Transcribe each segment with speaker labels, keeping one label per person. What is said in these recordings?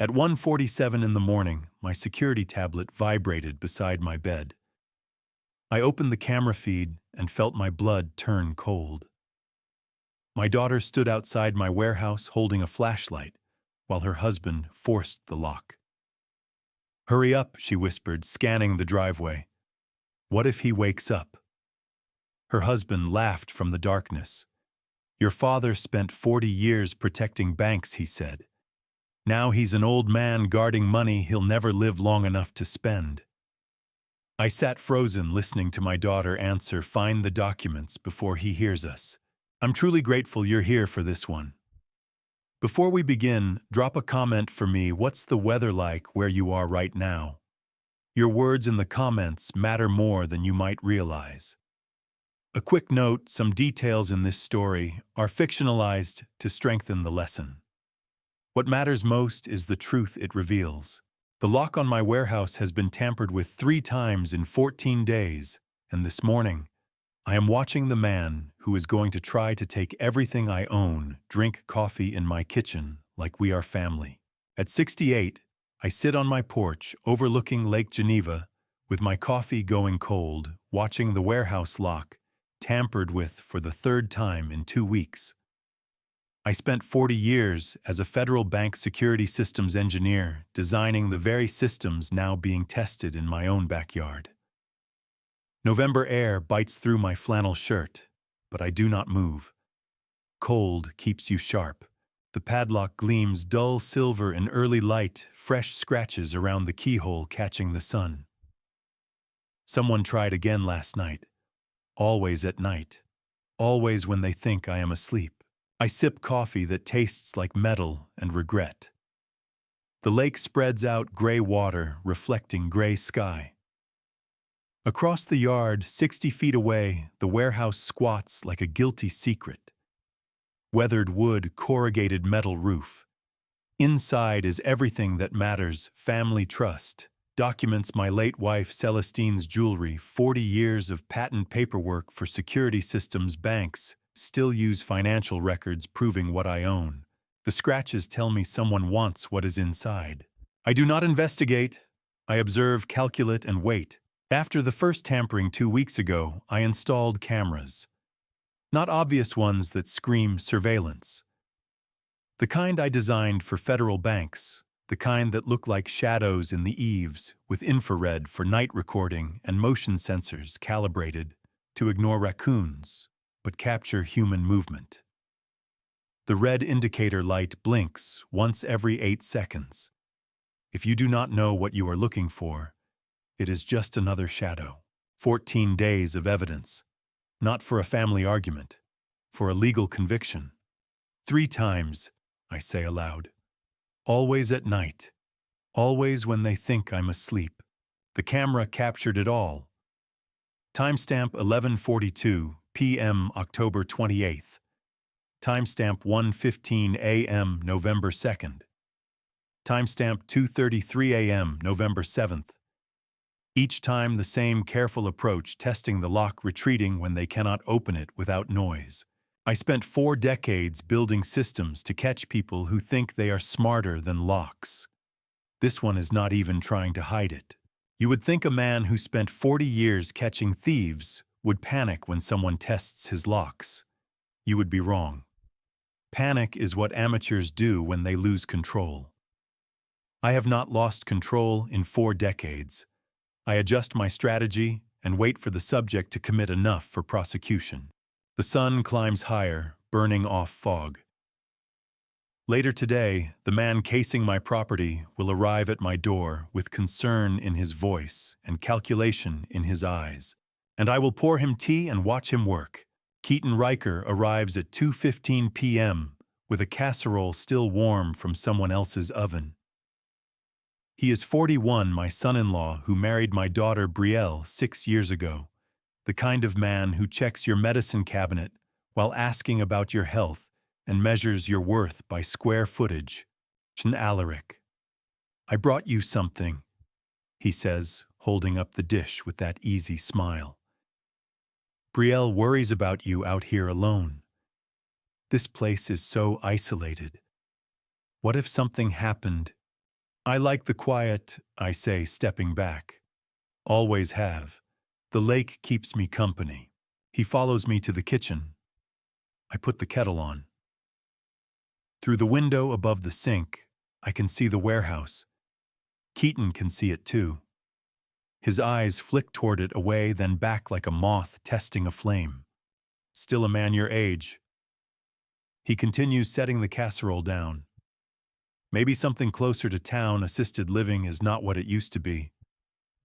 Speaker 1: At 1:47 in the morning, my security tablet vibrated beside my bed. I opened the camera feed and felt my blood turn cold. My daughter stood outside my warehouse holding a flashlight, while her husband forced the lock. "Hurry up," she whispered, scanning the driveway. "What if he wakes up?" Her husband laughed from the darkness. "Your father spent 40 years protecting banks," he said. "Now he's an old man guarding money he'll never live long enough to spend." I sat frozen, listening to my daughter answer, "Find the documents before he hears us." I'm truly grateful you're here for this one. Before we begin, drop a comment for me. What's the weather like where you are right now? Your words in the comments matter more than you might realize. A quick note, some details in this story are fictionalized to strengthen the lesson. What matters most is the truth it reveals. The lock on my warehouse has been tampered with 3 times in 14 days, and this morning, I am watching the man who is going to try to take everything I own, drink coffee in my kitchen like we are family. At 68, I sit on my porch overlooking Lake Geneva with my coffee going cold, watching the warehouse lock tampered with for the 3rd time in 2 weeks. I spent 40 years as a federal bank security systems engineer, designing the very systems now being tested in my own backyard. November air bites through my flannel shirt, but I do not move. Cold keeps you sharp. The padlock gleams dull silver in early light, fresh scratches around the keyhole catching the sun. Someone tried again last night. Always at night. Always when they think I am asleep. I sip coffee that tastes like metal and regret. The lake spreads out gray water, reflecting gray sky. Across the yard, 60 feet away, the warehouse squats like a guilty secret. Weathered wood, corrugated metal roof. Inside is everything that matters: family trust, documents my late wife Celestine's jewelry, 40 years of patent paperwork for security systems. Banks still use financial records proving what I own. The scratches tell me someone wants what is inside. I do not investigate. I observe, calculate, and wait. After the first tampering 2 weeks ago, I installed cameras. Not obvious ones that scream surveillance. The kind I designed for federal banks, the kind that look like shadows in the eaves, with infrared for night recording and motion sensors calibrated to ignore raccoons, but capture human movement. The red indicator light blinks once every 8 seconds. If you do not know what you are looking for, it is just another shadow. 14 days of evidence. Not for a family argument, for a legal conviction. 3 times, I say aloud. Always at night. Always when they think I'm asleep. The camera captured it all. Timestamp 11:42 p.m. October 28th. Timestamp 1:15 a.m. November 2nd. Timestamp 2:33 a.m. November 7th. Each time the same careful approach, testing the lock, retreating when they cannot open it without noise. I spent 4 decades building systems to catch people who think they are smarter than locks. This one is not even trying to hide it. You would think a man who spent 40 years catching thieves would panic when someone tests his locks. You would be wrong. Panic is what amateurs do when they lose control. I have not lost control in 4 decades. I adjust my strategy and wait for the subject to commit enough for prosecution. The sun climbs higher, burning off fog. Later today, the man casing my property will arrive at my door with concern in his voice and calculation in his eyes. And I will pour him tea and watch him work. Keaton Riker arrives at 2:15 p.m. with a casserole still warm from someone else's oven. He is 41, my son-in-law who married my daughter Brielle 6 years ago. The kind of man who checks your medicine cabinet while asking about your health and measures your worth by square footage. Alaric. I brought you something, he says, holding up the dish with that easy smile. Brielle worries about you out here alone. This place is so isolated. What if something happened I like the quiet, I say, stepping back. Always have. The lake keeps me company. He follows me to the kitchen. I put the kettle on. Through the window above the sink, I can see the warehouse. Keaton can see it too. His eyes flick toward it away, then back like a moth testing a flame. Still a man your age. He continues setting the casserole down. Maybe something closer to town. Assisted living is not what it used to be.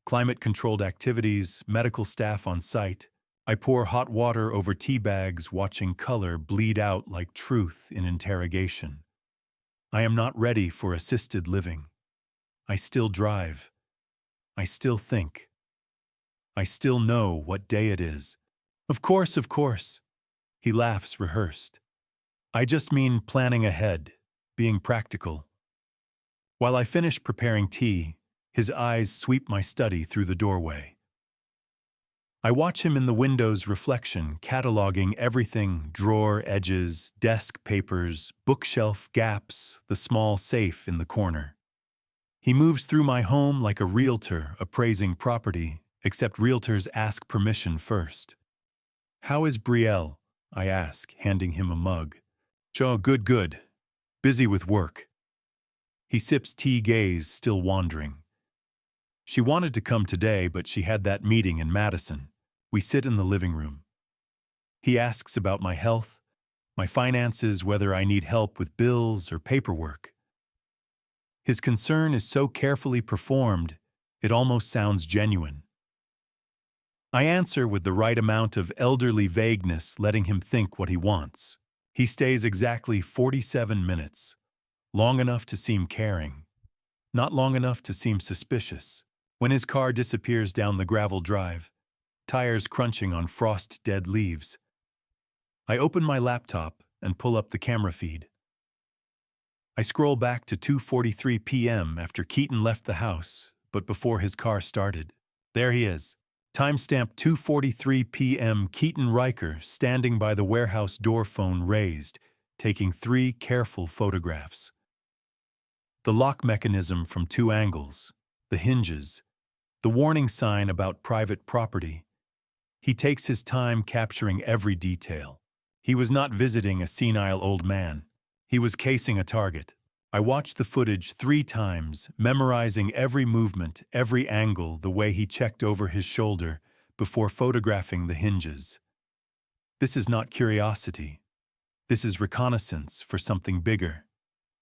Speaker 1: Climate-controlled activities, medical staff on site. I pour hot water over tea bags, watching color bleed out like truth in interrogation. I am not ready for assisted living. I still drive. I still think. I still know what day it is. Of course, of course. He laughs, rehearsed. I just mean planning ahead, being practical. While I finish preparing tea, his eyes sweep my study through the doorway. I watch him in the window's reflection, cataloging everything: drawer edges, desk papers, bookshelf gaps, the small safe in the corner. He moves through my home like a realtor appraising property, except realtors ask permission first. How is Brielle? I ask, handing him a mug. "Oh, good, good. Busy with work." He sips tea, gaze still wandering. She wanted to come today, but she had that meeting in Madison. We sit in the living room. He asks about my health, my finances, whether I need help with bills or paperwork. His concern is so carefully performed, it almost sounds genuine. I answer with the right amount of elderly vagueness, letting him think what he wants. He stays exactly 47 minutes, long enough to seem caring, not long enough to seem suspicious. When his car disappears down the gravel drive, tires crunching on frost-dead leaves, I open my laptop and pull up the camera feed. I scroll back to 2:43 p.m. after Keaton left the house, but before his car started. There he is. Timestamp 2:43 p.m. Keaton Riker standing by the warehouse door, phone raised, taking 3 careful photographs. The lock mechanism from 2 angles, the hinges, the warning sign about private property. He takes his time capturing every detail. He was not visiting a senile old man. He was casing a target. I watched the footage 3 times, memorizing every movement, every angle, the way he checked over his shoulder before photographing the hinges. This is not curiosity. This is reconnaissance for something bigger,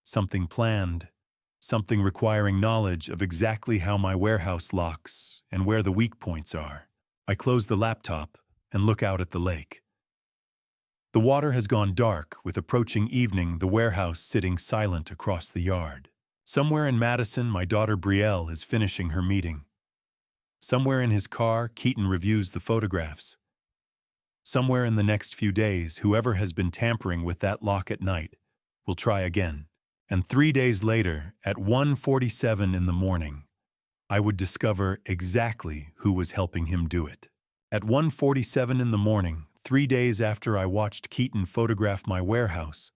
Speaker 1: something planned, something requiring knowledge of exactly how my warehouse locks and where the weak points are. I close the laptop and look out at the lake. The water has gone dark, with approaching evening, the warehouse sitting silent across the yard. Somewhere in Madison, my daughter Brielle is finishing her meeting. Somewhere in his car, Keaton reviews the photographs. Somewhere in the next few days, whoever has been tampering with that lock at night will try again. And 3 days later, at 1:47 in the morning, I would discover exactly who was helping him do it. At 1:47 in the morning, 3 days after I watched Keaton photograph my warehouse,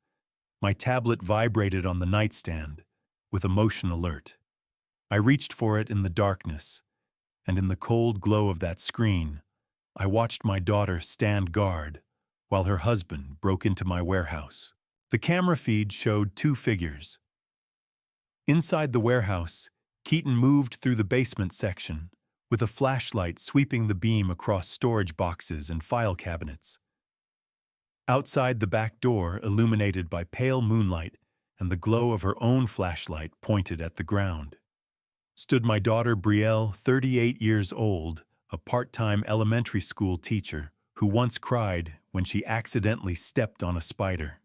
Speaker 1: my tablet vibrated on the nightstand with a motion alert. I reached for it in the darkness, and in the cold glow of that screen, I watched my daughter stand guard while her husband broke into my warehouse. The camera feed showed 2 figures. Inside the warehouse, Keaton moved through the basement section, with a flashlight sweeping the beam across storage boxes and file cabinets. Outside, the back door, illuminated by pale moonlight and the glow of her own flashlight pointed at the ground, stood my daughter Brielle, 38 years old, a part-time elementary school teacher who once cried when she accidentally stepped on a spider.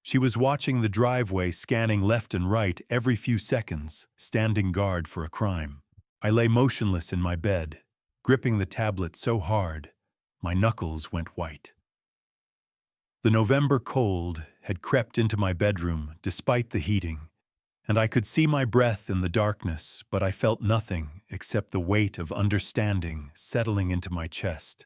Speaker 1: She was watching the driveway, scanning left and right every few seconds, standing guard for a crime. I lay motionless in my bed, gripping the tablet so hard, my knuckles went white. The November cold had crept into my bedroom despite the heating, and I could see my breath in the darkness, but I felt nothing except the weight of understanding settling into my chest,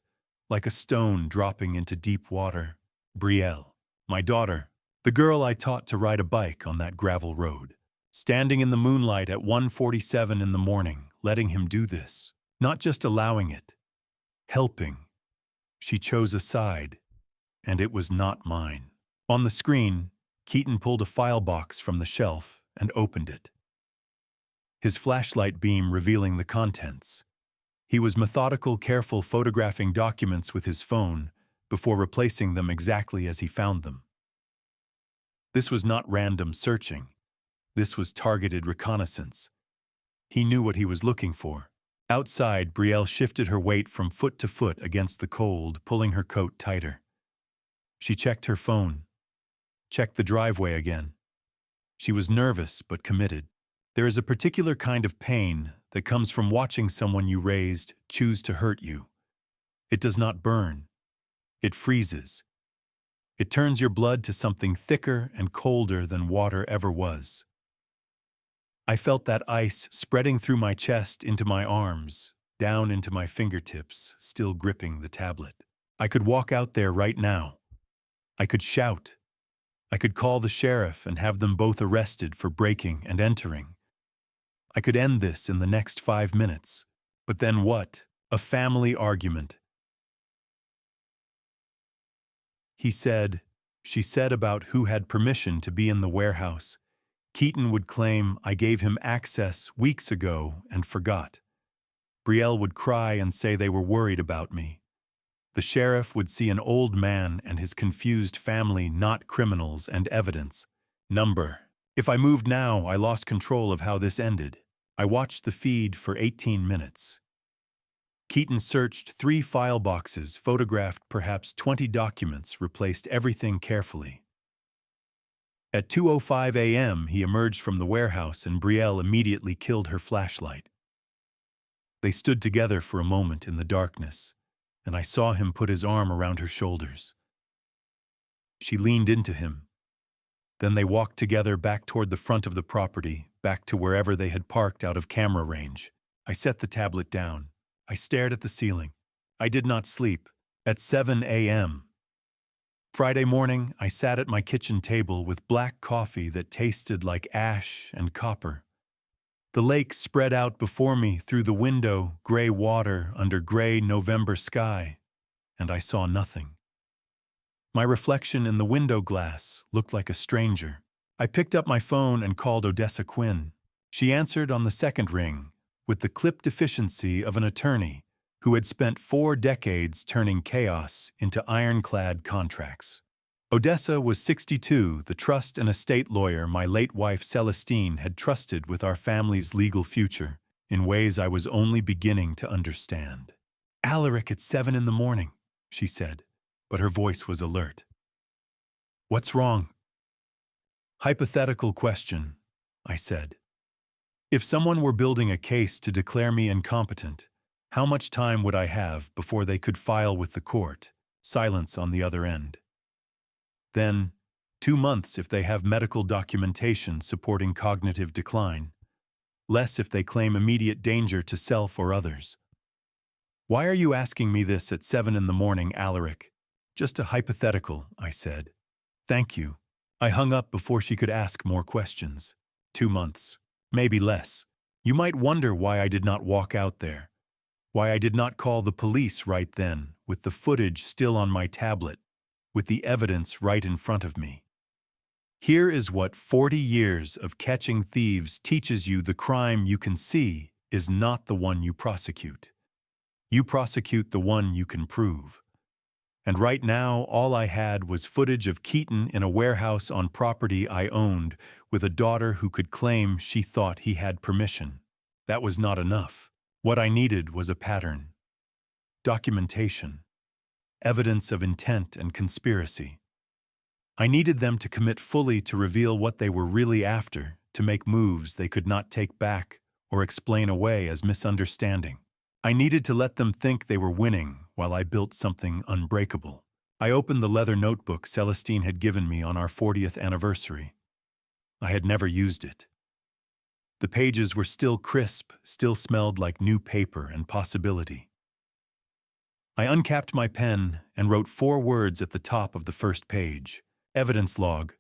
Speaker 1: like a stone dropping into deep water. Brielle, my daughter, the girl I taught to ride a bike on that gravel road. Standing in the moonlight at 1:47 in the morning, letting him do this. Not just allowing it. Helping. She chose a side, and it was not mine. On the screen, Keaton pulled a file box from the shelf and opened it. His flashlight beam revealing the contents. He was methodical, careful, photographing documents with his phone before replacing them exactly as he found them. This was not random searching. This was targeted reconnaissance. He knew what he was looking for. Outside, Brielle shifted her weight from foot to foot against the cold, pulling her coat tighter. She checked her phone. Checked the driveway again. She was nervous but committed. There is a particular kind of pain that comes from watching someone you raised choose to hurt you. It does not burn. It freezes. It turns your blood to something thicker and colder than water ever was. I felt that ice spreading through my chest into my arms, down into my fingertips, still gripping the tablet. I could walk out there right now. I could shout. I could call the sheriff and have them both arrested for breaking and entering. I could end this in the next 5 minutes. But then what? A family argument. He said, she said about who had permission to be in the warehouse. Keaton would claim I gave him access weeks ago and forgot. Brielle would cry and say they were worried about me. The sheriff would see an old man and his confused family, not criminals, and evidence. Number. If I moved now, I lost control of how this ended. I watched the feed for 18 minutes. Keaton searched 3 file boxes, photographed perhaps 20 documents, replaced everything carefully. At 2:05 a.m., he emerged from the warehouse and Brielle immediately killed her flashlight. They stood together for a moment in the darkness, and I saw him put his arm around her shoulders. She leaned into him. Then they walked together back toward the front of the property, back to wherever they had parked out of camera range. I set the tablet down. I stared at the ceiling. I did not sleep. At 7 a.m. Friday morning, I sat at my kitchen table with black coffee that tasted like ash and copper. The lake spread out before me through the window, gray water under gray November sky, and I saw nothing. My reflection in the window glass looked like a stranger. I picked up my phone and called Odessa Quinn. She answered on the second ring, with the clipped efficiency of an attorney who had spent 4 decades turning chaos into ironclad contracts. Odessa was 62, the trust and estate lawyer my late wife Celestine had trusted with our family's legal future in ways I was only beginning to understand. "Alaric at 7 in the morning," she said, but her voice was alert. "What's wrong?" "Hypothetical question," I said. "If someone were building a case to declare me incompetent, how much time would I have before they could file with the court?" Silence on the other end. "Then, 2 months if they have medical documentation supporting cognitive decline. Less if they claim immediate danger to self or others." "Why are you asking me this at 7 in the morning, Alaric?" "Just a hypothetical," I said. "Thank you." I hung up before she could ask more questions. 2 months. Maybe less. You might wonder why I did not walk out there. Why I did not call the police right then, with the footage still on my tablet, with the evidence right in front of me. Here is what 40 years of catching thieves teaches you: the crime you can see is not the one you prosecute. You prosecute the one you can prove. And right now, all I had was footage of Keaton in a warehouse on property I owned with a daughter who could claim she thought he had permission. That was not enough. What I needed was a pattern. Documentation. Evidence of intent and conspiracy. I needed them to commit fully to reveal what they were really after, to make moves they could not take back or explain away as misunderstanding. I needed to let them think they were winning while I built something unbreakable. I opened the leather notebook Celestine had given me on our 40th anniversary. I had never used it. The pages were still crisp, still smelled like new paper and possibility. I uncapped my pen and wrote 4 words at the top of the first page. Evidence log.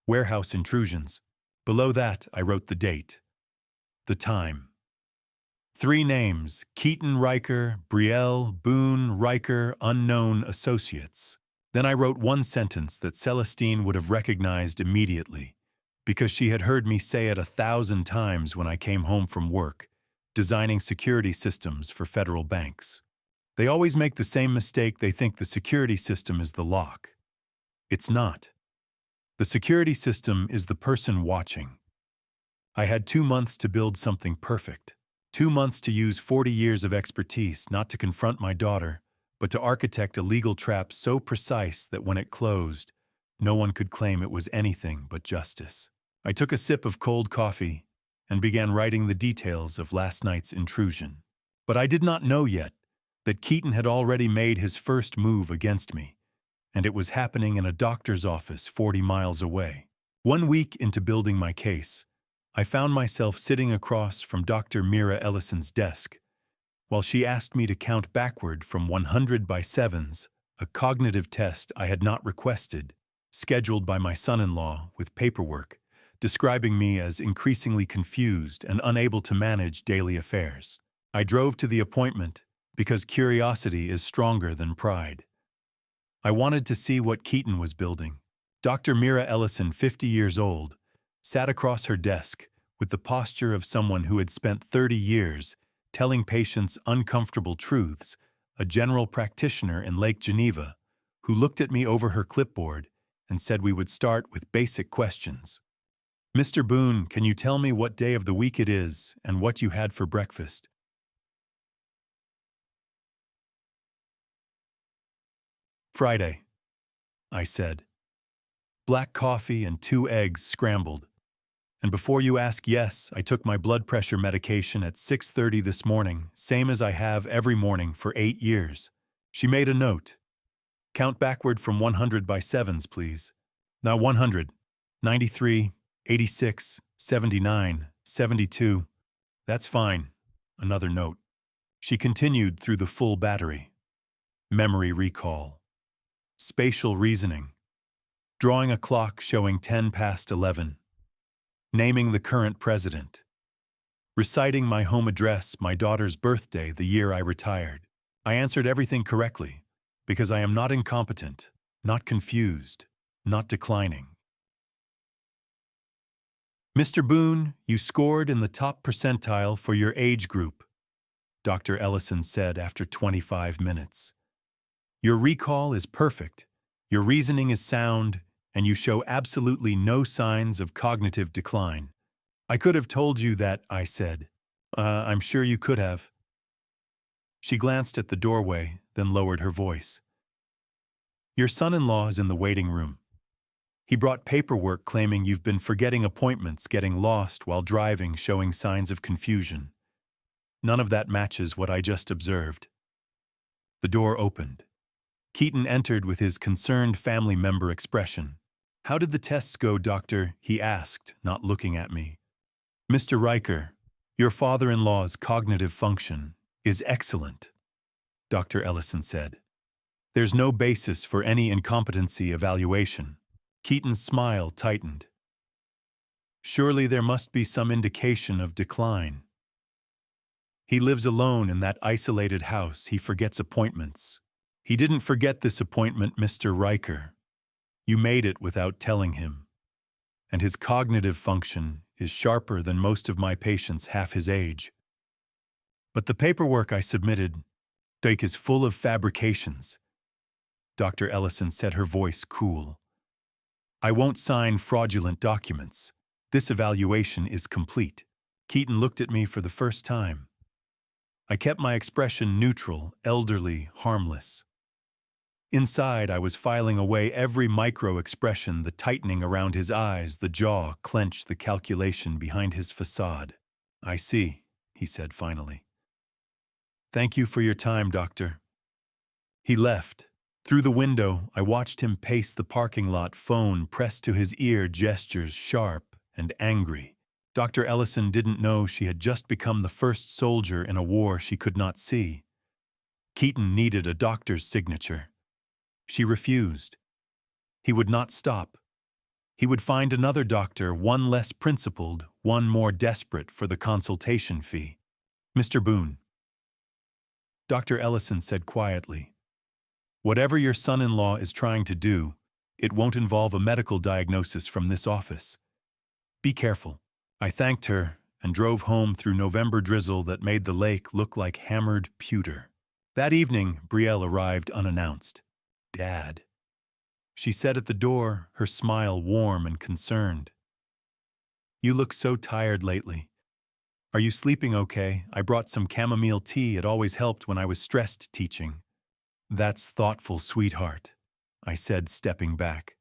Speaker 1: Warehouse intrusions. Below that, I wrote the date, the time. 3 names: Keaton Riker, Brielle Boone Riker, unknown associates. Then I wrote one sentence that Celestine would have recognized immediately, because she had heard me say it 1,000 times when I came home from work, designing security systems for federal banks. They always make the same mistake. They think the security system is the lock. It's not. The security system is the person watching. I had 2 months to build something perfect. 2 months to use 40 years of expertise, not to confront my daughter, but to architect a legal trap so precise that when it closed, no one could claim it was anything but justice. I took a sip of cold coffee and began writing the details of last night's intrusion. But I did not know yet that Keaton had already made his first move against me, and it was happening in a doctor's office 40 miles away. 1 week into building my case, I found myself sitting across from Dr. Mira Ellison's desk, while she asked me to count backward from 100 by 7s, a cognitive test I had not requested, scheduled by my son-in-law with paperwork, describing me as increasingly confused and unable to manage daily affairs. I drove to the appointment because curiosity is stronger than pride. I wanted to see what Keaton was building. Dr. Mira Ellison, 50 years old, sat across her desk with the posture of someone who had spent 30 years telling patients uncomfortable truths, a general practitioner in Lake Geneva, who looked at me over her clipboard and said we would start with basic questions. "Mr. Boone, can you tell me what day of the week it is and what you had for breakfast?" "Friday," I said. "Black coffee and 2 eggs scrambled. And before you ask, yes, I took my blood pressure medication at 6:30 this morning, same as I have every morning for 8 years." She made a note. "Count backward from 100 by 7s, please. Now 100, 93, 86, 79, 72. That's fine." Another note. She continued through the full battery. Memory recall. Spatial reasoning. Drawing a clock showing 10 past 11. Naming the current president. Reciting my home address, my daughter's birthday, the year I retired. I answered everything correctly, because I am not incompetent, not confused, not declining. "Mr. Boone, you scored in the top percentile for your age group," Dr. Ellison said after 25 minutes. "Your recall is perfect, your reasoning is sound, and you show absolutely no signs of cognitive decline." "I could have told you that," I said. I'm sure you could have." She glanced at the doorway, then lowered her voice. "Your son-in-law is in the waiting room. He brought paperwork claiming you've been forgetting appointments, getting lost while driving, showing signs of confusion. None of that matches what I just observed." The door opened. Keaton entered with his concerned family member expression. "How did the tests go, doctor?" he asked, not looking at me. "Mr. Riker, your father-in-law's cognitive function is excellent," Dr. Ellison said. "There's no basis for any incompetency evaluation." Keaton's smile tightened. "Surely there must be some indication of decline. He lives alone in that isolated house. He forgets appointments. He didn't forget this appointment, Mr. Riker. You made it without telling him. And his cognitive function is sharper than most of my patients half his age. But the paperwork I submitted, Dyke, is full of fabrications." Dr. Ellison said, her voice cool. "I won't sign fraudulent documents. This evaluation is complete." Keaton looked at me for the first time. I kept my expression neutral, elderly, harmless. Inside, I was filing away every micro-expression, the tightening around his eyes, the jaw clenched, the calculation behind his facade. "I see," he said finally. "Thank you for your time, doctor." He left. Through the window, I watched him pace the parking lot, phone pressed to his ear, gestures sharp and angry. Dr. Ellison didn't know she had just become the first soldier in a war she could not see. Keaton needed a doctor's signature. She refused. He would not stop. He would find another doctor, one less principled, one more desperate for the consultation fee. "Mr. Boone," Dr. Ellison said quietly, "whatever your son-in-law is trying to do, it won't involve a medical diagnosis from this office. Be careful." I thanked her and drove home through November drizzle that made the lake look like hammered pewter. That evening, Brielle arrived unannounced. "Dad," she said at the door, her smile warm and concerned. "You look so tired lately. Are you sleeping okay? I brought some chamomile tea. It always helped when I was stressed teaching." "That's thoughtful, sweetheart," I said, stepping back.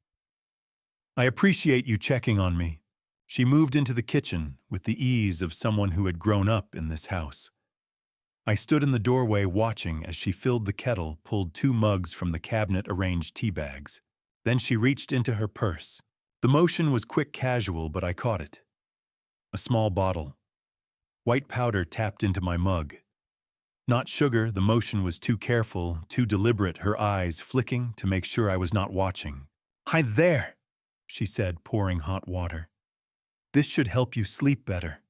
Speaker 1: "I appreciate you checking on me." She moved into the kitchen with the ease of someone who had grown up in this house. I stood in the doorway watching as she filled the kettle, pulled 2 mugs from the cabinet-arranged tea bags. Then she reached into her purse. The motion was quick, casual, but I caught it. A small bottle. White powder tapped into my mug. Not sugar, the motion was too careful, too deliberate, her eyes flicking to make sure I was not watching. "Hi there," she said, pouring hot water. "This should help you sleep better."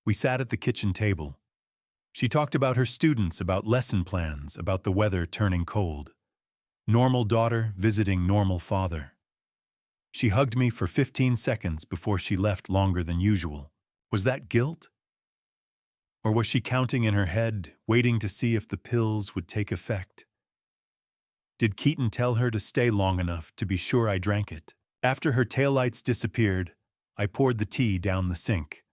Speaker 1: We sat at the kitchen table. She talked about her students, about lesson plans, about the weather turning cold. Normal daughter visiting normal father. She hugged me for 15 seconds before she left, longer than usual. Was that guilt? Or was she counting in her head, waiting to see if the pills would take effect? Did Keaton tell her to stay long enough to be sure I drank it? After her taillights disappeared, I poured the tea down the sink.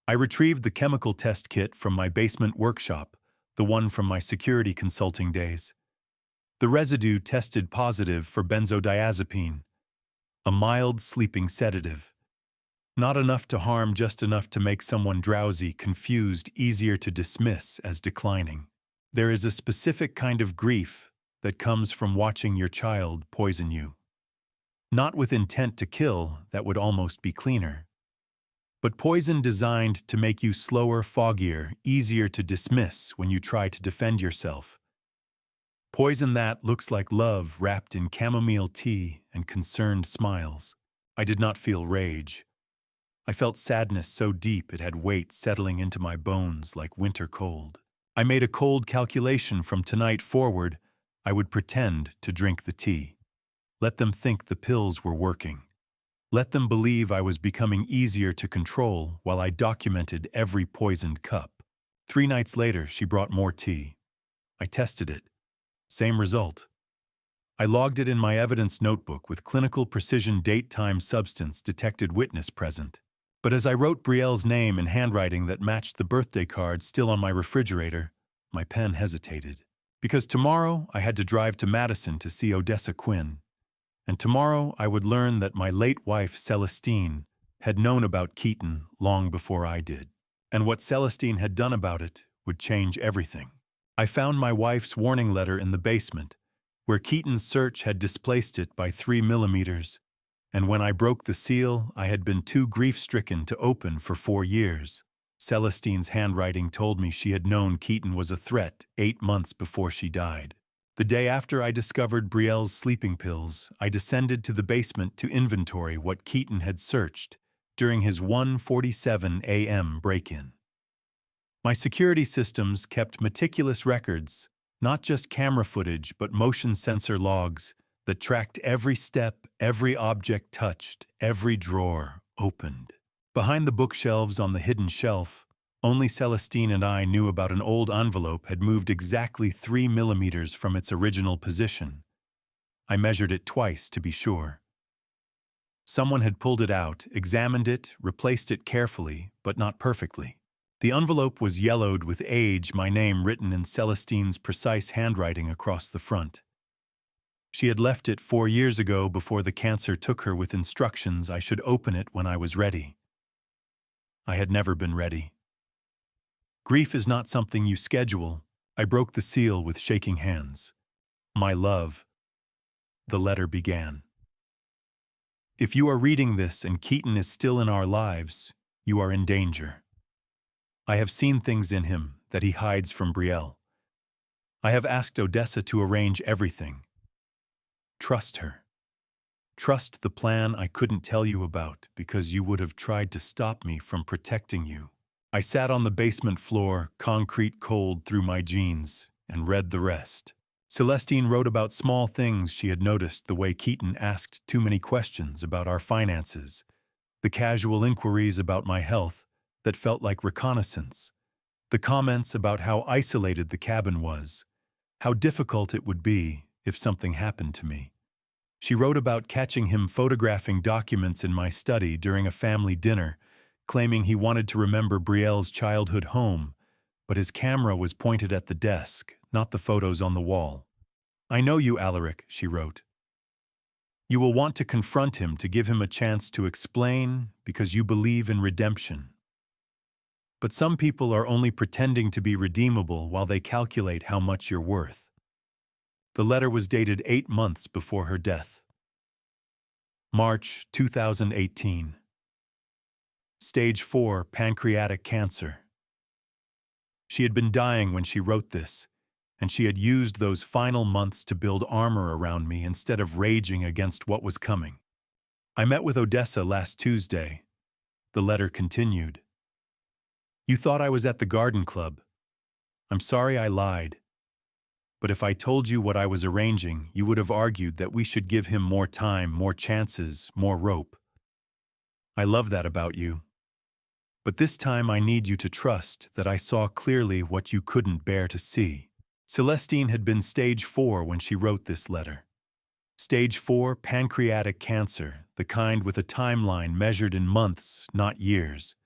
Speaker 1: I retrieved the chemical test kit from my basement workshop, the one from my security consulting days. The residue tested positive for benzodiazepine, a mild sleeping sedative. Not enough to harm, just enough to make someone drowsy, confused, easier to dismiss as declining. There is a specific kind of grief that comes from watching your child poison you. Not with intent to kill, that would almost be cleaner. But poison designed to make you slower, foggier, easier to dismiss when you try to defend yourself. Poison that looks like love wrapped in chamomile tea and concerned smiles. I did not feel rage. I felt sadness so deep it had weight settling into my bones like winter cold. I made a cold calculation: from tonight forward, I would pretend to drink the tea. Let them think the pills were working. Let them believe I was becoming easier to control while I documented every poisoned cup. 3 nights later, she brought more tea. I tested it. Same result. I logged it in my evidence notebook with clinical precision: date, time, substance, detected witness present. But as I wrote Brielle's name in handwriting that matched the birthday card still on my refrigerator, my pen hesitated. Because tomorrow I had to drive to Madison to see Odessa Quinn. And tomorrow I would learn that my late wife, Celestine, had known about Keaton long before I did. And what Celestine had done about it would change everything. I found my wife's warning letter in the basement, where Keaton's search had displaced it by 3 millimeters. And when I broke the seal, I had been too grief-stricken to open for 4 years. Celestine's handwriting told me she had known Keaton was a threat 8 months before she died. The day after I discovered Brielle's sleeping pills, I descended to the basement to inventory what Keaton had searched during his 1:47 a.m. break-in. My security systems kept meticulous records, not just camera footage but motion sensor logs that tracked every step, every object touched, every drawer opened. Behind the bookshelves on the hidden shelf, only Celestine and I knew about an old envelope had moved exactly 3 millimeters from its original position. I measured it twice to be sure. Someone had pulled it out, examined it, replaced it carefully, but not perfectly. The envelope was yellowed with age, my name written in Celestine's precise handwriting across the front. She had left it 4 years ago before the cancer took her, with instructions I should open it when I was ready. I had never been ready. Grief is not something you schedule. I broke the seal with shaking hands. "My love," the letter began. "If you are reading this and Keaton is still in our lives, you are in danger. I have seen things in him that he hides from Brielle. I have asked Odessa to arrange everything. Trust her. Trust the plan I couldn't tell you about because you would have tried to stop me from protecting you. I sat on the basement floor, concrete cold through my jeans, and read the rest. Celestine wrote about small things she had noticed, the way Keaton asked too many questions about our finances, the casual inquiries about my health that felt like reconnaissance, the comments about how isolated the cabin was, how difficult it would be if something happened to me. She wrote about catching him photographing documents in my study during a family dinner, claiming he wanted to remember Brielle's childhood home, but his camera was pointed at the desk, not the photos on the wall. I know you, Alaric, she wrote. You will want to confront him to give him a chance to explain because you believe in redemption. But some people are only pretending to be redeemable while they calculate how much you're worth. The letter was dated 8 months before her death. March 2018. Stage 4 pancreatic cancer. She had been dying when she wrote this, and she had used those final months to build armor around me instead of raging against what was coming. I met with Odessa last Tuesday. The letter continued. You thought I was at the garden club. I'm sorry I lied. But if I told you what I was arranging, you would have argued that we should give him more time, more chances, more rope. I love that about you. But this time I need you to trust that I saw clearly what you couldn't bear to see. Celestine had been stage 4 when she wrote this letter. Stage 4 pancreatic cancer, the kind with a timeline measured in months, not years.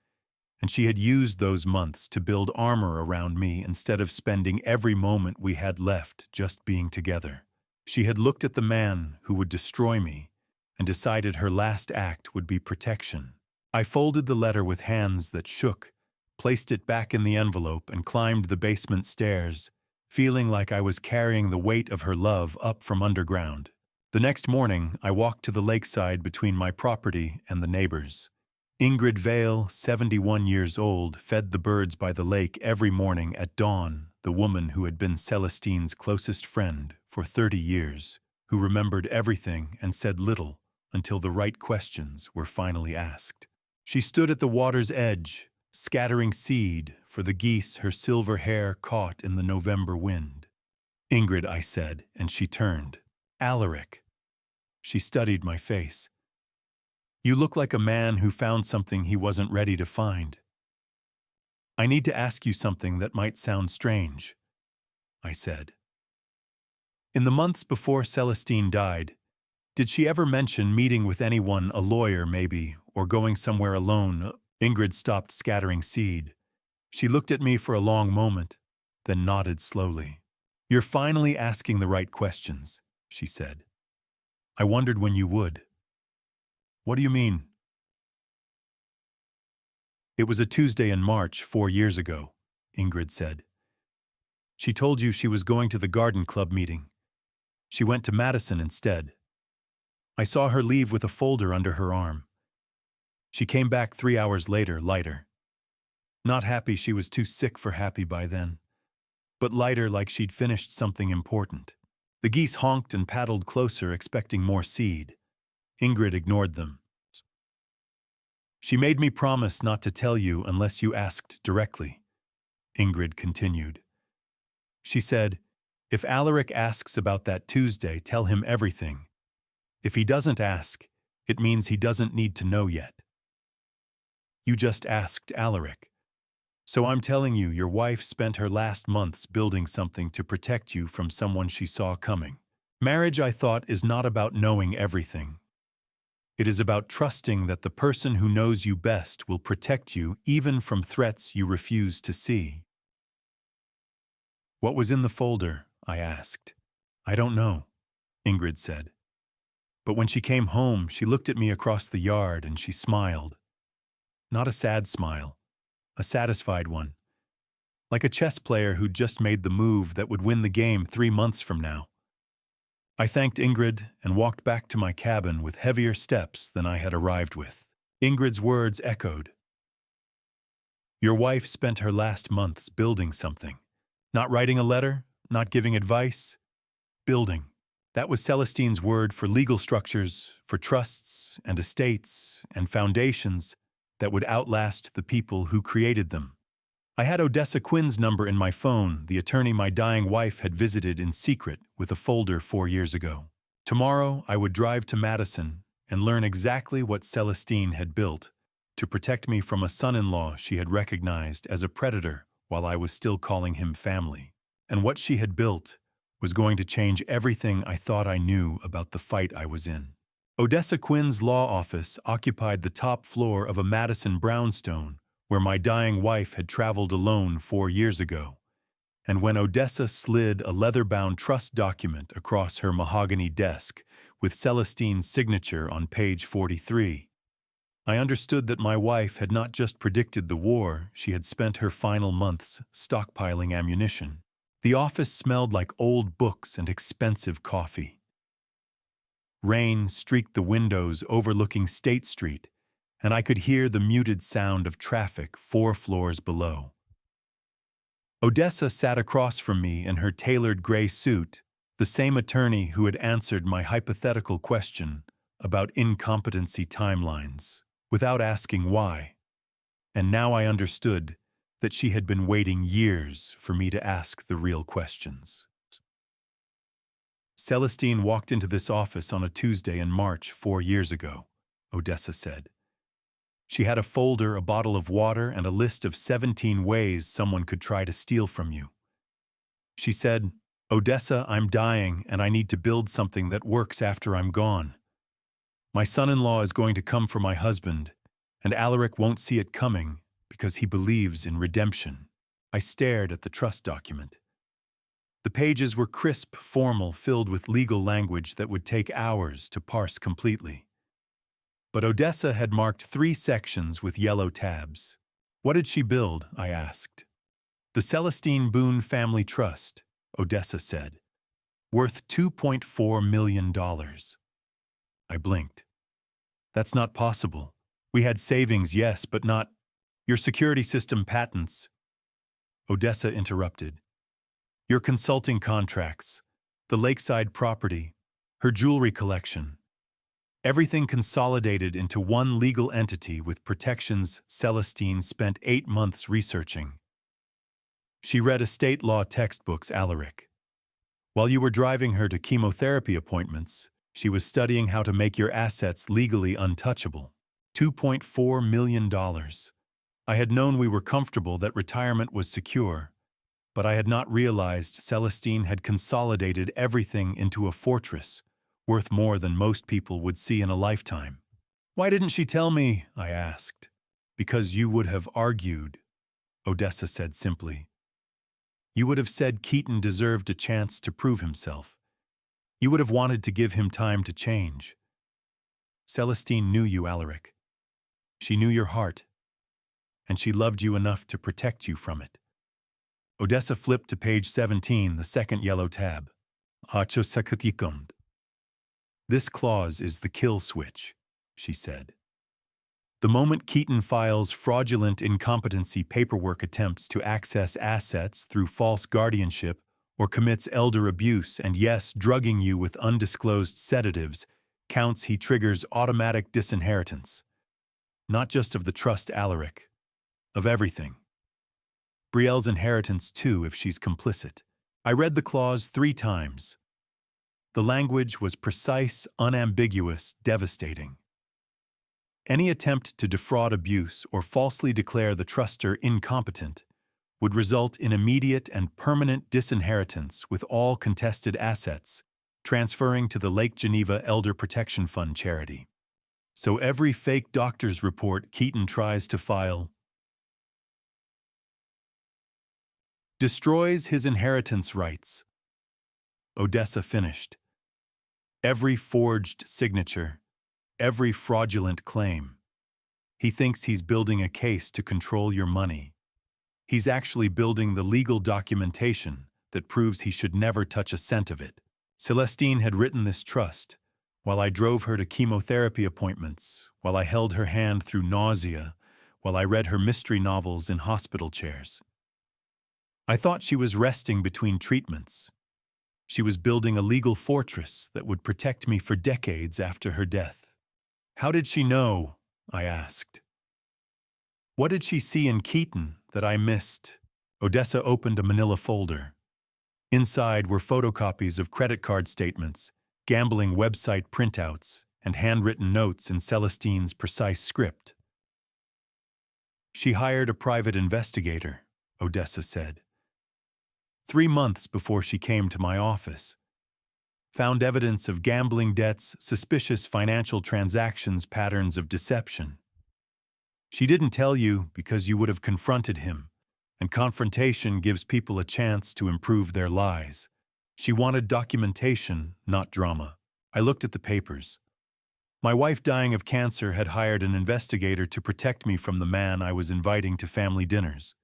Speaker 1: And she had used those months to build armor around me instead of spending every moment we had left just being together. She had looked at the man who would destroy me and decided her last act would be protection. I folded the letter with hands that shook, placed it back in the envelope, and climbed the basement stairs, feeling like I was carrying the weight of her love up from underground. The next morning, I walked to the lakeside between my property and the neighbors. Ingrid Vale, 71 years old, fed the birds by the lake every morning at dawn, the woman who had been Celestine's closest friend for 30 years, who remembered everything and said little until the right questions were finally asked. She stood at the water's edge, scattering seed for the geese her silver hair caught in the November wind. Ingrid, I said, and she turned. Alaric. She studied my face. You look like a man who found something he wasn't ready to find. I need to ask you something that might sound strange, I said. In the months before Celestine died, did she ever mention meeting with anyone, a lawyer maybe, or going somewhere alone? Ingrid stopped scattering seed. She looked at me for a long moment, then nodded slowly. You're finally asking the right questions, she said. I wondered when you would. What do you mean? It was a Tuesday in March 4 years ago, Ingrid said. She told you she was going to the garden club meeting. She went to Madison instead. I saw her leave with a folder under her arm. She came back 3 hours later, lighter. Not happy, she was too sick for happy by then, but lighter, like she'd finished something important. The geese honked and paddled closer, expecting more seed. Ingrid ignored them. She made me promise not to tell you unless you asked directly, Ingrid continued. She said, if Alaric asks about that Tuesday, tell him everything. If he doesn't ask, it means he doesn't need to know yet. You just asked Alaric. So I'm telling you, your wife spent her last months building something to protect you from someone she saw coming. Marriage, I thought, is not about knowing everything. It is about trusting that the person who knows you best will protect you even from threats you refuse to see. What was in the folder? I asked. I don't know, Ingrid said. But when she came home, she looked at me across the yard and she smiled. Not a sad smile, a satisfied one. Like a chess player who'd just made the move that would win the game 3 months from now. I thanked Ingrid and walked back to my cabin with heavier steps than I had arrived with. Ingrid's words echoed. Your wife spent her last months building something. Not writing a letter, not giving advice, building. That was Celestine's word for legal structures, for trusts and estates and foundations that would outlast the people who created them. I had Odessa Quinn's number in my phone, the attorney my dying wife had visited in secret with a folder 4 years ago. Tomorrow, I would drive to Madison and learn exactly what Celestine had built to protect me from a son-in-law she had recognized as a predator while I was still calling him family. And what she had built was going to change everything I thought I knew about the fight I was in. Odessa Quinn's law office occupied the top floor of a Madison brownstone where my dying wife had traveled alone 4 years ago. And when Odessa slid a leather-bound trust document across her mahogany desk with Celestine's signature on page 43, I understood that my wife had not just predicted the war, she had spent her final months stockpiling ammunition. The office smelled like old books and expensive coffee. Rain streaked the windows overlooking State Street, and I could hear the muted sound of traffic 4 floors below. Odessa sat across from me in her tailored gray suit, the same attorney who had answered my hypothetical question about incompetency timelines, without asking why. And now I understood that she had been waiting years for me to ask the real questions. Celestine walked into this office on a Tuesday in March 4 years ago, Odessa said. She had a folder, a bottle of water, and a list of 17 ways someone could try to steal from you. She said, "Odessa, I'm dying and I need to build something that works after I'm gone. My son-in-law is going to come for my husband, and Alaric won't see it coming because he believes in redemption." I stared at the trust document. The pages were crisp, formal, filled with legal language that would take hours to parse completely. But Odessa had marked 3 sections with yellow tabs. What did she build? I asked. The Celestine Boone Family Trust, Odessa said, worth $2.4 million. I blinked. That's not possible. We had savings, yes, but not your security system patents. Odessa interrupted. Your consulting contracts, the lakeside property, her jewelry collection. Everything consolidated into one legal entity with protections Celestine spent 8 months researching. She read estate law textbooks, Alaric. While you were driving her to chemotherapy appointments, she was studying how to make your assets legally untouchable. $2.4 million. I had known we were comfortable, that retirement was secure, but I had not realized Celestine had consolidated everything into a fortress, worth more than most people would see in a lifetime. Why didn't she tell me? I asked. Because you would have argued, Odessa said simply. You would have said Keaton deserved a chance to prove himself. You would have wanted to give him time to change. Celestine knew you, Alaric. She knew your heart, and she loved you enough to protect you from it. Odessa flipped to page 17, the second yellow tab. This clause is the kill switch, she said. The moment Keaton files fraudulent incompetency paperwork attempts to access assets through false guardianship or commits elder abuse and, yes, drugging you with undisclosed sedatives, counts he triggers automatic disinheritance. Not just of the trust, Alaric. Of everything. Brielle's inheritance, too, if she's complicit. I read the clause 3 times. The language was precise, unambiguous, devastating. Any attempt to defraud abuse or falsely declare the truster incompetent would result in immediate and permanent disinheritance with all contested assets, transferring to the Lake Geneva Elder Protection Fund charity. So every fake doctor's report Keaton tries to file destroys his inheritance rights. Odessa finished. Every forged signature, every fraudulent claim. He thinks he's building a case to control your money. He's actually building the legal documentation that proves he should never touch a cent of it. Celestine had written this trust while I drove her to chemotherapy appointments, while I held her hand through nausea, while I read her mystery novels in hospital chairs. I thought she was resting between treatments. She was building a legal fortress that would protect me for decades after her death. How did she know? I asked. What did she see in Keaton that I missed? Odessa opened a manila folder. Inside were photocopies of credit card statements, gambling website printouts, and handwritten notes in Celestine's precise script. She hired a private investigator, Odessa said. 3 months before she came to my office. Found evidence of gambling debts, suspicious financial transactions, patterns of deception. She didn't tell you because you would have confronted him, and confrontation gives people a chance to improve their lies. She wanted documentation, not drama. I looked at the papers. My wife dying of cancer had hired an investigator to protect me from the man I was inviting to family dinners.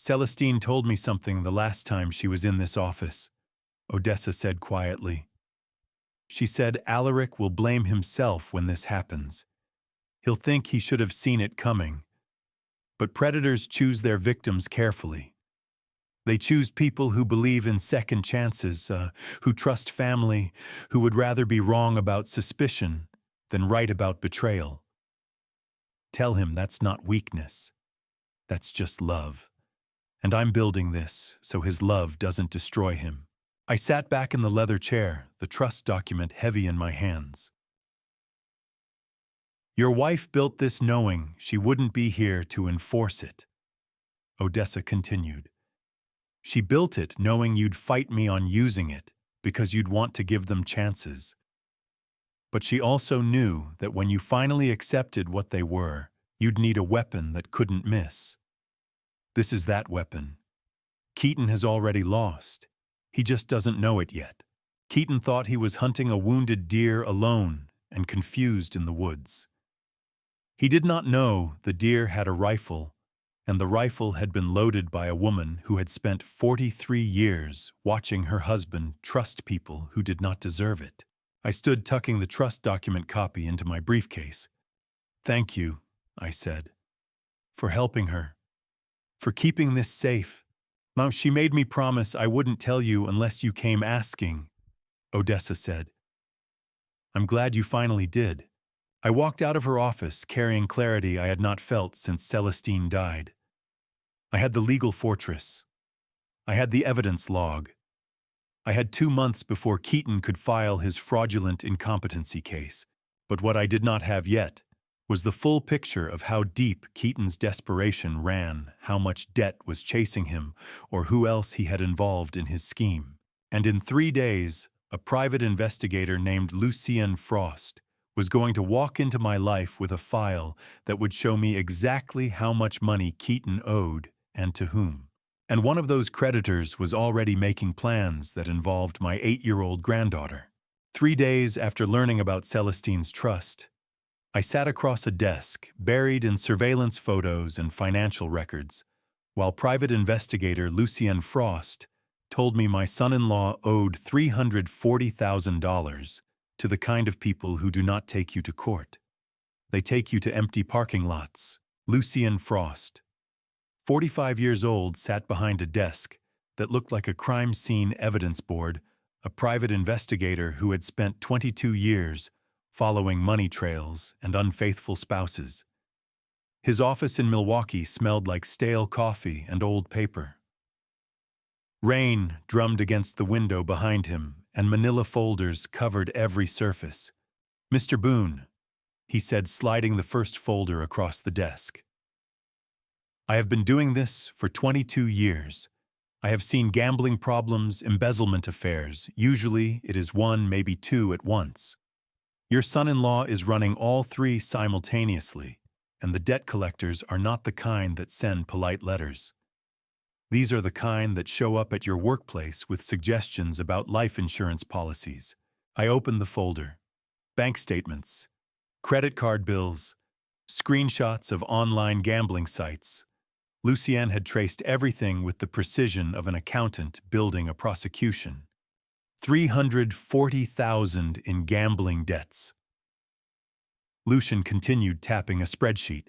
Speaker 1: Celestine told me something the last time she was in this office, Odessa said quietly. She said Alaric will blame himself when this happens. He'll think he should have seen it coming. But predators choose their victims carefully. They choose people who believe in second chances, who trust family, who would rather be wrong about suspicion than right about betrayal. Tell him that's not weakness. That's just love. And I'm building this so his love doesn't destroy him. I sat back in the leather chair, the trust document heavy in my hands. Your wife built this knowing she wouldn't be here to enforce it, Odessa continued. She built it knowing you'd fight me on using it because you'd want to give them chances. But she also knew that when you finally accepted what they were, you'd need a weapon that couldn't miss. This is that weapon. Keaton has already lost. He just doesn't know it yet. Keaton thought he was hunting a wounded deer alone and confused in the woods. He did not know the deer had a rifle, and the rifle had been loaded by a woman who had spent 43 years watching her husband trust people who did not deserve it. I stood tucking the trust document copy into my briefcase. Thank you, I said, for helping her, for keeping this safe. Mom, she made me promise I wouldn't tell you unless you came asking, Odessa said. I'm glad you finally did. I walked out of her office carrying clarity I had not felt since Celestine died. I had the legal fortress. I had the evidence log. I had 2 months before Keaton could file his fraudulent incompetency case. But what I did not have yet was the full picture of how deep Keaton's desperation ran, how much debt was chasing him, or who else he had involved in his scheme. And in 3 days, a private investigator named Lucien Frost was going to walk into my life with a file that would show me exactly how much money Keaton owed and to whom. And one of those creditors was already making plans that involved my 8-year-old granddaughter. 3 days after learning about Celestine's trust, I sat across a desk buried in surveillance photos and financial records, while private investigator Lucien Frost told me my son-in-law owed $340,000 to the kind of people who do not take you to court. They take you to empty parking lots. Lucien Frost, 45 years old, sat behind a desk that looked like a crime scene evidence board, a private investigator who had spent 22 years following money trails and unfaithful spouses. His office in Milwaukee smelled like stale coffee and old paper. Rain drummed against the window behind him, and manila folders covered every surface. Mr. Boone, he said, sliding the first folder across the desk. I have been doing this for 22 years. I have seen gambling problems, embezzlement affairs. Usually it is 1, maybe 2 at once. Your son-in-law is running all 3 simultaneously, and the debt collectors are not the kind that send polite letters. These are the kind that show up at your workplace with suggestions about life insurance policies. I opened the folder. Bank statements, credit card bills, screenshots of online gambling sites. Lucien had traced everything with the precision of an accountant building a prosecution. $340,000 in gambling debts. Lucien continued tapping a spreadsheet.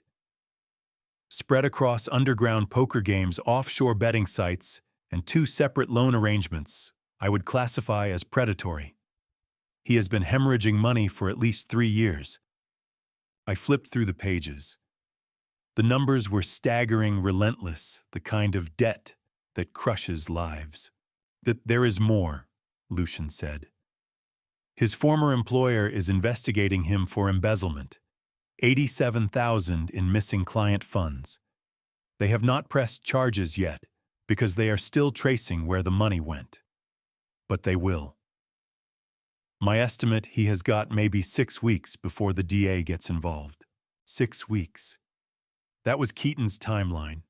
Speaker 1: Spread across underground poker games, offshore betting sites, and 2 separate loan arrangements I would classify as predatory. He has been hemorrhaging money for at least 3 years. I flipped through the pages. The numbers were staggering, relentless, the kind of debt that crushes lives. That there is more, Lucian said. His former employer is investigating him for embezzlement. 87,000 in missing client funds. They have not pressed charges yet because they are still tracing where the money went. But they will. My estimate, he has got maybe 6 weeks before the DA gets involved. 6 weeks. That was Keaton's timeline.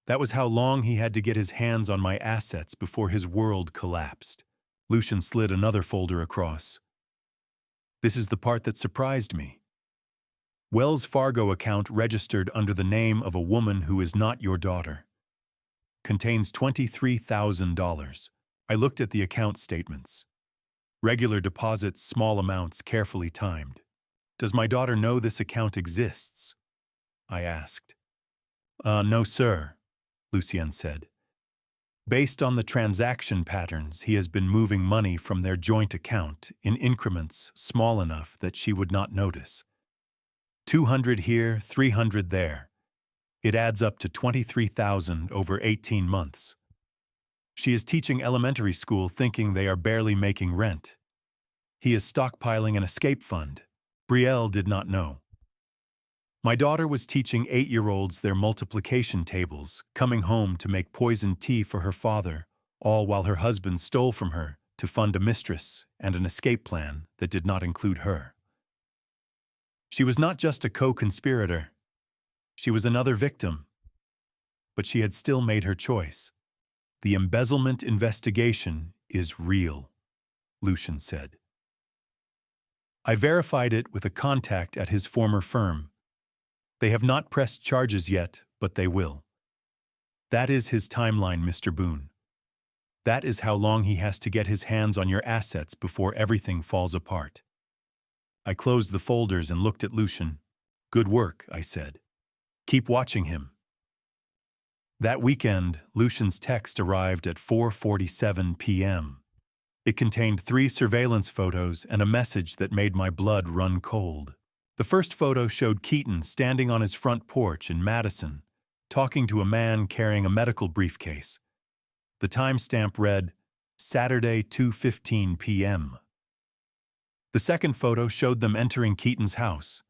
Speaker 1: That was how long he had to get his hands on my assets before his world collapsed. Lucian slid another folder across. This is the part that surprised me. Wells Fargo account registered under the name of a woman who is not your daughter. Contains $23,000. I looked at the account statements. Regular deposits, small amounts, carefully timed. Does my daughter know this account exists? I asked. No, sir, Lucien said. Based on the transaction patterns, he has been moving money from their joint account in increments small enough that she would not notice. 200 here, 300 there. It adds up to 23,000 over 18 months. She is teaching elementary school thinking they are barely making rent. He is stockpiling an escape fund. Brielle did not know. My daughter was teaching 8-year-olds their multiplication tables, coming home to make poisoned tea for her father, all while her husband stole from her to fund a mistress and an escape plan that did not include her. She was not just a co-conspirator. She was another victim. But she had still made her choice. The embezzlement investigation is real, Lucian said. I verified it with a contact at his former firm. They have not pressed charges yet, but they will. That is his timeline, Mr. Boone. That is how long he has to get his hands on your assets before everything falls apart. I closed the folders and looked at Lucian. Good work, I said. Keep watching him. That weekend, Lucian's text arrived at 4:47 p.m. It contained 3 surveillance photos and a message that made my blood run cold. The first photo showed Keaton standing on his front porch in Madison, talking to a man carrying a medical briefcase. The timestamp read, Saturday, 2:15 p.m. The second photo showed them entering Keaton's house.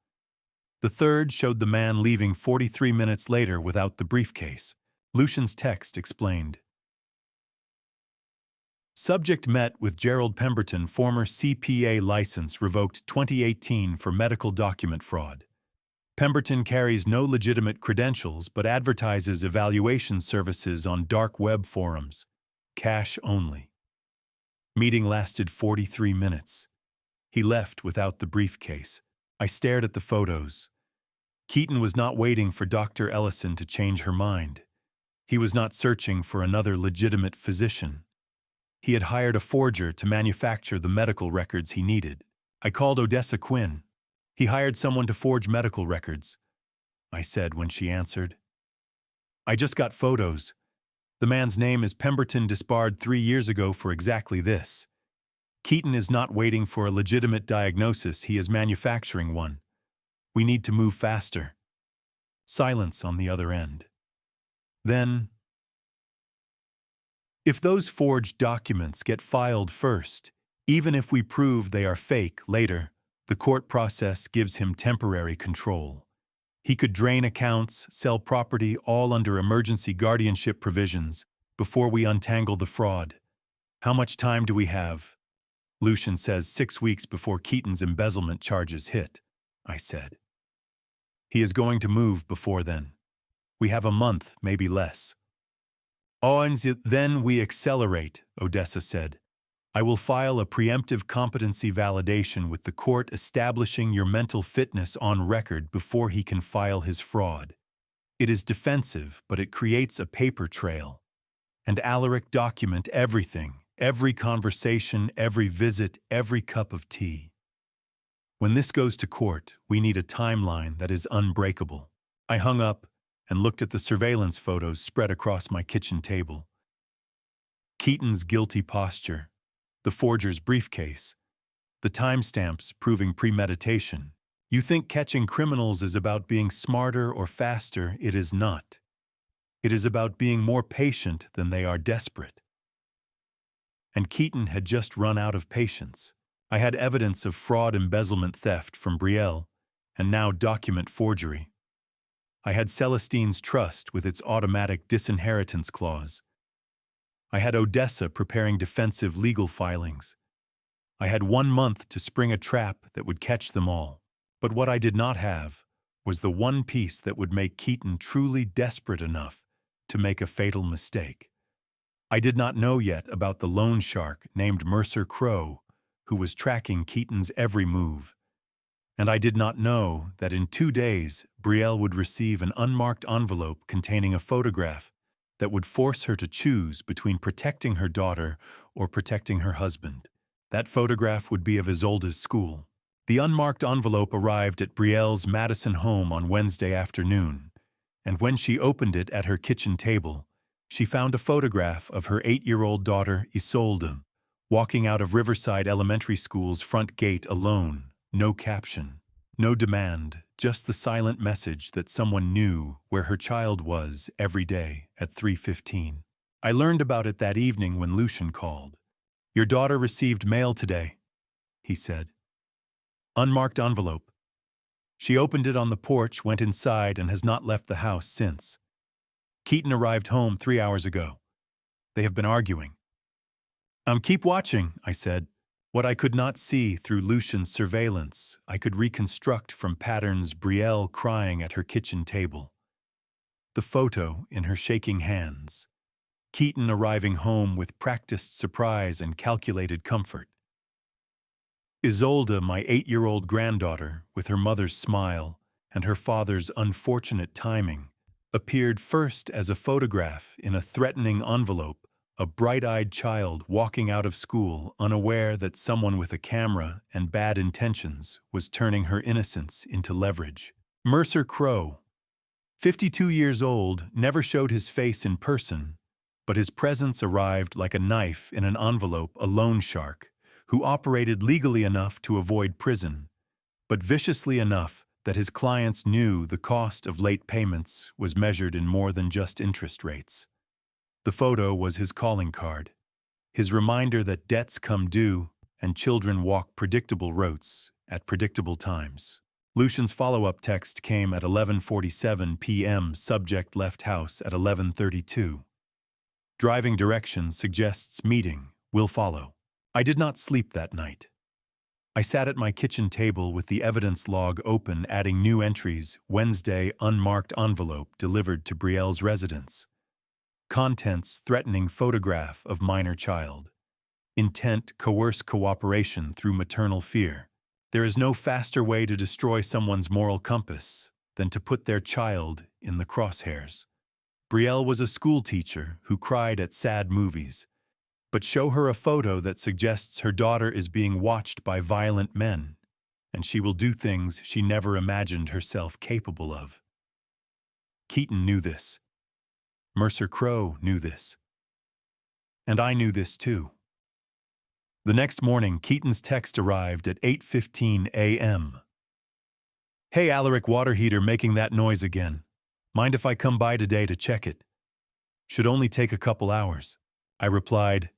Speaker 1: The third showed the man leaving 43 minutes later without the briefcase. Lucian's text explained. Subject met with Gerald Pemberton, former CPA license revoked 2018 for medical document fraud. Pemberton carries no legitimate credentials but advertises evaluation services on dark web forums. Cash only. Meeting lasted 43 minutes. He left without the briefcase. I stared at the photos. Keaton was not waiting for Dr. Ellison to change her mind. He was not searching for another legitimate physician. He had hired a forger to manufacture the medical records he needed. I called Odessa Quinn. He hired someone to forge medical records, I said when she answered. I just got photos. The man's name is Pemberton, disbarred 3 years ago for exactly this. Keaton is not waiting for a legitimate diagnosis, he is manufacturing one. We need to move faster. Silence on the other end. Then, if those forged documents get filed first, even if we prove they are fake later, the court process gives him temporary control. He could drain accounts, sell property, all under emergency guardianship provisions, before we untangle the fraud. How much time do we have? Lucian says 6 weeks before Keaton's embezzlement charges hit, I said. He is going to move before then. We have a month, maybe less. Oh, and then we accelerate, Odessa said. I will file a preemptive competency validation with the court establishing your mental fitness on record before he can file his fraud. It is defensive, but it creates a paper trail. And Alaric document everything, every conversation, every visit, every cup of tea. When this goes to court, we need a timeline that is unbreakable. I hung up and looked at the surveillance photos spread across my kitchen table. Keaton's guilty posture, the forger's briefcase, the timestamps proving premeditation. You think catching criminals is about being smarter or faster. It is not. It is about being more patient than they are desperate. And Keaton had just run out of patience. I had evidence of fraud, embezzlement, theft from Brielle, and now document forgery. I had Celestine's trust with its automatic disinheritance clause. I had Odessa preparing defensive legal filings. I had 1 month to spring a trap that would catch them all. But what I did not have was the one piece that would make Keaton truly desperate enough to make a fatal mistake. I did not know yet about the loan shark named Mercer Crowe, who was tracking Keaton's every move. And I did not know that in 2 days, Brielle would receive an unmarked envelope containing a photograph that would force her to choose between protecting her daughter or protecting her husband. That photograph would be of Isolde's school. The unmarked envelope arrived at Brielle's Madison home on Wednesday afternoon, and when she opened it at her kitchen table, she found a photograph of her 8-year-old daughter, Isolde, walking out of Riverside Elementary School's front gate alone. No caption, no demand, just the silent message that someone knew where her child was every day at 3:15. I learned about it that evening when Lucian called. "Your daughter received mail today," he said. "Unmarked envelope. She opened it on the porch, went inside, and has not left the house since. Keaton arrived home 3 hours ago. They have been arguing." Keep watching," I said. What I could not see through Lucian's surveillance, I could reconstruct from patterns. Brielle crying at her kitchen table, the photo in her shaking hands, Keaton arriving home with practiced surprise and calculated comfort. Isolde, my 8-year-old granddaughter, with her mother's smile and her father's unfortunate timing, appeared first as a photograph in a threatening envelope, a bright-eyed child walking out of school, unaware that someone with a camera and bad intentions was turning her innocence into leverage. Mercer Crowe, 52 years old, never showed his face in person, but his presence arrived like a knife in an envelope. A loan shark who operated legally enough to avoid prison, but viciously enough that his clients knew the cost of late payments was measured in more than just interest rates. The photo was his calling card, his reminder that debts come due and children walk predictable routes at predictable times. Lucian's follow-up text came at 11:47 p.m. Subject left house at 11:32. Driving directions suggests meeting, will follow. I did not sleep that night. I sat at my kitchen table with the evidence log open, adding new entries. Wednesday, unmarked envelope delivered to Brielle's residence. Contents: threatening photograph of minor child. Intent: coerce cooperation through maternal fear. There is no faster way to destroy someone's moral compass than to put their child in the crosshairs. Brielle was a school teacher who cried at sad movies, but show her a photo that suggests her daughter is being watched by violent men, and she will do things she never imagined herself capable of. Keaton knew this. Mercer Crowe knew this. And I knew this too. The next morning, Keaton's text arrived at 8:15 a.m. "Hey, Alaric water heater making that noise again. Mind if I come by today to check it? Should only take a couple hours." I replied,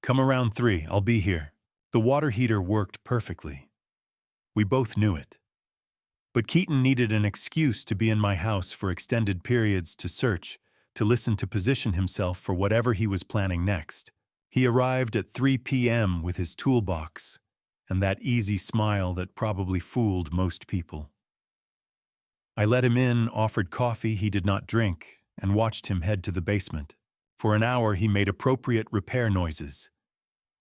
Speaker 1: "Come around 3, I'll be here." The water heater worked perfectly. We both knew it. But Keaton needed an excuse to be in my house for extended periods, to search, to listen, to position himself for whatever he was planning next. He arrived at 3 p.m. with his toolbox and that easy smile that probably fooled most people. I let him in, offered coffee he did not drink, and watched him head to the basement. For an hour he made appropriate repair noises,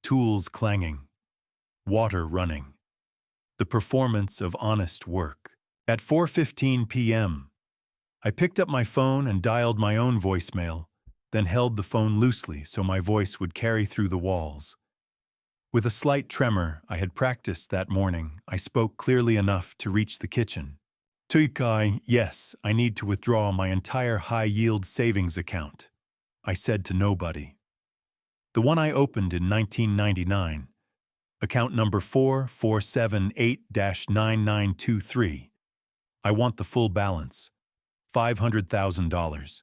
Speaker 1: tools clanging, water running, the performance of honest work. At 4:15 p.m., I picked up my phone and dialed my own voicemail, then held the phone loosely so my voice would carry through the walls. With a slight tremor I had practiced that morning, I spoke clearly enough to reach the kitchen. "Tuikai, yes, I need to withdraw my entire high-yield savings account," I said to nobody. The one I opened in 1999. Account number 4478-9923. I want the full balance. $500,000.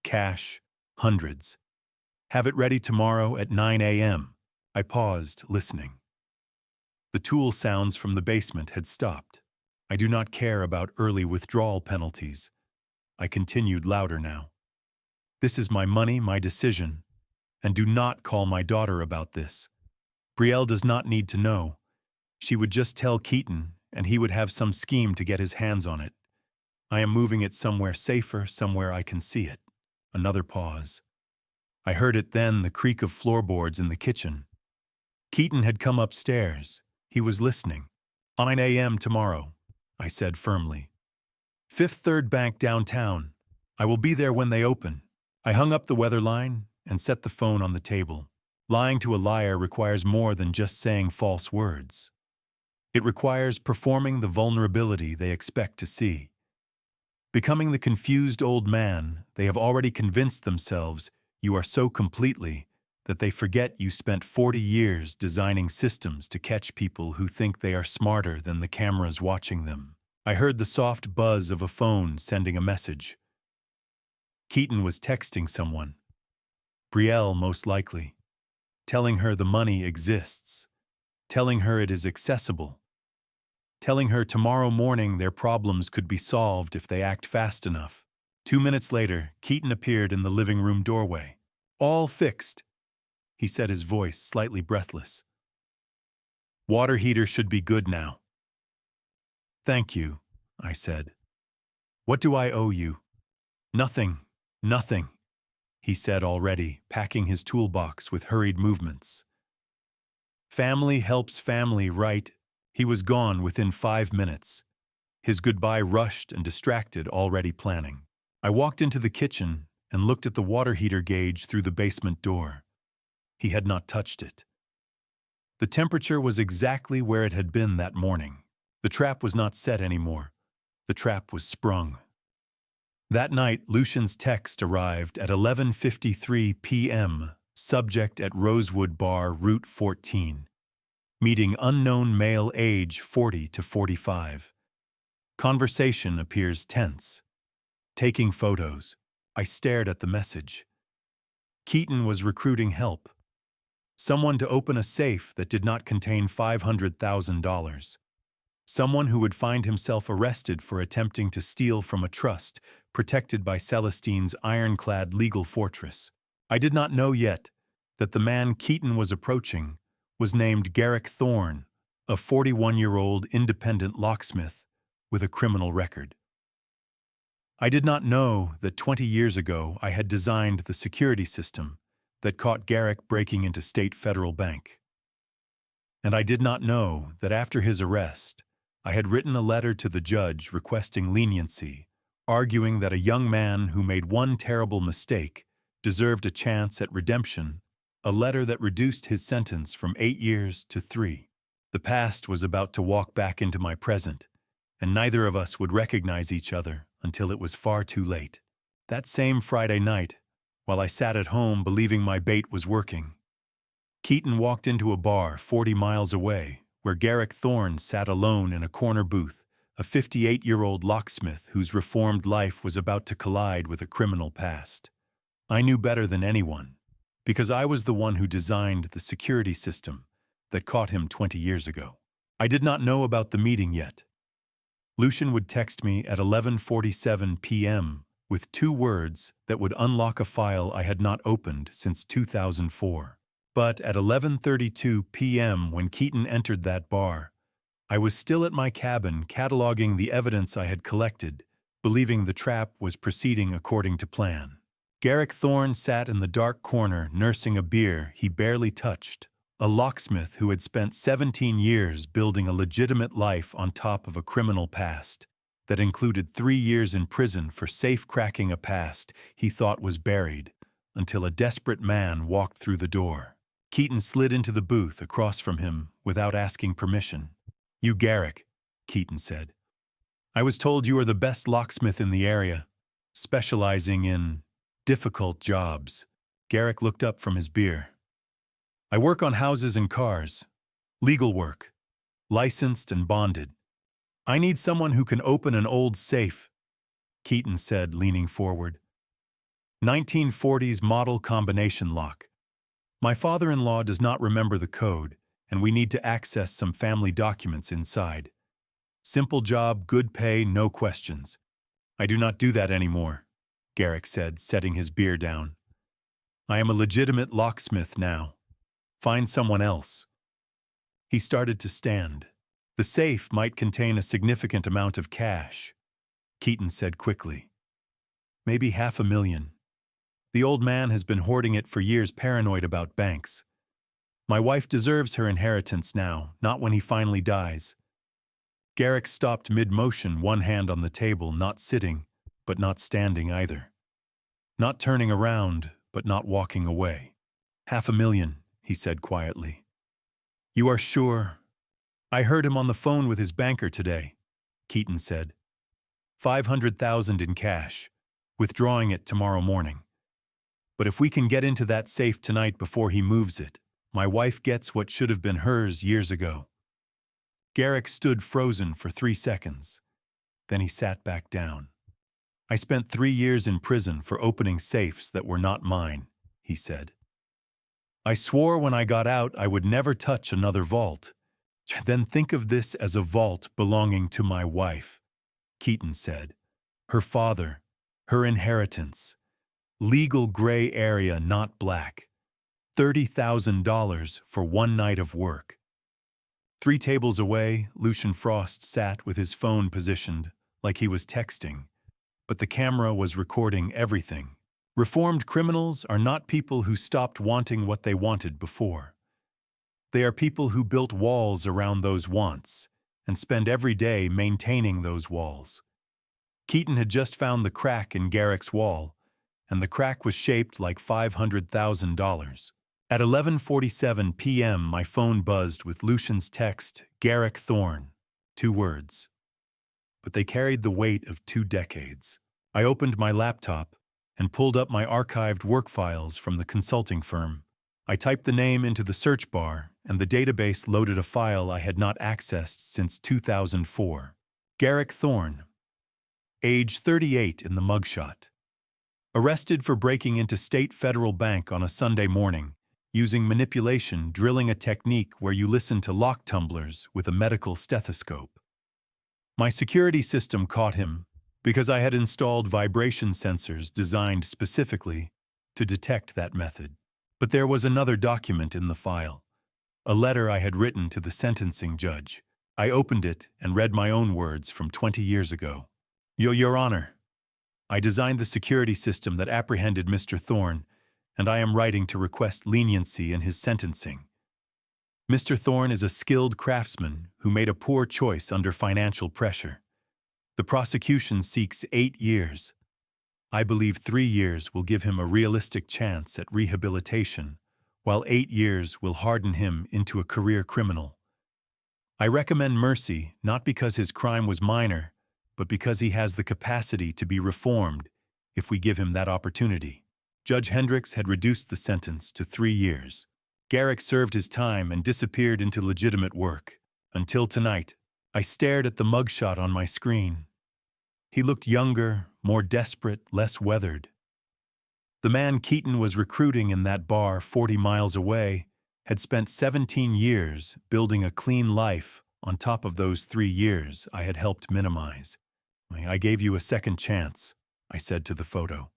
Speaker 1: Cash, hundreds. Have it ready tomorrow at 9 a.m. I paused, listening. The tool sounds from the basement had stopped. I do not care about early withdrawal penalties. I continued louder now. This is my money, my decision. And do not call my daughter about this. Brielle does not need to know. She would just tell Keaton, and he would have some scheme to get his hands on it. I am moving it somewhere safer, somewhere I can see it. Another pause. I heard it then, the creak of floorboards in the kitchen. Keaton had come upstairs. He was listening. 9 a.m. tomorrow, I said firmly. Fifth Third Bank downtown. I will be there when they open. I hung up the weather line and set the phone on the table. Lying to a liar requires more than just saying false words. It requires performing the vulnerability they expect to see. Becoming the confused old man they have already convinced themselves you are so completely that they forget you spent 40 years designing systems to catch people who think they are smarter than the cameras watching them. I heard the soft buzz of a phone sending a message. Keaton was texting someone. Brielle, most likely. Telling her the money exists. Telling her it is accessible. Telling her tomorrow morning their problems could be solved if they act fast enough. 2 minutes later, Keaton appeared in the living room doorway. All fixed, he said, his voice slightly breathless. Water heater should be good now. Thank you, I said. What do I owe you? Nothing, nothing, he said already, packing his toolbox with hurried movements. Family helps family, right? He was gone within 5 minutes. His goodbye rushed and distracted, already planning. I walked into the kitchen and looked at the water heater gauge through the basement door. He had not touched it. The temperature was exactly where it had been that morning. The trap was not set anymore. The trap was sprung. That night, Lucian's text arrived at 11:53 p.m., subject at Rosewood Bar, Route 14. Meeting unknown male, age 40 to 45. Conversation appears tense. Taking photos. I stared at the message. Keaton was recruiting help. Someone to open a safe that did not contain $500,000. Someone who would find himself arrested for attempting to steal from a trust protected by Celestine's ironclad legal fortress. I did not know yet that the man Keaton was approaching was named Garrick Thorne, a 41-year-old independent locksmith with a criminal record. I did not know that 20 years ago I had designed the security system that caught Garrick breaking into State Federal Bank. And I did not know that after his arrest, I had written a letter to the judge requesting leniency, arguing that a young man who made one terrible mistake deserved a chance at redemption, a letter that reduced his sentence from 8 years to 3. The past was about to walk back into my present, and neither of us would recognize each other until it was far too late. That same Friday night, while I sat at home believing my bait was working, Keaton walked into a bar 40 miles away where Garrick Thorne sat alone in a corner booth, a 58-year-old locksmith whose reformed life was about to collide with a criminal past. I knew better than anyone, because I was the one who designed the security system that caught him 20 years ago. I did not know about the meeting yet. Lucian would text me at 11:47 p.m. with 2 words that would unlock a file I had not opened since 2004. But at 11:32 p.m. when Keaton entered that bar, I was still at my cabin cataloging the evidence I had collected, believing the trap was proceeding according to plan. Garrick Thorne sat in the dark corner nursing a beer he barely touched, a locksmith who had spent 17 years building a legitimate life on top of a criminal past that included 3 years in prison for safe-cracking a past he thought was buried, until a desperate man walked through the door. Keaton slid into the booth across from him without asking permission. "You Garrick," Keaton said. "I was told you are the best locksmith in the area, specializing in difficult jobs." Garrick looked up from his beer. I work on houses and cars. Legal work. Licensed and bonded. I need someone who can open an old safe, Keaton said, leaning forward. 1940s model combination lock. My father-in-law does not remember the code, and we need to access some family documents inside. Simple job, good pay, no questions. I do not do that anymore, Garrick said, setting his beer down. I am a legitimate locksmith now. Find someone else. He started to stand. The safe might contain a significant amount of cash, Keaton said quickly. Maybe $500,000. The old man has been hoarding it for years, paranoid about banks. My wife deserves her inheritance now, not when he finally dies. Garrick stopped mid-motion, one hand on the table, not sitting, but not standing either. Not turning around, but not walking away. $500,000, he said quietly. You are sure? I heard him on the phone with his banker today, Keaton said. $500,000 in cash, withdrawing it tomorrow morning. But if we can get into that safe tonight before he moves it, my wife gets what should have been hers years ago. Garrick stood frozen for 3 seconds. Then he sat back down. I spent 3 years in prison for opening safes that were not mine, he said. I swore when I got out I would never touch another vault. Then think of this as a vault belonging to my wife, Keaton said. Her father, her inheritance. Legal gray area, not black. $30,000 for one night of work. 3 tables away, Lucian Frost sat with his phone positioned, like he was texting. But the camera was recording everything. Reformed criminals are not people who stopped wanting what they wanted before. They are people who built walls around those wants and spend every day maintaining those walls. Keaton had just found the crack in Garrick's wall, and the crack was shaped like $500,000. At 11:47 p.m., my phone buzzed with Lucian's text, Garrick Thorne, 2 words. But they carried the weight of 2 decades. I opened my laptop and pulled up my archived work files from the consulting firm. I typed the name into the search bar, and the database loaded a file I had not accessed since 2004. Garrick Thorne, age 38 in the mugshot. Arrested for breaking into State Federal Bank on a Sunday morning, using manipulation, drilling a technique where you listen to lock tumblers with a medical stethoscope. My security system caught him because I had installed vibration sensors designed specifically to detect that method. But there was another document in the file, a letter I had written to the sentencing judge. I opened it and read my own words from 20 years ago. Your Honor, I designed the security system that apprehended Mr. Thorne, and I am writing to request leniency in his sentencing. Mr. Thorne is a skilled craftsman who made a poor choice under financial pressure. The prosecution seeks 8 years. I believe 3 years will give him a realistic chance at rehabilitation, while 8 years will harden him into a career criminal. I recommend mercy not because his crime was minor, but because he has the capacity to be reformed if we give him that opportunity. Judge Hendricks had reduced the sentence to 3 years. Garrick served his time and disappeared into legitimate work. Until tonight, I stared at the mugshot on my screen. He looked younger, more desperate, less weathered. The man Keaton was recruiting in that bar 40 miles away had spent 17 years building a clean life on top of those 3 years I had helped minimize. I gave you a second chance, I said to the photo.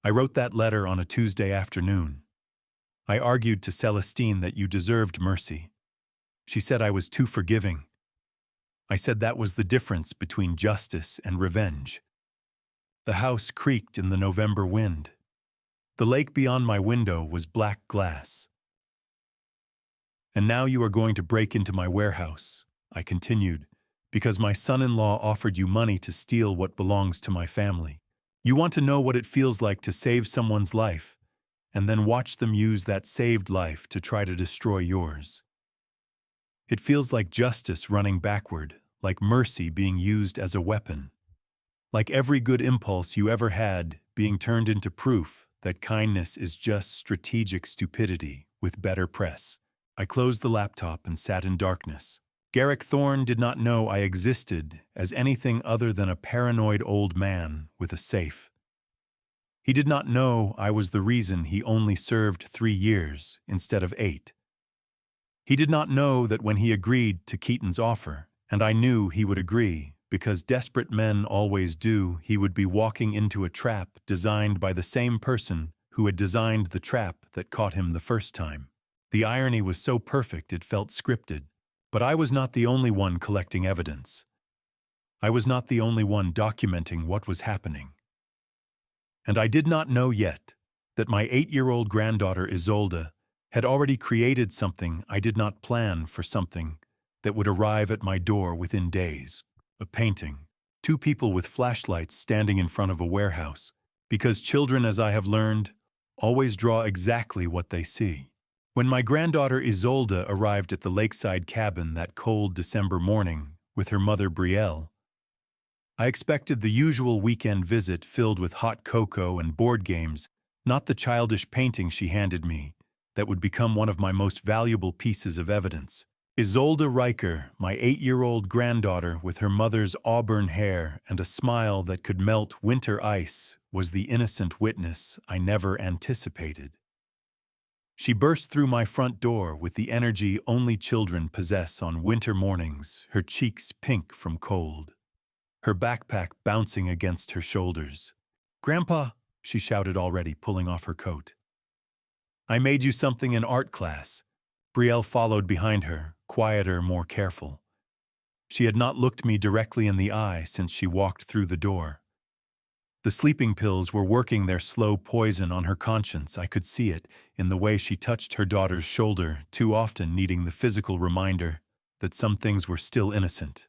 Speaker 1: I wrote that letter on a Tuesday afternoon. I argued to Celestine that you deserved mercy. She said I was too forgiving. I said that was the difference between justice and revenge. The house creaked in the November wind. The lake beyond my window was black glass. And now you are going to break into my warehouse, I continued, because my son-in-law offered you money to steal what belongs to my family. You want to know what it feels like to save someone's life, and then watch them use that saved life to try to destroy yours. It feels like justice running backward, like mercy being used as a weapon, like every good impulse you ever had being turned into proof that kindness is just strategic stupidity with better press. I closed the laptop and sat in darkness. Garrick Thorne did not know I existed as anything other than a paranoid old man with a safe. He did not know I was the reason he only served 3 years instead of 8. He did not know that when he agreed to Keaton's offer, and I knew he would agree, because desperate men always do, he would be walking into a trap designed by the same person who had designed the trap that caught him the first time. The irony was so perfect it felt scripted, but I was not the only one collecting evidence. I was not the only one documenting what was happening. And I did not know yet that my 8-year-old granddaughter Isolde had already created something I did not plan for, something that would arrive at my door within days. A painting. 2 people with flashlights standing in front of a warehouse, because children, as I have learned, always draw exactly what they see. When my granddaughter Isolde arrived at the lakeside cabin that cold December morning with her mother Brielle, I expected the usual weekend visit filled with hot cocoa and board games, not the childish painting she handed me that would become one of my most valuable pieces of evidence. Isolde Riker, my 8-year-old granddaughter with her mother's auburn hair and a smile that could melt winter ice, was the innocent witness I never anticipated. She burst through my front door with the energy only children possess on winter mornings, her cheeks pink from cold, her backpack bouncing against her shoulders. "Grandpa," she shouted, already pulling off her coat. "I made you something in art class." Brielle followed behind her, quieter, more careful. She had not looked me directly in the eye since she walked through the door. The sleeping pills were working their slow poison on her conscience. I could see it in the way she touched her daughter's shoulder, too often needing the physical reminder that some things were still innocent.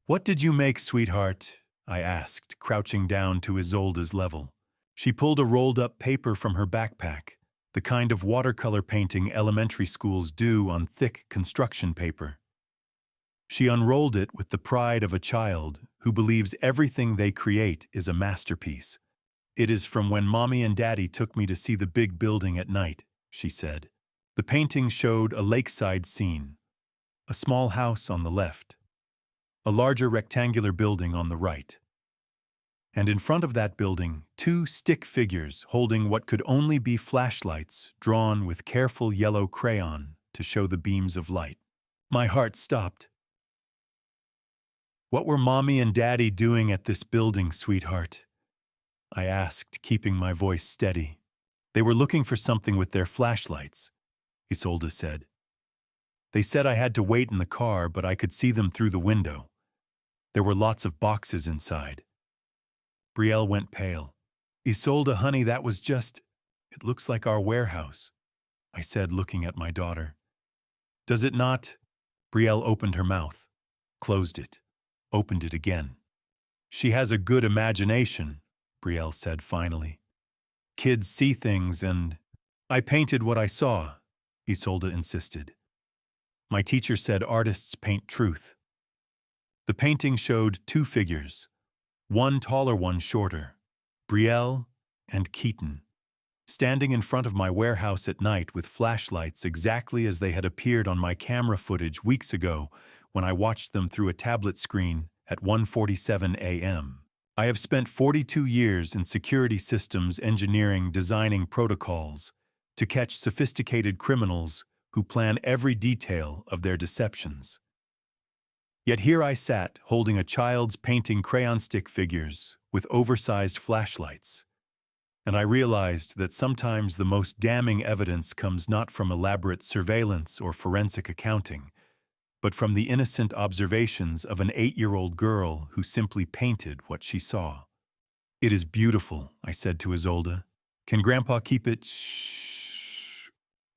Speaker 1: "What did you make, sweetheart?" I asked, crouching down to Isolde's level. She pulled a rolled-up paper from her backpack, the kind of watercolor painting elementary schools do on thick construction paper. She unrolled it with the pride of a child who believes everything they create is a masterpiece. "It is from when Mommy and Daddy took me to see the big building at night," she said. The painting showed a lakeside scene, a small house on the left, a larger rectangular building on the right. And in front of that building, 2 stick figures holding what could only be flashlights drawn with careful yellow crayon to show the beams of light. My heart stopped. "What were Mommy and Daddy doing at this building, sweetheart?" I asked, keeping my voice steady. "They were looking for something with their flashlights," Isolde said. "They said I had to wait in the car, but I could see them through the window. There were lots of boxes inside." Brielle went pale. "Isolde, honey, that was just... It looks like our warehouse," I said, looking at my daughter. "Does it not?" Brielle opened her mouth, closed it, opened it again. "She has a good imagination," Brielle said finally. "Kids see things and..." "I painted what I saw," Isolde insisted. "My teacher said artists paint truth." The painting showed 2 figures, one taller, one shorter, Brielle and Keaton, standing in front of my warehouse at night with flashlights exactly as they had appeared on my camera footage weeks ago when I watched them through a tablet screen at 1:47 a.m. I have spent 42 years in security systems engineering, designing protocols to catch sophisticated criminals who plan every detail of their deceptions. Yet here I sat, holding a child's painting crayon stick figures with oversized flashlights, and I realized that sometimes the most damning evidence comes not from elaborate surveillance or forensic accounting, but from the innocent observations of an 8-year-old girl who simply painted what she saw. "It is beautiful," I said to Isolde. "Can Grandpa keep it?" "Shh.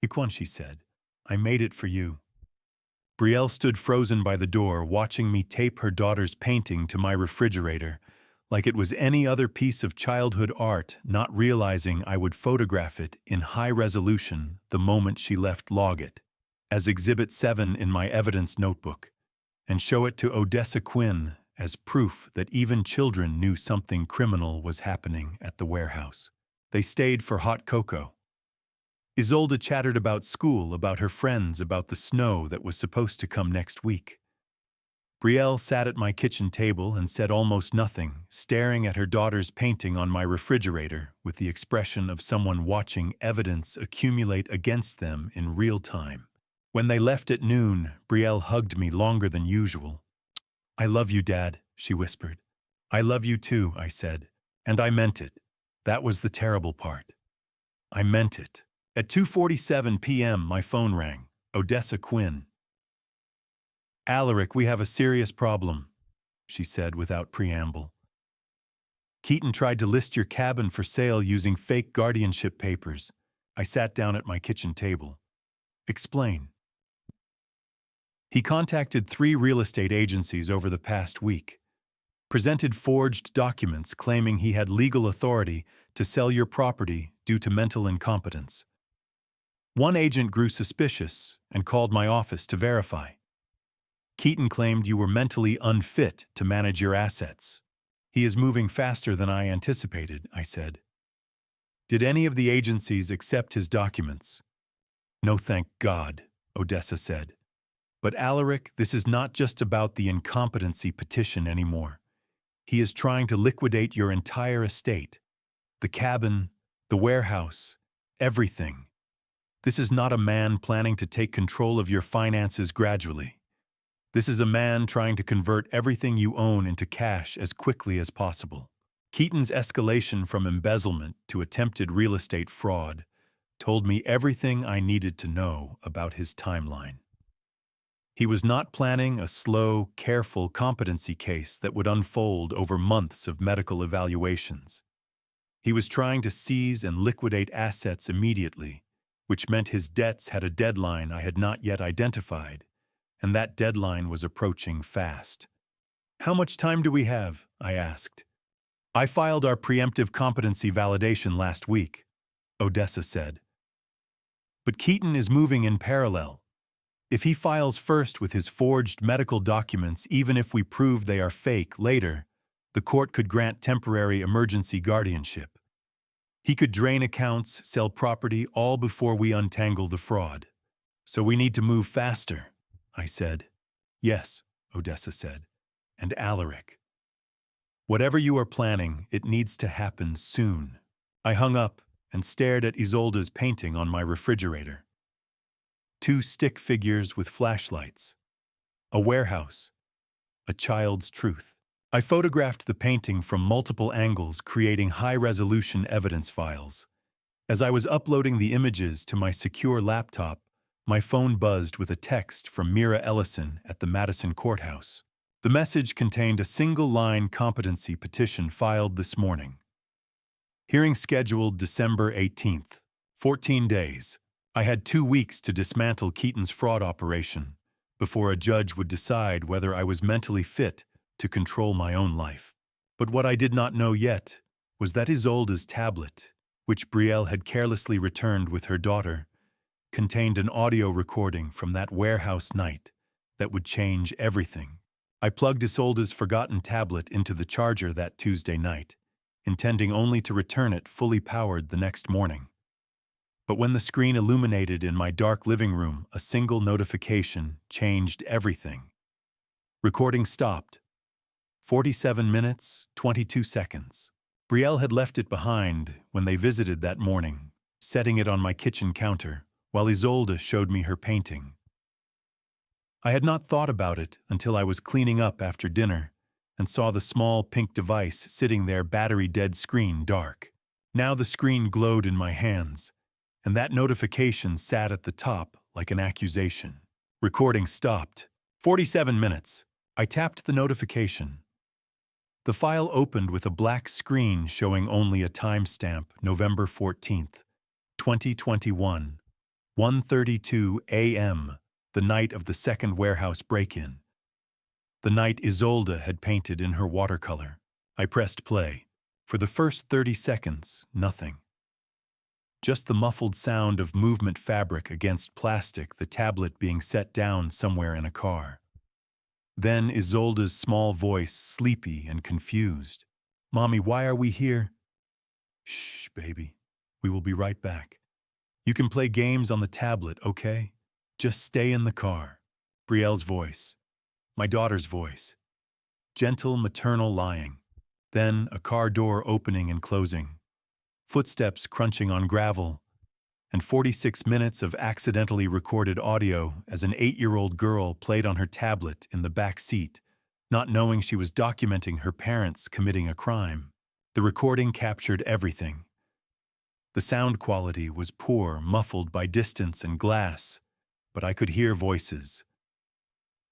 Speaker 1: Iquan," she said. "I made it for you." Brielle stood frozen by the door, watching me tape her daughter's painting to my refrigerator, like it was any other piece of childhood art, not realizing I would photograph it in high resolution the moment she left Loggett, as Exhibit 7 in my evidence notebook, and show it to Odessa Quinn as proof that even children knew something criminal was happening at the warehouse. They stayed for hot cocoa. Isolde chattered about school, about her friends, about the snow that was supposed to come next week. Brielle sat at my kitchen table and said almost nothing, staring at her daughter's painting on my refrigerator with the expression of someone watching evidence accumulate against them in real time. When they left at noon, Brielle hugged me longer than usual. "I love you, Dad," she whispered. "I love you too," I said. And I meant it. That was the terrible part. I meant it. At 2:47 p.m., my phone rang. Odessa Quinn. "Alaric, we have a serious problem," she said without preamble. "Keaton tried to list your cabin for sale using fake guardianship papers." I sat down at my kitchen table. "Explain." "He contacted 3 real estate agencies over the past week, presented forged documents claiming he had legal authority to sell your property due to mental incompetence. One agent grew suspicious and called my office to verify. Keaton claimed you were mentally unfit to manage your assets. He is moving faster than I anticipated," I said. "Did any of the agencies accept his documents?" "No, thank God," Odessa said. "But Alaric, this is not just about the incompetency petition anymore. He is trying to liquidate your entire estate. The cabin, the warehouse, everything. This is not a man planning to take control of your finances gradually. This is a man trying to convert everything you own into cash as quickly as possible." Keaton's escalation from embezzlement to attempted real estate fraud told me everything I needed to know about his timeline. He was not planning a slow, careful competency case that would unfold over months of medical evaluations. He was trying to seize and liquidate assets immediately, which meant his debts had a deadline I had not yet identified, and that deadline was approaching fast. "How much time do we have?" I asked. "I filed our preemptive competency validation last week," Odessa said. "But Keaton is moving in parallel. If he files first with his forged medical documents, even if we prove they are fake later, the court could grant temporary emergency guardianship. He could drain accounts, sell property, all before we untangle the fraud. So we need to move faster," I said. "Yes," Odessa said. "And Alaric. Whatever you are planning, it needs to happen soon." I hung up and stared at Isolde's painting on my refrigerator. 2 stick figures with flashlights. A warehouse. A child's truth. I photographed the painting from multiple angles, creating high-resolution evidence files. As I was uploading the images to my secure laptop, my phone buzzed with a text from Mira Ellison at the Madison Courthouse. The message contained a single-line competency petition filed this morning. Hearing scheduled December 18th. 14 days. I had 2 weeks to dismantle Keaton's fraud operation before a judge would decide whether I was mentally fit to control my own life. But what I did not know yet was that Isolde's tablet, which Brielle had carelessly returned with her daughter, contained an audio recording from that warehouse night that would change everything. I plugged Isolde's forgotten tablet into the charger that Tuesday night, intending only to return it fully powered the next morning. But when the screen illuminated in my dark living room, a single notification changed everything. Recording stopped. 47 minutes, 22 seconds. Brielle had left it behind when they visited that morning, setting it on my kitchen counter, while Isolde showed me her painting. I had not thought about it until I was cleaning up after dinner and saw the small pink device sitting there, battery-dead screen dark. Now the screen glowed in my hands, and that notification sat at the top like an accusation. Recording stopped. 47 minutes. I tapped the notification. The file opened with a black screen showing only a timestamp, November 14th, 2021, 1:32 a.m., the night of the second warehouse break-in. The night Isolde had painted in her watercolor. I pressed play. For the first 30 seconds, nothing. Just the muffled sound of movement fabric against plastic, the tablet being set down somewhere in a car. Then Isolde's small voice, sleepy and confused. "Mommy, why are we here?" "Shh, baby. We will be right back." You can play games on the tablet, okay? Just stay in the car. Brielle's voice. My daughter's voice. Gentle maternal lying. Then a car door opening and closing. Footsteps crunching on gravel. And 46 minutes of accidentally recorded audio as an 8-year-old girl played on her tablet in the back seat, not knowing she was documenting her parents committing a crime. The recording captured everything. The sound quality was poor, muffled by distance and glass, but I could hear voices.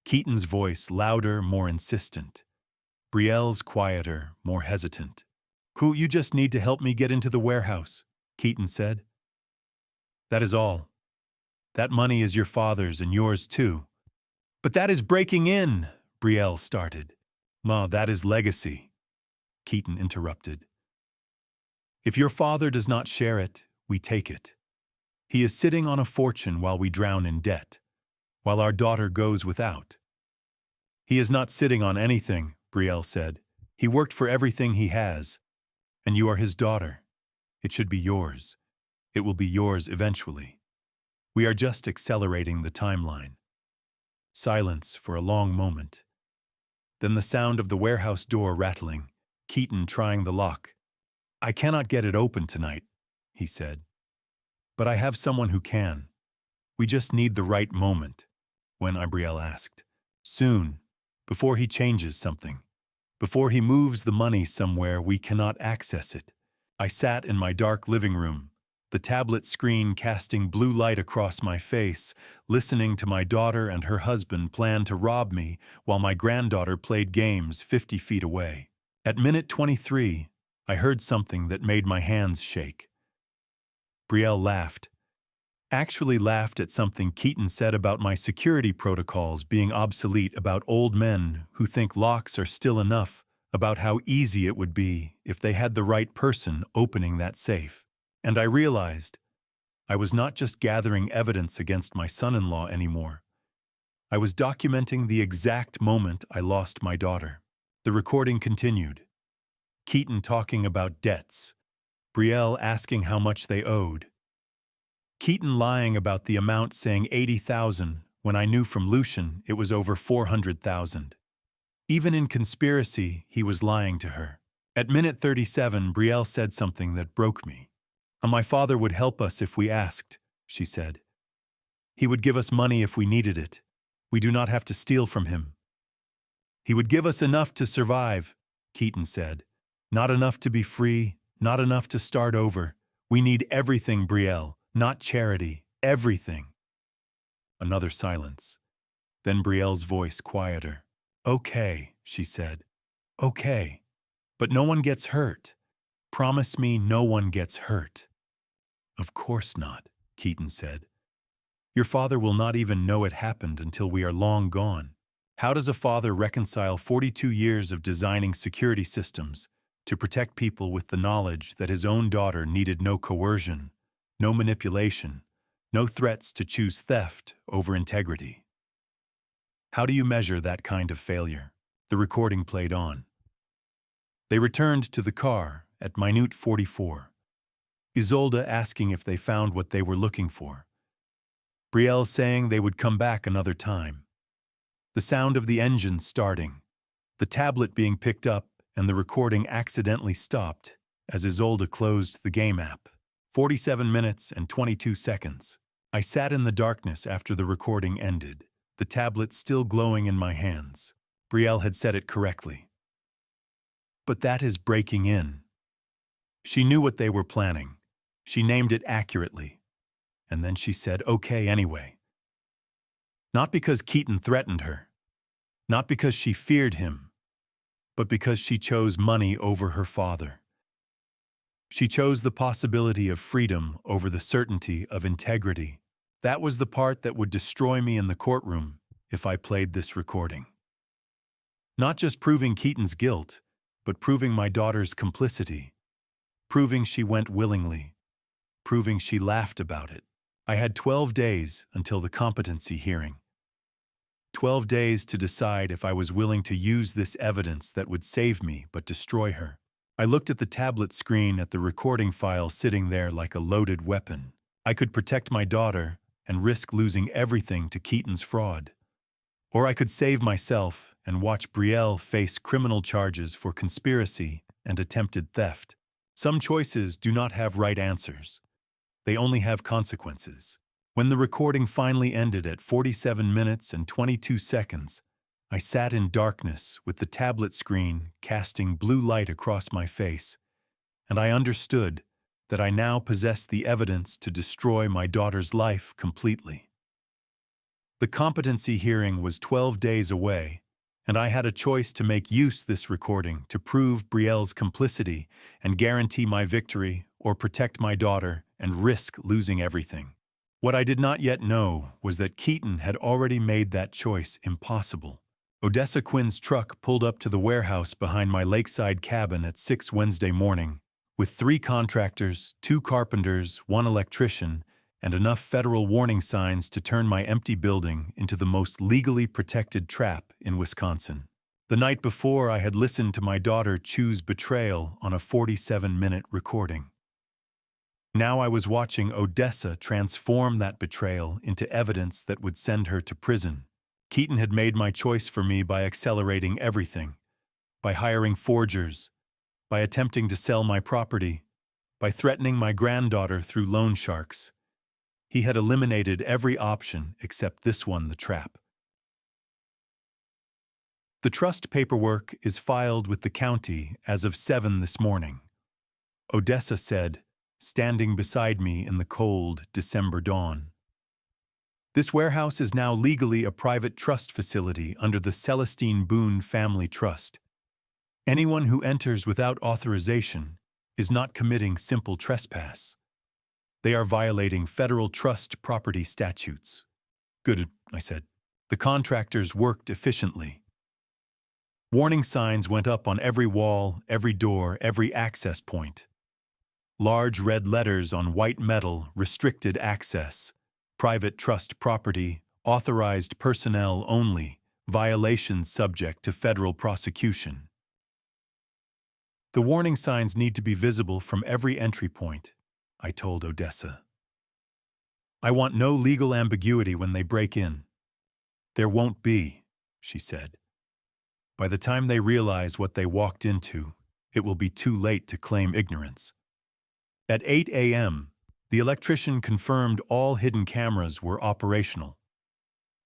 Speaker 1: Keaton's voice louder, more insistent. Brielle's quieter, more hesitant. You just need to help me get into the warehouse," Keaton said. "That is all. That money is your father's and yours too." "But that is breaking in," Brielle started. "Ma, that is legacy," Keaton interrupted. "If your father does not share it, we take it. He is sitting on a fortune while we drown in debt, while our daughter goes without." "He is not sitting on anything," Brielle said. "He worked for everything he has, and you are his daughter. It should be yours. It will be yours eventually. We are just accelerating the timeline." Silence for a long moment. Then the sound of the warehouse door rattling, Keaton trying the lock. "I cannot get it open tonight," he said. "But I have someone who can. We just need the right moment," when Brielle asked. "Soon, before he changes something. Before he moves the money somewhere we cannot access it." I sat in my dark living room, the tablet screen casting blue light across my face, listening to my daughter and her husband plan to rob me while my granddaughter played games 50 feet away. At minute 23, I heard something that made my hands shake. Brielle laughed. Actually laughed at something Keaton said about my security protocols being obsolete, about old men who think locks are still enough, about how easy it would be if they had the right person opening that safe. And I realized I was not just gathering evidence against my son-in-law anymore. I was documenting the exact moment I lost my daughter. The recording continued. Keaton talking about debts. Brielle asking how much they owed. Keaton lying about the amount, saying 80,000, when I knew from Lucian it was over 400,000. Even in conspiracy, he was lying to her. At minute 37, Brielle said something that broke me. "My father would help us if we asked," she said. "He would give us money if we needed it. We do not have to steal from him." "He would give us enough to survive," Keaton said. "Not enough to be free, not enough to start over. We need everything, Brielle. Not charity, everything." Another silence. Then Brielle's voice quieter. "Okay," she said. "Okay. But no one gets hurt. Promise me no one gets hurt." "Of course not," Keaton said. "Your father will not even know it happened until we are long gone. How does a father reconcile 42 years of designing security systems to protect people with the knowledge that his own daughter needed no coercion, no manipulation, no threats to choose theft over integrity? How do you measure that kind of failure?" The recording played on. They returned to the car at minute 44. Isolde asking if they found what they were looking for. Brielle saying they would come back another time. The sound of the engine starting. The tablet being picked up and the recording accidentally stopped as Isolde closed the game app. 47 minutes and 22 seconds. I sat in the darkness after the recording ended, the tablet still glowing in my hands. Brielle had said it correctly. "But that is breaking in." She knew what they were planning. She named it accurately. And then she said, "Okay anyway." Not because Keaton threatened her. Not because she feared him. But because she chose money over her father. She chose the possibility of freedom over the certainty of integrity. That was the part that would destroy me in the courtroom if I played this recording. Not just proving Keaton's guilt, but proving my daughter's complicity. Proving she went willingly. Proving she laughed about it. I had 12 days until the competency hearing. 12 days to decide if I was willing to use this evidence that would save me but destroy her. I looked at the tablet screen at the recording file sitting there like a loaded weapon. I could protect my daughter and risk losing everything to Keaton's fraud. Or I could save myself and watch Brielle face criminal charges for conspiracy and attempted theft. Some choices do not have right answers. They only have consequences. When the recording finally ended at 47 minutes and 22 seconds, I sat in darkness with the tablet screen casting blue light across my face, and I understood that I now possessed the evidence to destroy my daughter's life completely. The competency hearing was 12 days away, and I had a choice to make use this recording to prove Brielle's complicity and guarantee my victory, or protect my daughter and risk losing everything. What I did not yet know was that Keaton had already made that choice impossible. Odessa Quinn's truck pulled up to the warehouse behind my lakeside cabin at 6 Wednesday morning, with 3 contractors, 2 carpenters, 1 electrician, and enough federal warning signs to turn my empty building into the most legally protected trap in Wisconsin. The night before, I had listened to my daughter choose betrayal on a 47-minute recording. Now I was watching Odessa transform that betrayal into evidence that would send her to prison. Keaton had made my choice for me by accelerating everything, by hiring forgers, by attempting to sell my property, by threatening my granddaughter through loan sharks. He had eliminated every option except this one, the trap. The trust paperwork is filed with the county as of 7 this morning, Odessa said, standing beside me in the cold December dawn. This warehouse is now legally a private trust facility under the Celestine Boone Family Trust. Anyone who enters without authorization is not committing simple trespass. They are violating federal trust property statutes. Good, I said. The contractors worked efficiently. Warning signs went up on every wall, every door, every access point. Large red letters on white metal restricted access, private trust property, authorized personnel only, violations subject to federal prosecution. The warning signs need to be visible from every entry point, I told Odessa. I want no legal ambiguity when they break in. There won't be, she said. By the time they realize what they walked into, it will be too late to claim ignorance. At 8 a.m., the electrician confirmed all hidden cameras were operational.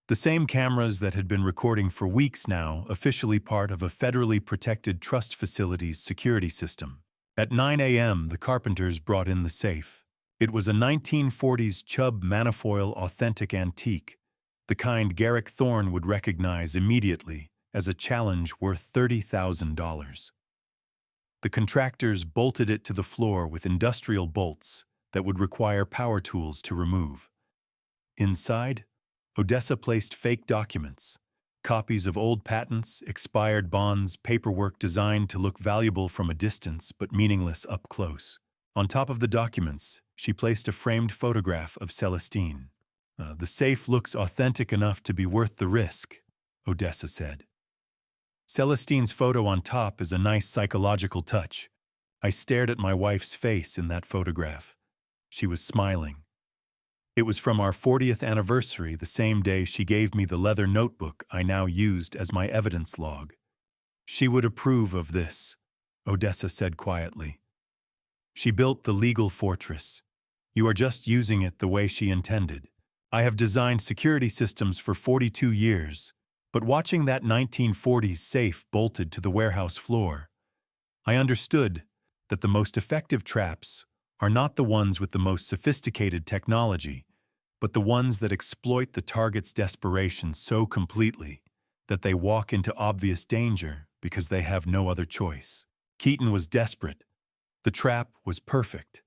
Speaker 1: The same cameras that had been recording for weeks now, officially part of a federally protected trust facility's security system. At 9 a.m., the carpenters brought in the safe. It was a 1940s Chubb Manifoil authentic antique, the kind Garrick Thorne would recognize immediately as a challenge worth $30,000. The contractors bolted it to the floor with industrial bolts that would require power tools to remove. Inside, Odessa placed fake documents, copies of old patents, expired bonds, paperwork designed to look valuable from a distance but meaningless up close. On top of the documents, she placed a framed photograph of Celestine. The safe looks authentic enough to be worth the risk, Odessa said. Celestine's photo on top is a nice psychological touch. I stared at my wife's face in that photograph. She was smiling. It was from our 40th anniversary, the same day she gave me the leather notebook I now used as my evidence log. She would approve of this, Odessa said quietly. She built the legal fortress. You are just using it the way she intended. I have designed security systems for 42 years, but watching that 1940s safe bolted to the warehouse floor, I understood that the most effective traps are not the ones with the most sophisticated technology, but the ones that exploit the target's desperation so completely that they walk into obvious danger because they have no other choice. Keaton was desperate. The trap was perfect.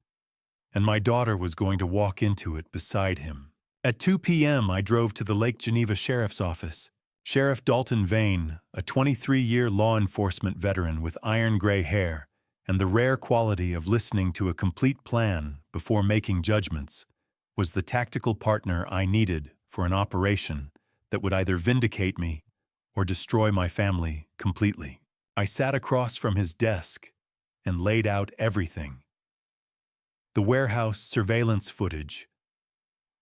Speaker 1: And my daughter was going to walk into it beside him. At 2 p.m., I drove to the Lake Geneva Sheriff's Office. Sheriff Dalton Vane, a 23-year law enforcement veteran with iron-gray hair and the rare quality of listening to a complete plan before making judgments, was the tactical partner I needed for an operation that would either vindicate me or destroy my family completely. I sat across from his desk and laid out everything. The warehouse surveillance footage,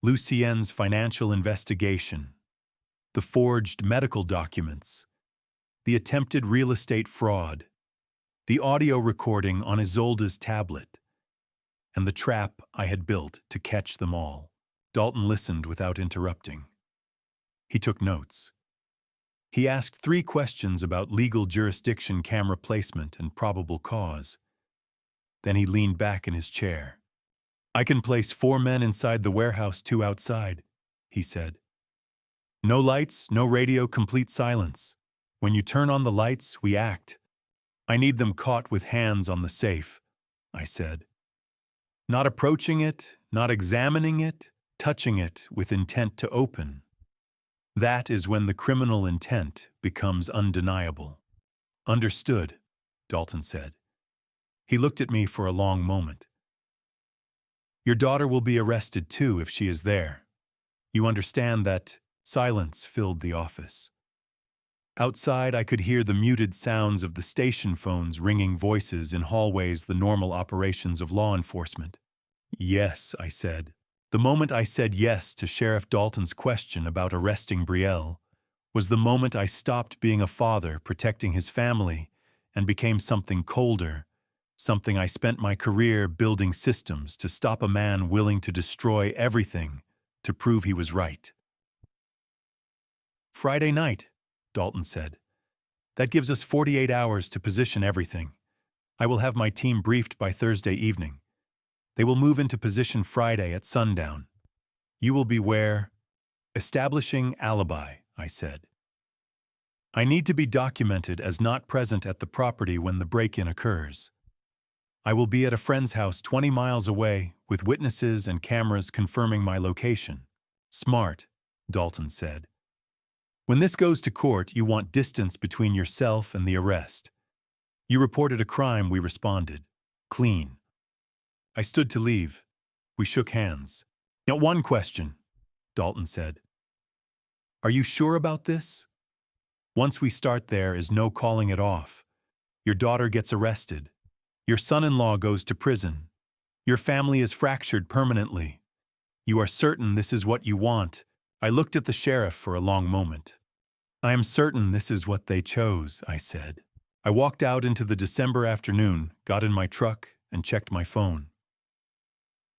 Speaker 1: Lucien's financial investigation, the forged medical documents, the attempted real estate fraud, the audio recording on Isolde's tablet, and the trap I had built to catch them all. Dalton listened without interrupting. He took notes. He asked 3 questions about legal jurisdiction, camera placement, and probable cause. Then he leaned back in his chair. "I can place 4 men inside the warehouse, 2 outside," he said. "No lights, no radio, complete silence. When you turn on the lights, we act. I need them caught with hands on the safe," I said. "Not approaching it, not examining it, touching it with intent to open. That is when the criminal intent becomes undeniable." "Understood," Dalton said. He looked at me for a long moment. "Your daughter will be arrested too if she is there. You understand that?" Silence filled the office. Outside, I could hear the muted sounds of the station phones ringing voices in hallways, the normal operations of law enforcement. "Yes," I said. The moment I said yes to Sheriff Dalton's question about arresting Brielle was the moment I stopped being a father protecting his family and became something colder, something I spent my career building systems to stop a man willing to destroy everything to prove he was right. "Friday night," Dalton said. "That gives us 48 hours to position everything. I will have my team briefed by Thursday evening. They will move into position Friday at sundown. You will be where?" "Establishing alibi," I said. "I need to be documented as not present at the property when the break-in occurs. I will be at a friend's house 20 miles away with witnesses and cameras confirming my location." "Smart," Dalton said. "When this goes to court, you want distance between yourself and the arrest. You reported a crime," we responded. "Clean." I stood to leave. We shook hands. "Now, one question," Dalton said. "Are you sure about this? Once we start, there is no calling it off. Your daughter gets arrested. Your son-in-law goes to prison. Your family is fractured permanently. You are certain this is what you want?" I looked at the sheriff for a long moment. "I am certain this is what they chose," I said. I walked out into the December afternoon, got in my truck, and checked my phone.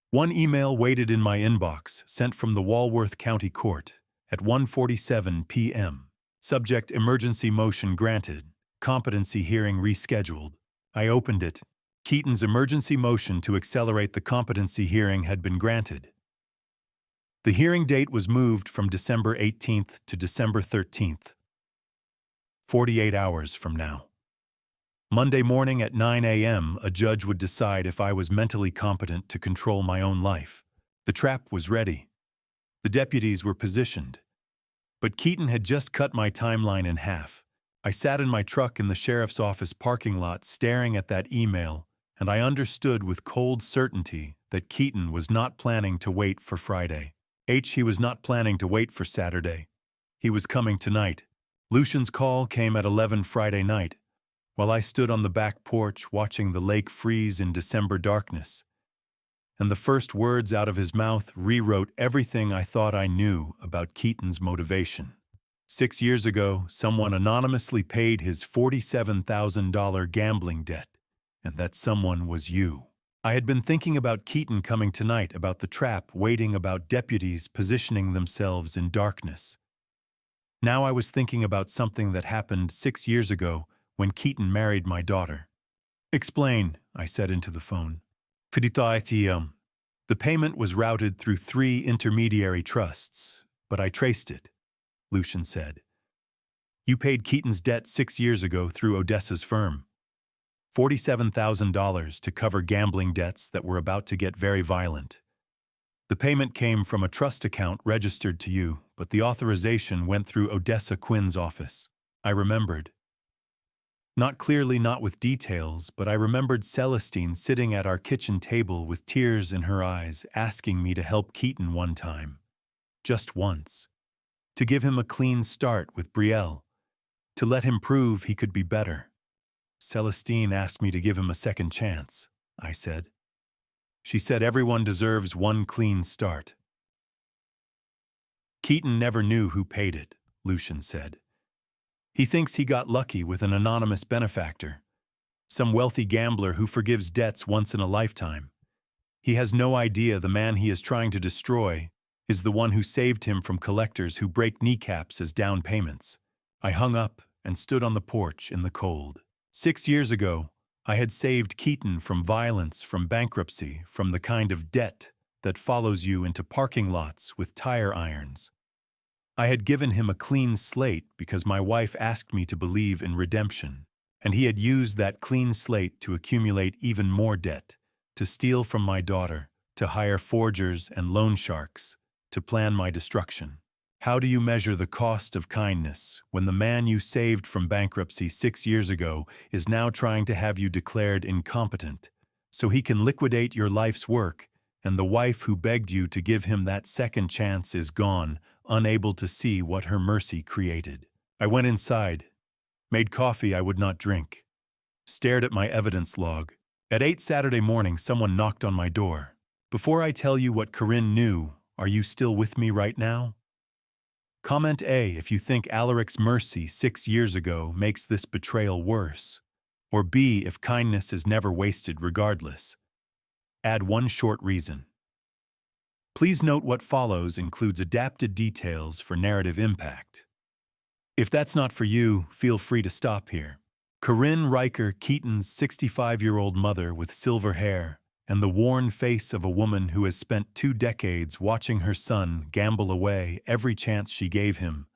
Speaker 1: One email waited in my inbox, sent from the Walworth County Court at 1:47 p.m. Subject: emergency motion granted. Competency hearing rescheduled. I opened it. Keaton's emergency motion to accelerate the competency hearing had been granted. The hearing date was moved from December 18th to December 13th. 48 hours from now. Monday morning at 9 a.m., a judge would decide if I was mentally competent to control my own life. The trap was ready. The deputies were positioned. But Keaton had just cut my timeline in half. I sat in my truck in the sheriff's office parking lot staring at that email, and I understood with cold certainty that Keaton was not planning to wait for Friday. He was not planning to wait for Saturday. He was coming tonight. Lucian's call came at 11 Friday night, while I stood on the back porch watching the lake freeze in December darkness. And the first words out of his mouth rewrote everything I thought I knew about Keaton's motivation. 6 years ago, someone anonymously paid his $47,000 gambling debt, and that someone was you. I had been thinking about Keaton coming tonight, about the trap waiting, about deputies positioning themselves in darkness. Now I was thinking about something that happened 6 years ago when Keaton married my daughter. "Explain," I said into the phone. "The payment was routed through 3 intermediary trusts, but I traced it," Lucian said. "You paid Keaton's debt 6 years ago through Odessa's firm. $47,000 to cover gambling debts that were about to get very violent. The payment came from a trust account registered to you, but the authorization went through Odessa Quinn's office." I remembered. Not clearly, not with details, but I remembered Celestine sitting at our kitchen table with tears in her eyes, asking me to help Keaton one time. Just once. To give him a clean start with Brielle. To let him prove he could be better. "Celestine asked me to give him a second chance," I said. "She said everyone deserves one clean start." Keaton never knew who paid it, Lucian said. He thinks he got lucky with an anonymous benefactor, some wealthy gambler who forgives debts once in a lifetime. He has no idea the man he is trying to destroy is the one who saved him from collectors who break kneecaps as down payments. I hung up and stood on the porch in the cold. 6 years ago, I had saved Keaton from violence, from bankruptcy, from the kind of debt that follows you into parking lots with tire irons. I had given him a clean slate because my wife asked me to believe in redemption, and he had used that clean slate to accumulate even more debt, to steal from my daughter, to hire forgers and loan sharks, to plan my destruction. How do you measure the cost of kindness when the man you saved from bankruptcy 6 years ago is now trying to have you declared incompetent, so he can liquidate your life's work, and the wife who begged you to give him that second chance is gone, unable to see what her mercy created? I went inside, made coffee I would not drink, stared at my evidence log. At 8 Saturday morning, someone knocked on my door. Before I tell you what Corinne knew, are you still with me right now? Comment A if you think Alaric's mercy 6 years ago makes this betrayal worse, or B if kindness is never wasted regardless. Add one short reason. Please note what follows includes adapted details for narrative impact. If that's not for you, feel free to stop here. Corinne Riker Keaton's 65-year-old mother with silver hair and the worn face of a woman who has spent 2 decades watching her son gamble away every chance she gave him,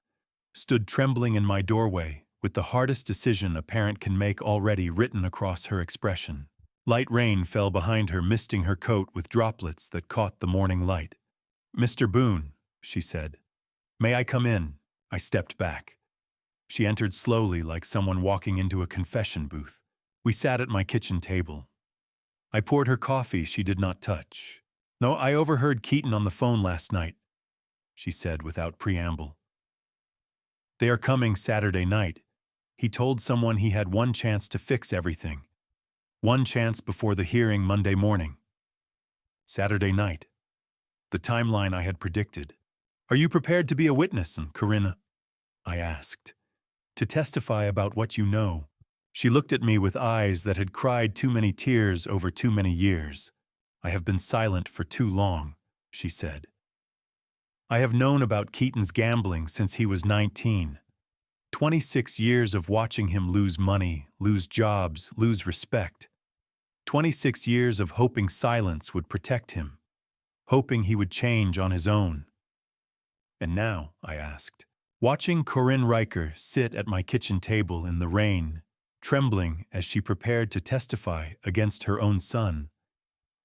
Speaker 1: stood trembling in my doorway with the hardest decision a parent can make already written across her expression. Light rain fell behind her, misting her coat with droplets that caught the morning light. "Mr. Boone," she said. "May I come in?" I stepped back. She entered slowly like someone walking into a confession booth. We sat at my kitchen table. I poured her coffee she did not touch. "No, I overheard Keaton on the phone last night," she said without preamble. "They are coming Saturday night. He told someone he had one chance to fix everything. One chance before the hearing Monday morning." Saturday night. The timeline I had predicted. "Are you prepared to be a witness, Corinne?" I asked. "To testify about what you know?" She looked at me with eyes that had cried too many tears over too many years. "I have been silent for too long," she said. "I have known about Keaton's gambling since he was 19. 26 years of watching him lose money, lose jobs, lose respect. 26 years of hoping silence would protect him, hoping he would change on his own." "And now," I asked, watching Corinne Riker sit at my kitchen table in the rain, trembling as she prepared to testify against her own son,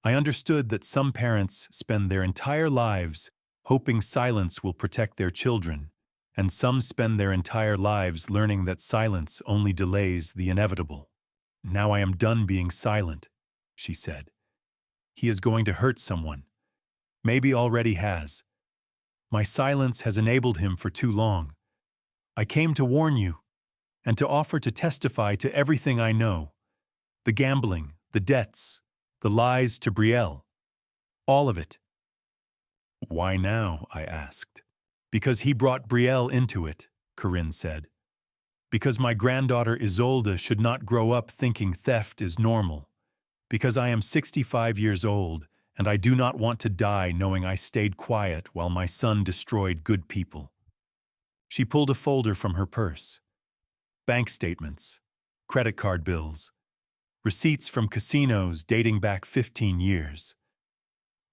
Speaker 1: I understood that some parents spend their entire lives hoping silence will protect their children, and some spend their entire lives learning that silence only delays the inevitable. "Now I am done being silent," she said. "He is going to hurt someone. Maybe already has. My silence has enabled him for too long. I came to warn you, and to offer to testify to everything I know. The gambling, the debts, the lies to Brielle. All of it." "Why now?" I asked. "Because he brought Brielle into it," Corinne said. "Because my granddaughter Isolde should not grow up thinking theft is normal. Because I am 65 years old, and I do not want to die knowing I stayed quiet while my son destroyed good people." She pulled a folder from her purse. Bank statements, credit card bills, receipts from casinos dating back 15 years.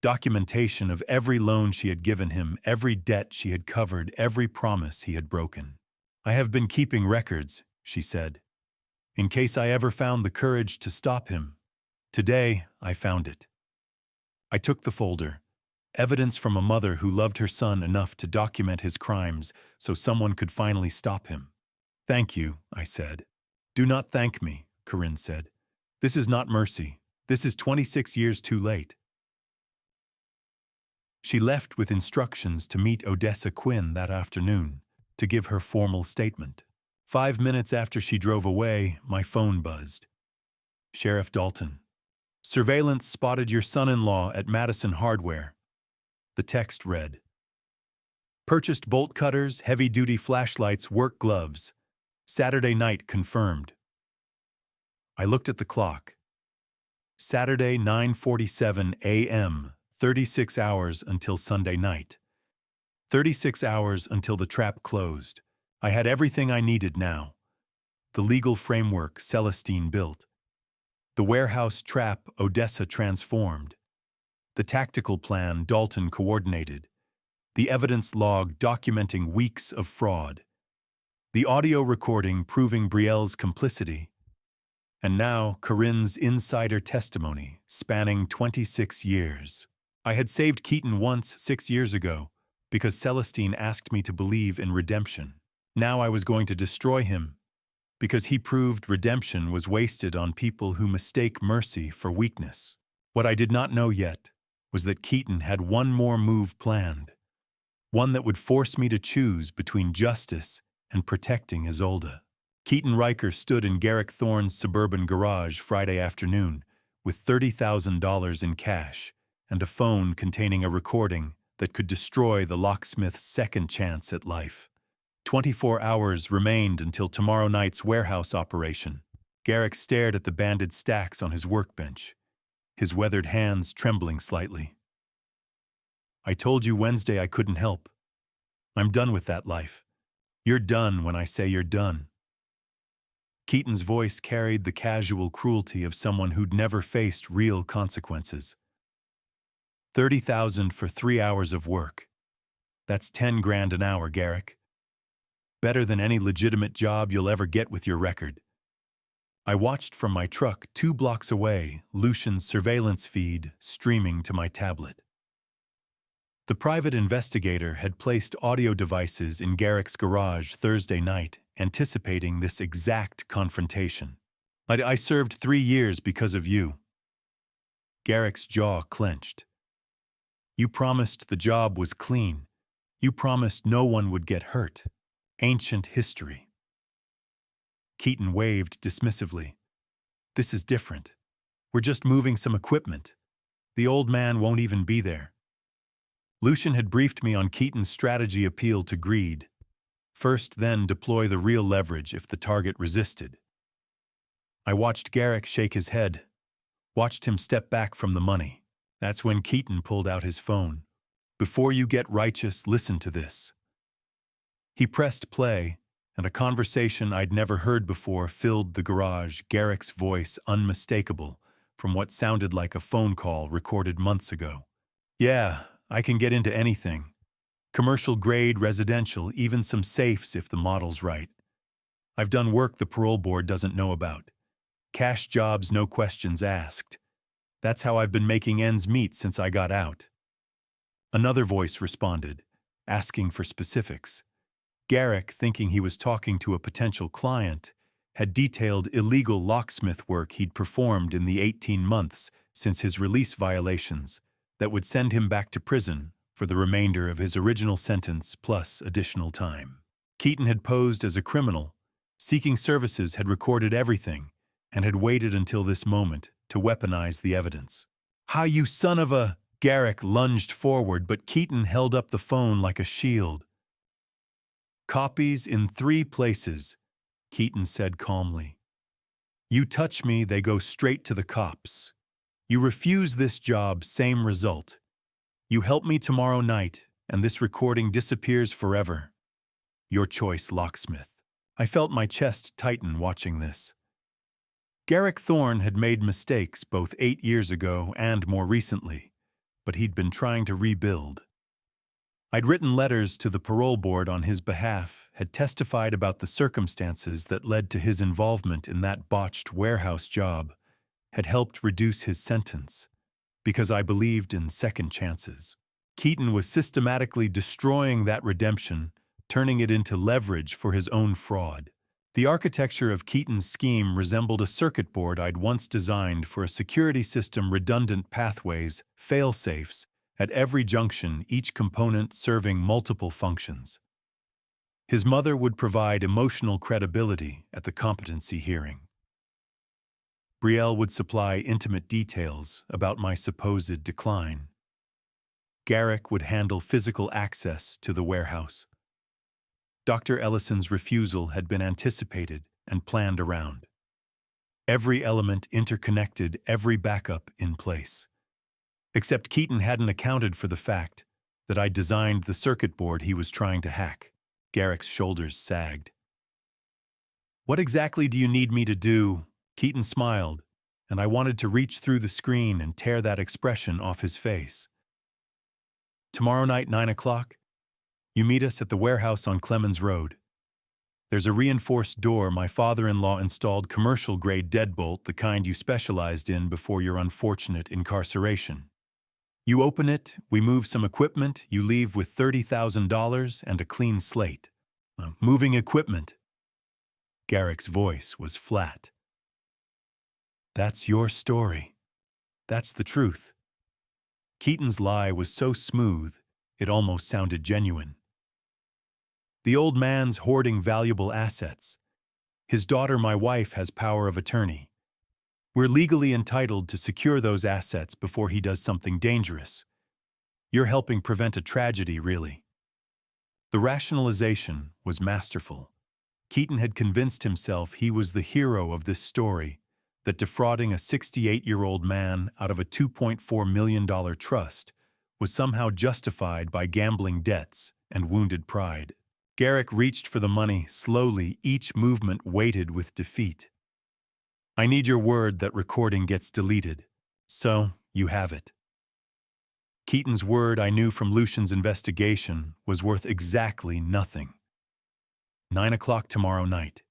Speaker 1: Documentation of every loan she had given him, every debt she had covered, every promise he had broken. "I have been keeping records," she said, "in case I ever found the courage to stop him. Today, I found it." I took the folder, evidence from a mother who loved her son enough to document his crimes so someone could finally stop him. "Thank you," I said. "Do not thank me," Corinne said. "This is not mercy. This is 26 years too late." She left with instructions to meet Odessa Quinn that afternoon to give her formal statement. 5 minutes after she drove away, my phone buzzed. "Sheriff Dalton. Surveillance spotted your son-in-law at Madison Hardware." The text read, Purchased bolt cutters, heavy-duty flashlights, work gloves. Saturday night confirmed. I looked at the clock. Saturday, 9:47 a.m., 36 hours until Sunday night. 36 hours until the trap closed. I had everything I needed now. The legal framework Celestine built. The warehouse trap Odessa transformed. The tactical plan Dalton coordinated. The evidence log documenting weeks of fraud. The audio recording proving Brielle's complicity. And now Corinne's insider testimony spanning 26 years. I had saved Keaton once 6 years ago because Celestine asked me to believe in redemption. Now I was going to destroy him because he proved redemption was wasted on people who mistake mercy for weakness. What I did not know yet was that Keaton had one more move planned, one that would force me to choose between justice and protecting Isolde. Keaton Riker stood in Garrick Thorne's suburban garage Friday afternoon with $30,000 in cash and a phone containing a recording that could destroy the locksmith's second chance at life. 24 hours remained until tomorrow night's warehouse operation. Garrick stared at the banded stacks on his workbench, his weathered hands trembling slightly. I told you Wednesday I couldn't help. I'm done with that life. You're done when I say you're done. Keaton's voice carried the casual cruelty of someone who'd never faced real consequences. 30,000 for 3 hours of work. That's 10 grand an hour, Garrick. Better than any legitimate job you'll ever get with your record. I watched from my truck 2 blocks away, Lucian's surveillance feed streaming to my tablet. The private investigator had placed audio devices in Garrick's garage Thursday night, anticipating this exact confrontation. I served 3 years because of you. Garrick's jaw clenched. You promised the job was clean. You promised no one would get hurt. Ancient history. Keaton waved dismissively. This is different. We're just moving some equipment. The old man won't even be there. Lucian had briefed me on Keaton's strategy appeal to greed. First, then deploy the real leverage if the target resisted. I watched Garrick shake his head, watched him step back from the money. That's when Keaton pulled out his phone. Before you get righteous, listen to this. He pressed play, and a conversation I'd never heard before filled the garage, Garrick's voice unmistakable from what sounded like a phone call recorded months ago. Yeah, I can get into anything. Commercial grade, residential, even some safes if the model's right. I've done work the parole board doesn't know about. Cash jobs, no questions asked. That's how I've been making ends meet since I got out. Another voice responded, asking for specifics. Garrick, thinking he was talking to a potential client, had detailed illegal locksmith work he'd performed in the 18 months since his release violations that would send him back to prison for the remainder of his original sentence plus additional time. Keaton had posed as a criminal, seeking services, had recorded everything, and had waited until this moment to weaponize the evidence. "Hi, you son of a..." Garrick lunged forward, but Keaton held up the phone like a shield. "Copies in 3 places," Keaton said calmly. "You touch me, they go straight to the cops. You refuse this job, same result. You help me tomorrow night, and this recording disappears forever. Your choice, locksmith." I felt my chest tighten watching this. Garrick Thorne had made mistakes both 8 years ago and more recently, but he'd been trying to rebuild. I'd written letters to the parole board on his behalf, had testified about the circumstances that led to his involvement in that botched warehouse job, had helped reduce his sentence, because I believed in second chances. Keaton was systematically destroying that redemption, turning it into leverage for his own fraud. The architecture of Keaton's scheme resembled a circuit board I'd once designed for a security system, redundant pathways, fail-safes, at every junction, each component serving multiple functions. His mother would provide emotional credibility at the competency hearing. Brielle would supply intimate details about my supposed decline. Garrick would handle physical access to the warehouse. Dr. Ellison's refusal had been anticipated and planned around. Every element interconnected, every backup in place. Except Keaton hadn't accounted for the fact that I designed the circuit board he was trying to hack. Garrick's shoulders sagged. "What exactly do you need me to do?" Keaton smiled, and I wanted to reach through the screen and tear that expression off his face. "Tomorrow night, 9 o'clock, you meet us at the warehouse on Clemens Road. There's a reinforced door my father-in-law installed, commercial-grade deadbolt, the kind you specialized in before your unfortunate incarceration. You open it, we move some equipment, you leave with $30,000 and a clean slate. Moving equipment." Garrick's voice was flat. "That's your story. That's the truth." Keaton's lie was so smooth, it almost sounded genuine. "The old man's hoarding valuable assets. His daughter, my wife, has power of attorney. We're legally entitled to secure those assets before he does something dangerous. You're helping prevent a tragedy, really." The rationalization was masterful. Keaton had convinced himself he was the hero of this story, that defrauding a 68-year-old man out of a $2.4 million trust was somehow justified by gambling debts and wounded pride. Garrick reached for the money slowly, each movement weighted with defeat. "I need your word that recording gets deleted. So, you have it." Keaton's word, I knew from Lucian's investigation, was worth exactly nothing. 9 o'clock tomorrow night.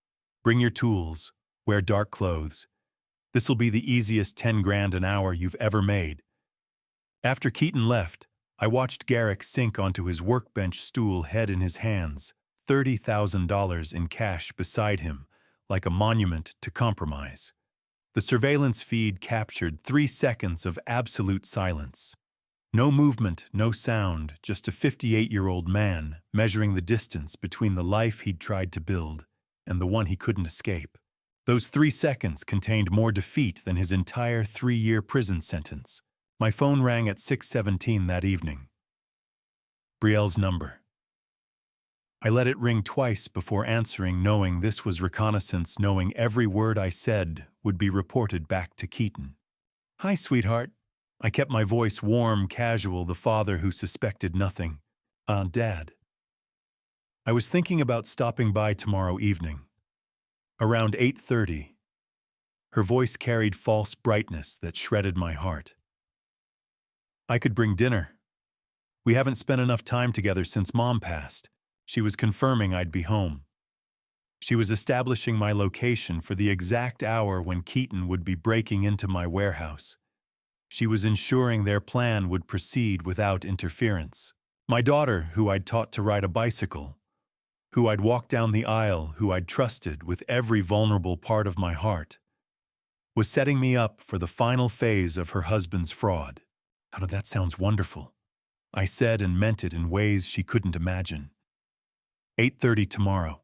Speaker 1: Bring your tools. Wear dark clothes. This'll be the easiest 10 grand an hour you've ever made. After Keaton left, I watched Garrick sink onto his workbench stool, head in his hands, $30,000 in cash beside him, like a monument to compromise. The surveillance feed captured 3 seconds of absolute silence. No movement, no sound, just a 58-year-old man measuring the distance between the life he'd tried to build and the one he couldn't escape. Those 3 seconds contained more defeat than his entire 3-year prison sentence. My phone rang at 6:17 that evening. Brielle's number. I let it ring twice before answering, knowing this was reconnaissance, knowing every word I said would be reported back to Keaton. "Hi, sweetheart." I kept my voice warm, casual, the father who suspected nothing. Dad. I was thinking about stopping by tomorrow evening. Around 8:30. Her voice carried false brightness that shredded my heart. "I could bring dinner. We haven't spent enough time together since Mom passed." She was confirming I'd be home. She was establishing my location for the exact hour when Keaton would be breaking into my warehouse. She was ensuring their plan would proceed without interference. My daughter, who I'd taught to ride a bicycle, who I'd walked down the aisle, who I'd trusted with every vulnerable part of my heart, was setting me up for the final phase of her husband's fraud. That sounds wonderful," I said, and meant it in ways she couldn't imagine. 8:30 tomorrow.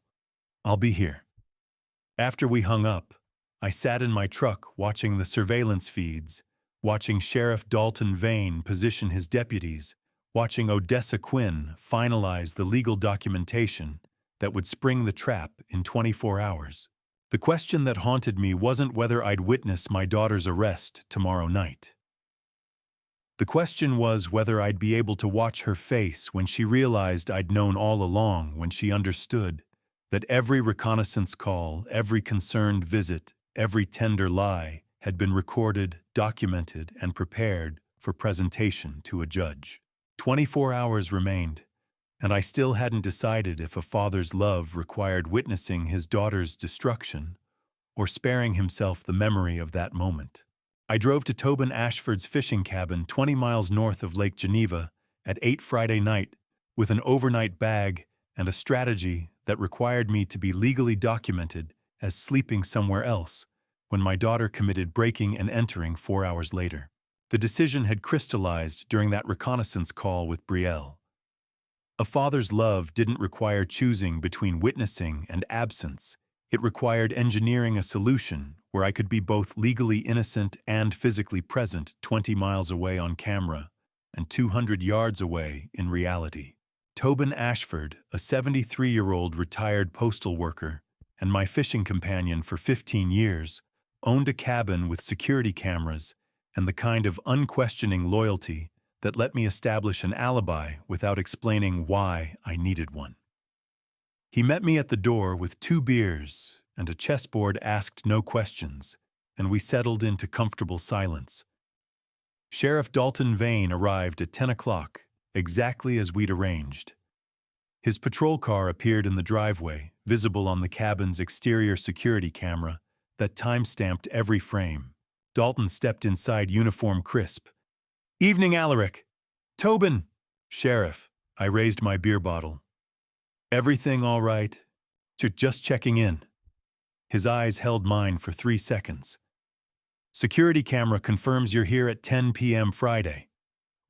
Speaker 1: I'll be here." After we hung up, I sat in my truck watching the surveillance feeds, watching Sheriff Dalton Vane position his deputies, watching Odessa Quinn finalize the legal documentation that would spring the trap in 24 hours. The question that haunted me wasn't whether I'd witness my daughter's arrest tomorrow night. The question was whether I'd be able to watch her face when she realized I'd known all along, when she understood that every reconnaissance call, every concerned visit, every tender lie had been recorded, documented, and prepared for presentation to a judge. 24 hours remained, and I still hadn't decided if a father's love required witnessing his daughter's destruction or sparing himself the memory of that moment. I drove to Tobin Ashford's fishing cabin 20 miles north of Lake Geneva at 8 Friday night with an overnight bag and a strategy that required me to be legally documented as sleeping somewhere else when my daughter committed breaking and entering 4 hours later. The decision had crystallized during that reconnaissance call with Brielle. A father's love didn't require choosing between witnessing and absence. It required engineering a solution where I could be both legally innocent and physically present 20 miles away on camera, and 200 yards away in reality. Tobin Ashford, a 73-year-old retired postal worker and my fishing companion for 15 years, owned a cabin with security cameras and the kind of unquestioning loyalty that let me establish an alibi without explaining why I needed one. He met me at the door with 2 beers and a chessboard asked no questions, and we settled into comfortable silence. Sheriff Dalton Vane arrived at 10 o'clock, exactly as we'd arranged. His patrol car appeared in the driveway, visible on the cabin's exterior security camera that time-stamped every frame. Dalton stepped inside, uniform crisp. "Evening, Alaric." "Tobin." "Sheriff." I raised my beer bottle. "Everything all right?" Just checking in." His eyes held mine for 3 seconds. "Security camera confirms you're here at 10 p.m. Friday.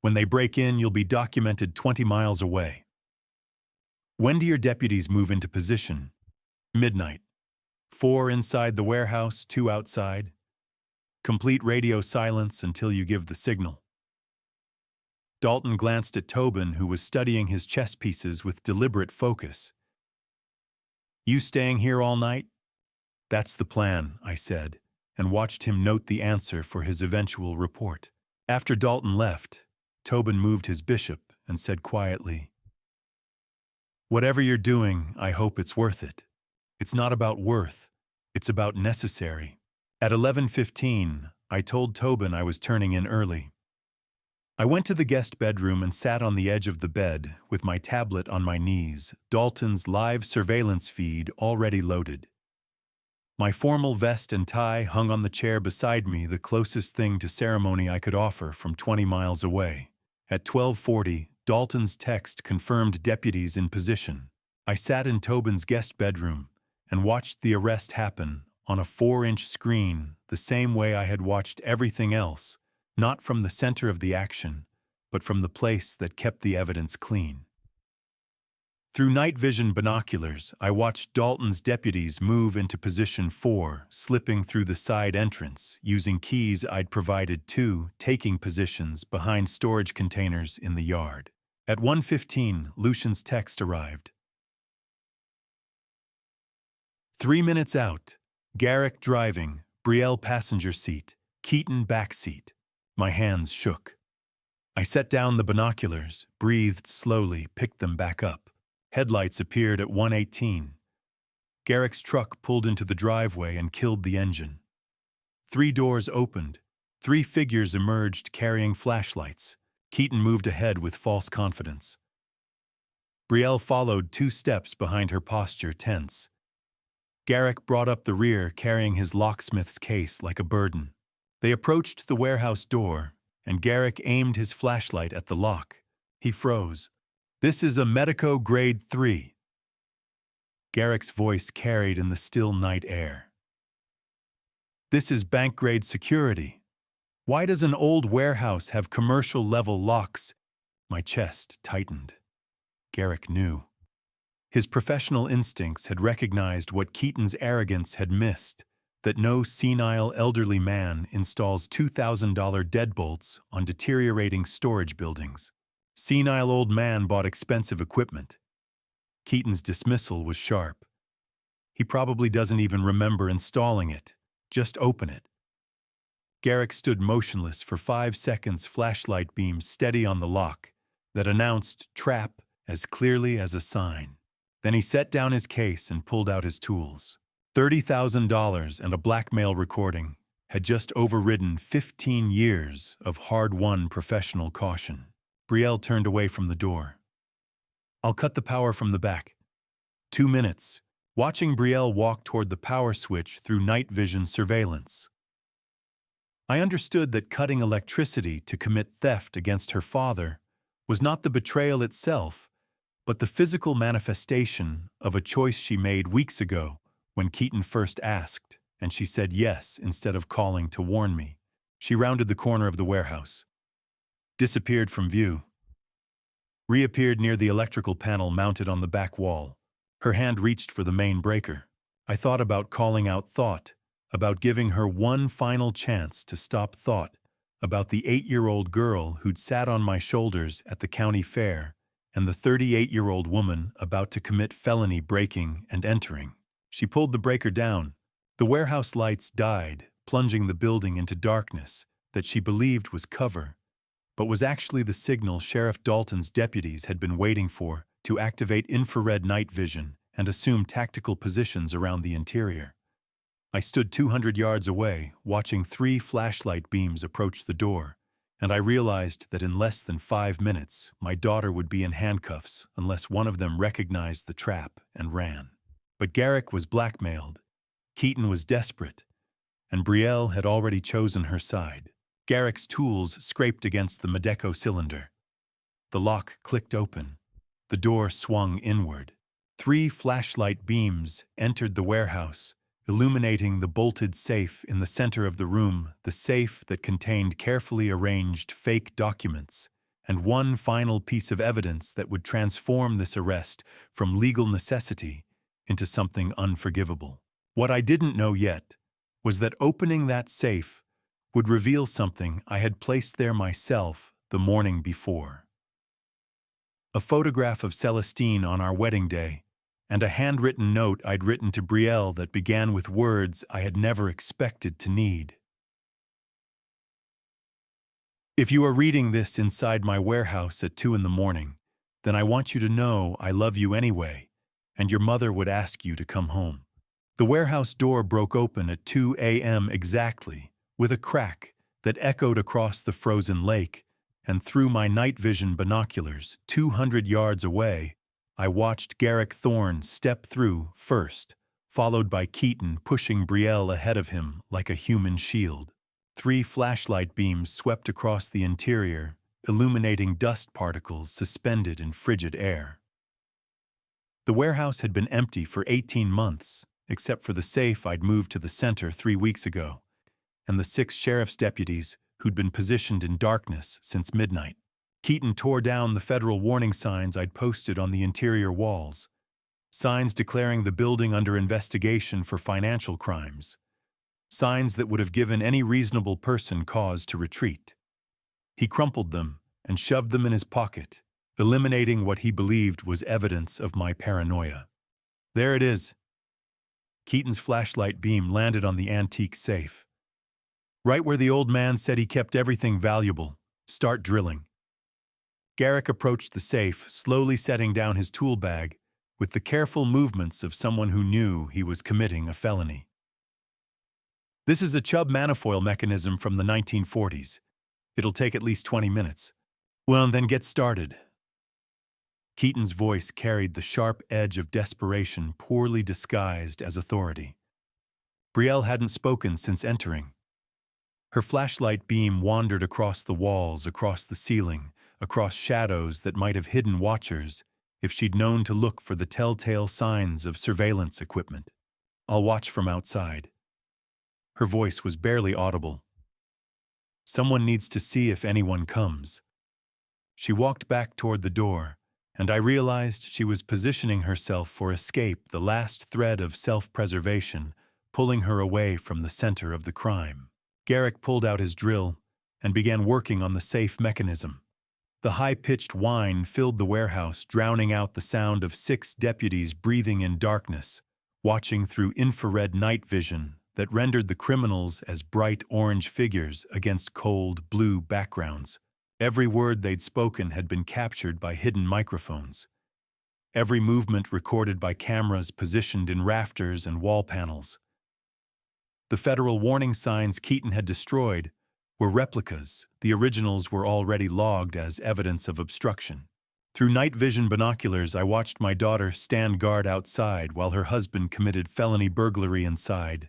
Speaker 1: When they break in, you'll be documented 20 miles away." "When do your deputies move into position?" "Midnight. 4 inside the warehouse, 2 outside. Complete radio silence until you give the signal." Dalton glanced at Tobin, who was studying his chess pieces with deliberate focus. "You staying here all night?" "That's the plan," I said, and watched him note the answer for his eventual report. After Dalton left, Tobin moved his bishop and said quietly, "Whatever you're doing, I hope it's worth it. It's not about worth, it's about necessary." At 11:15, I told Tobin I was turning in early. I went to the guest bedroom and sat on the edge of the bed with my tablet on my knees, Dalton's live surveillance feed already loaded. My formal vest and tie hung on the chair beside me, the closest thing to ceremony I could offer from 20 miles away. At 12:40, Dalton's text confirmed deputies in position. I sat in Tobin's guest bedroom and watched the arrest happen on a 4-inch screen the same way I had watched everything else, not from the center of the action, but from the place that kept the evidence clean. Through night vision binoculars, I watched Dalton's deputies move into position 4, slipping through the side entrance, using keys I'd provided to, taking positions behind storage containers in the yard. At 1:15, Lucian's text arrived. 3 minutes out. Garrick driving, Brielle passenger seat, Keaton back seat. My hands shook. I set down the binoculars, breathed slowly, picked them back up. Headlights appeared at 1:18. Garrick's truck pulled into the driveway and killed the engine. 3 doors opened. 3 figures emerged carrying flashlights. Keaton moved ahead with false confidence. Brielle followed 2 steps behind, her posture tense. Garrick brought up the rear, carrying his locksmith's case like a burden. They approached the warehouse door, and Garrick aimed his flashlight at the lock. He froze. "This is a Medico Grade 3. Garrick's voice carried in the still night air. "This is bank-grade security. Why does an old warehouse have commercial-level locks?" My chest tightened. Garrick knew. His professional instincts had recognized what Keaton's arrogance had missed, that no senile elderly man installs $2,000 deadbolts on deteriorating storage buildings. Senile old man bought expensive equipment. Keaton's dismissal was sharp. He probably doesn't even remember installing it. Just open it. Garrick stood motionless for 5 seconds, flashlight beam steady on the lock that announced trap as clearly as a sign. Then he set down his case and pulled out his tools. $30,000 and a blackmail recording had just overridden 15 years of hard-won professional caution. Brielle turned away from the door. "I'll cut the power from the back." 2 minutes, watching Brielle walk toward the power switch through night vision surveillance. I understood that cutting electricity to commit theft against her father was not the betrayal itself, but the physical manifestation of a choice she made weeks ago when Keaton first asked, and she said yes instead of calling to warn me. She rounded the corner of the warehouse. Disappeared from view. Reappeared near the electrical panel mounted on the back wall. Her hand reached for the main breaker. I thought about calling out thought, about giving her one final chance to stop thought, about the 8-year-old girl who'd sat on my shoulders at the county fair and the 38-year-old woman about to commit felony breaking and entering. She pulled the breaker down. The warehouse lights died, plunging the building into darkness that she believed was cover, but was actually the signal Sheriff Dalton's deputies had been waiting for to activate infrared night vision and assume tactical positions around the interior. I stood 200 yards away, watching 3 flashlight beams approach the door, and I realized that in less than 5 minutes, my daughter would be in handcuffs unless one of them recognized the trap and ran. But Garrick was blackmailed, Keaton was desperate, and Brielle had already chosen her side. Garrick's tools scraped against the Medeco cylinder. The lock clicked open. The door swung inward. 3 flashlight beams entered the warehouse, illuminating the bolted safe in the center of the room, the safe that contained carefully arranged fake documents, and one final piece of evidence that would transform this arrest from legal necessity into something unforgivable. What I didn't know yet was that opening that safe would reveal something I had placed there myself the morning before. A photograph of Celestine on our wedding day, and a handwritten note I'd written to Brielle that began with words I had never expected to need. If you are reading this inside my warehouse at 2 in the morning, then I want you to know I love you anyway, and your mother would ask you to come home. The warehouse door broke open at 2 a.m. exactly, with a crack that echoed across the frozen lake, and through my night vision binoculars, 200 yards away, I watched Garrick Thorne step through first, followed by Keaton pushing Brielle ahead of him like a human shield. 3 flashlight beams swept across the interior, illuminating dust particles suspended in frigid air. The warehouse had been empty for 18 months, except for the safe I'd moved to the center 3 weeks ago, and the 6 sheriff's deputies who'd been positioned in darkness since midnight. Keaton tore down the federal warning signs I'd posted on the interior walls, signs declaring the building under investigation for financial crimes, signs that would have given any reasonable person cause to retreat. He crumpled them and shoved them in his pocket, eliminating what he believed was evidence of my paranoia. There it is. Keaton's flashlight beam landed on the antique safe. Right where the old man said he kept everything valuable. Start drilling. Garrick approached the safe, slowly setting down his tool bag, with the careful movements of someone who knew he was committing a felony. This is a Chubb manifold mechanism from the 1940s. It'll take at least 20 minutes. Well, then get started. Keaton's voice carried the sharp edge of desperation poorly disguised as authority. Brielle hadn't spoken since entering. Her flashlight beam wandered across the walls, across the ceiling, across shadows that might have hidden watchers if she'd known to look for the telltale signs of surveillance equipment. I'll watch from outside. Her voice was barely audible. Someone needs to see if anyone comes. She walked back toward the door, and I realized she was positioning herself for escape, the last thread of self-preservation, pulling her away from the center of the crime. Garrick pulled out his drill and began working on the safe mechanism. The high-pitched whine filled the warehouse, drowning out the sound of 6 deputies breathing in darkness, watching through infrared night vision that rendered the criminals as bright orange figures against cold blue backgrounds. Every word they'd spoken had been captured by hidden microphones. Every movement recorded by cameras positioned in rafters and wall panels. The federal warning signs Keaton had destroyed were replicas. The originals were already logged as evidence of obstruction. Through night vision binoculars, I watched my daughter stand guard outside while her husband committed felony burglary inside,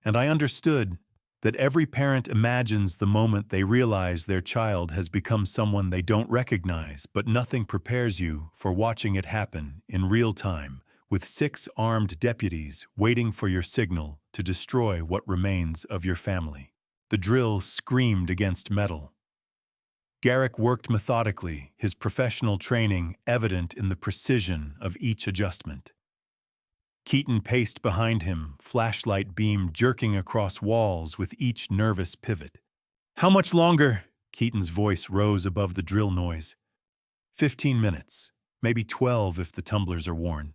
Speaker 1: and I understood that every parent imagines the moment they realize their child has become someone they don't recognize, but nothing prepares you for watching it happen in real time, with 6 armed deputies waiting for your signal to destroy what remains of your family. The drill screamed against metal. Garrick worked methodically, his professional training evident in the precision of each adjustment. Keaton paced behind him, flashlight beam jerking across walls with each nervous pivot. How much longer? Keaton's voice rose above the drill noise. 15 minutes, maybe 12 if the tumblers are worn.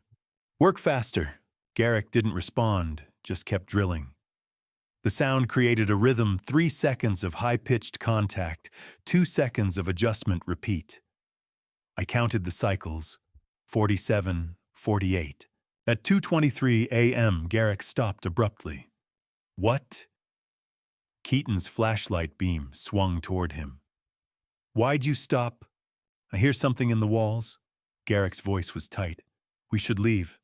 Speaker 1: Work faster. Garrick didn't respond, just kept drilling. The sound created a rhythm, 3 seconds of high-pitched contact, 2 seconds of adjustment repeat. I counted the cycles, 47, 48. At 2:23 a.m., Garrick stopped abruptly. What? Keaton's flashlight beam swung toward him. Why'd you stop? I hear something in the walls. Garrick's voice was tight. We should leave.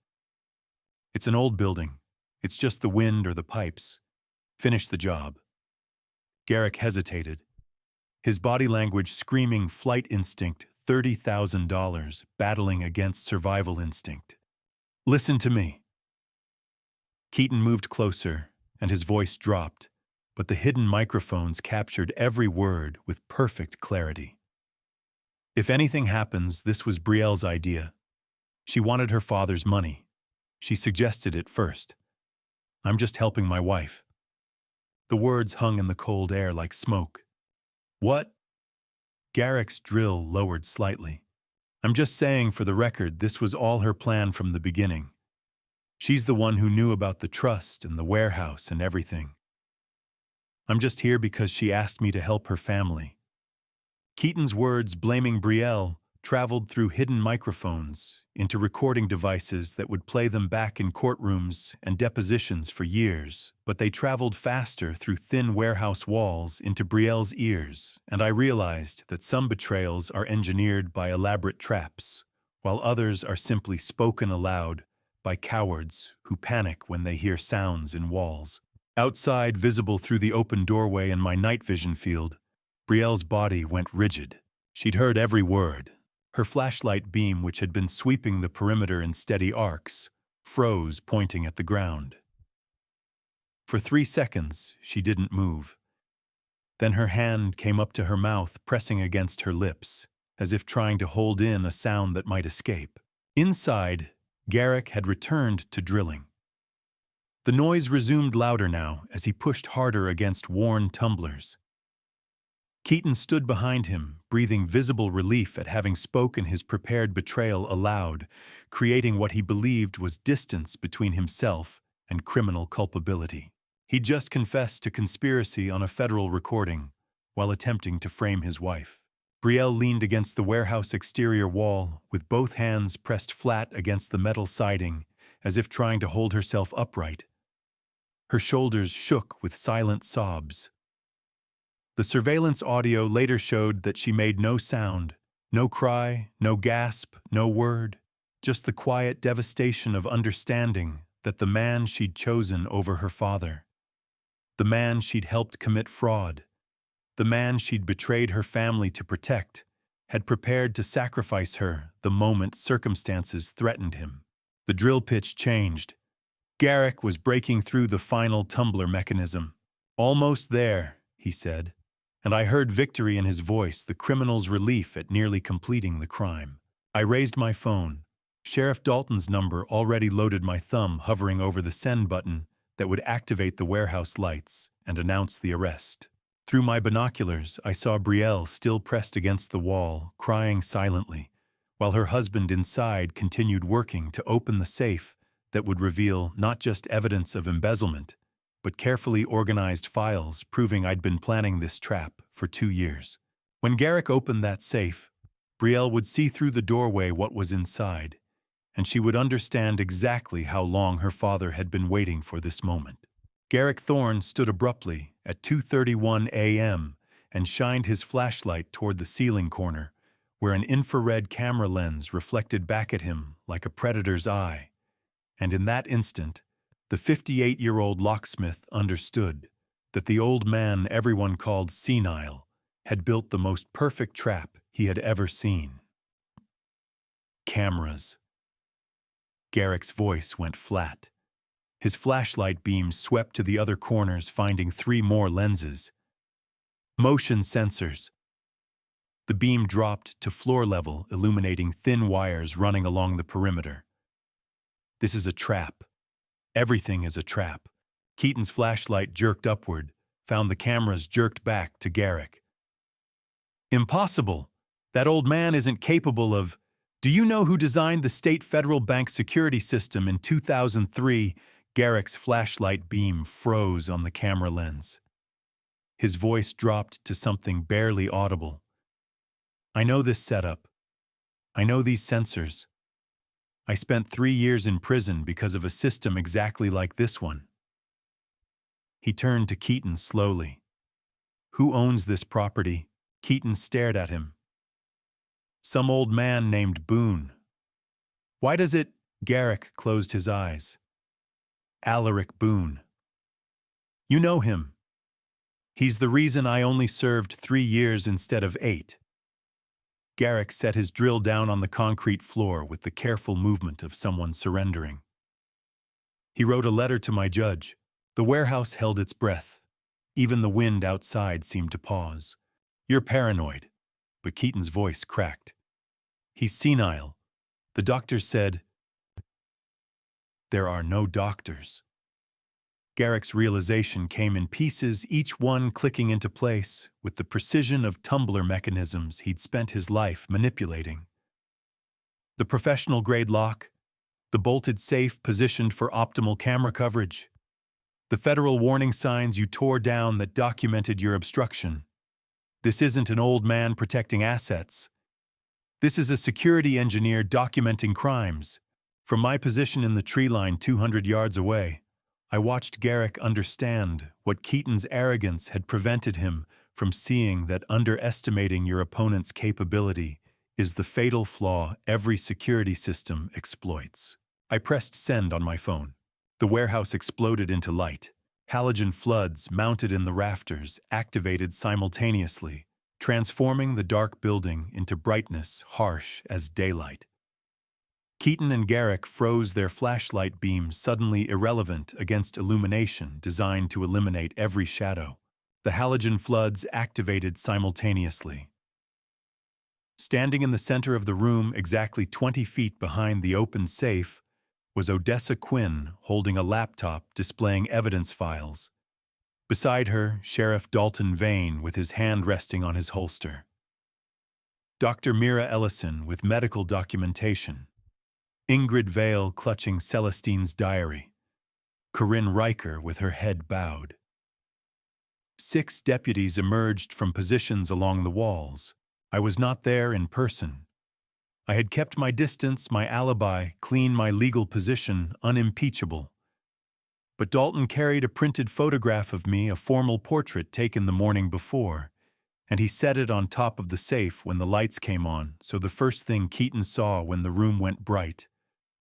Speaker 1: It's an old building. It's just the wind or the pipes. Finish the job. Garrick hesitated. His body language screaming flight instinct, $30,000, battling against survival instinct. Listen to me. Keaton moved closer, and his voice dropped, but the hidden microphones captured every word with perfect clarity. If anything happens, this was Brielle's idea. She wanted her father's money. She suggested it first. I'm just helping my wife. The words hung in the cold air like smoke. What? Garrick's drill lowered slightly. I'm just saying for the record, this was all her plan from the beginning. She's the one who knew about the trust and the warehouse and everything. I'm just here because she asked me to help her family. Keaton's words blaming Brielle traveled through hidden microphones into recording devices that would play them back in courtrooms and depositions for years, but they traveled faster through thin warehouse walls into Brielle's ears, and I realized that some betrayals are engineered by elaborate traps, while others are simply spoken aloud by cowards who panic when they hear sounds in walls. Outside, visible through the open doorway in my night vision field, Brielle's body went rigid. She'd heard every word. Her flashlight beam, which had been sweeping the perimeter in steady arcs, froze, pointing at the ground. For 3 seconds, she didn't move. Then her hand came up to her mouth, pressing against her lips, as if trying to hold in a sound that might escape. Inside, Garrick had returned to drilling. The noise resumed louder now as he pushed harder against worn tumblers. Keaton stood behind him, breathing visible relief at having spoken his prepared betrayal aloud, creating what he believed was distance between himself and criminal culpability. He'd just confessed to conspiracy on a federal recording while attempting to frame his wife. Brielle leaned against the warehouse exterior wall, with both hands pressed flat against the metal siding, as if trying to hold herself upright. Her shoulders shook with silent sobs. The surveillance audio later showed that she made no sound, no cry, no gasp, no word, just the quiet devastation of understanding that the man she'd chosen over her father, the man she'd helped commit fraud, the man she'd betrayed her family to protect, had prepared to sacrifice her the moment circumstances threatened him. The drill pitch changed. Garrick was breaking through the final tumbler mechanism. Almost there, he said, and I heard victory in his voice, the criminal's relief at nearly completing the crime. I raised my phone. Sheriff Dalton's number already loaded, my thumb hovering over the send button that would activate the warehouse lights and announce the arrest. Through my binoculars, I saw Brielle still pressed against the wall, crying silently, while her husband inside continued working to open the safe that would reveal not just evidence of embezzlement, but carefully organized files proving I'd been planning this trap for 2 years. When Garrick opened that safe, Brielle would see through the doorway what was inside, and she would understand exactly how long her father had been waiting for this moment. Garrick Thorne stood abruptly at 2:31 a.m. and shined his flashlight toward the ceiling corner, where an infrared camera lens reflected back at him like a predator's eye. And in that instant, the 58-year-old locksmith understood that the old man everyone called senile had built the most perfect trap he had ever seen. Cameras. Garrick's voice went flat. His flashlight beam swept to the other corners, finding 3 more lenses. Motion sensors. The beam dropped to floor level, illuminating thin wires running along the perimeter. This is a trap. Everything is a trap. Keaton's flashlight jerked upward, found the cameras jerked back to Garrick. Impossible! That old man isn't capable of... Do you know who designed the State Federal Bank security system in 2003? Garrick's flashlight beam froze on the camera lens. His voice dropped to something barely audible. I know this setup. I know these sensors. I spent 3 years in prison because of a system exactly like this one. He turned to Keaton slowly. Who owns this property? Keaton stared at him. Some old man named Boone. Why does it... Garrick closed his eyes. Alaric Boone. You know him. He's the reason I only served 3 years instead of 8. Garrick set his drill down on the concrete floor with the careful movement of someone surrendering. He wrote a letter to my judge. The warehouse held its breath. Even the wind outside seemed to pause. You're paranoid. But Keaton's voice cracked. He's senile. The doctor said, there are no doctors. Garrick's realization came in pieces, each one clicking into place with the precision of tumbler mechanisms he'd spent his life manipulating. The professional-grade lock, the bolted safe positioned for optimal camera coverage, the federal warning signs you tore down that documented your obstruction. This isn't an old man protecting assets. This is a security engineer documenting crimes. From my position in the tree line 200 yards away, I watched Garrick understand what Keaton's arrogance had prevented him from seeing, that underestimating your opponent's capability is the fatal flaw every security system exploits. I pressed send on my phone. The warehouse exploded into light. Halogen floods mounted in the rafters activated simultaneously, transforming the dark building into brightness harsh as daylight. Keaton and Garrick froze, their flashlight beams suddenly irrelevant against illumination designed to eliminate every shadow. The halogen floods activated simultaneously. Standing in the center of the room, exactly 20 feet behind the open safe, was Odessa Quinn holding a laptop displaying evidence files. Beside her, Sheriff Dalton Vane with his hand resting on his holster. Dr. Mira Ellison with medical documentation. Ingrid Vale clutching Celestine's diary. Corinne Riker with her head bowed. 6 deputies emerged from positions along the walls. I was not there in person. I had kept my distance, my alibi clean, my legal position unimpeachable. But Dalton carried a printed photograph of me, a formal portrait taken the morning before, and he set it on top of the safe when the lights came on, so the first thing Keaton saw when the room went bright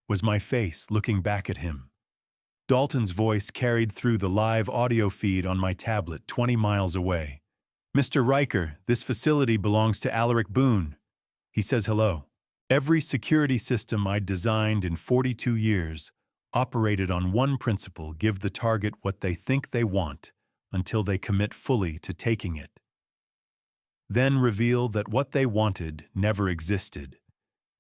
Speaker 1: was my face looking back at him. Dalton's voice carried through the live audio feed on my tablet 20 miles away. Mr. Riker, this facility belongs to Alaric Boone. He says hello. Every security system I'd designed in 42 years operated on one principle: give the target what they think they want until they commit fully to taking it. Then reveal that what they wanted never existed,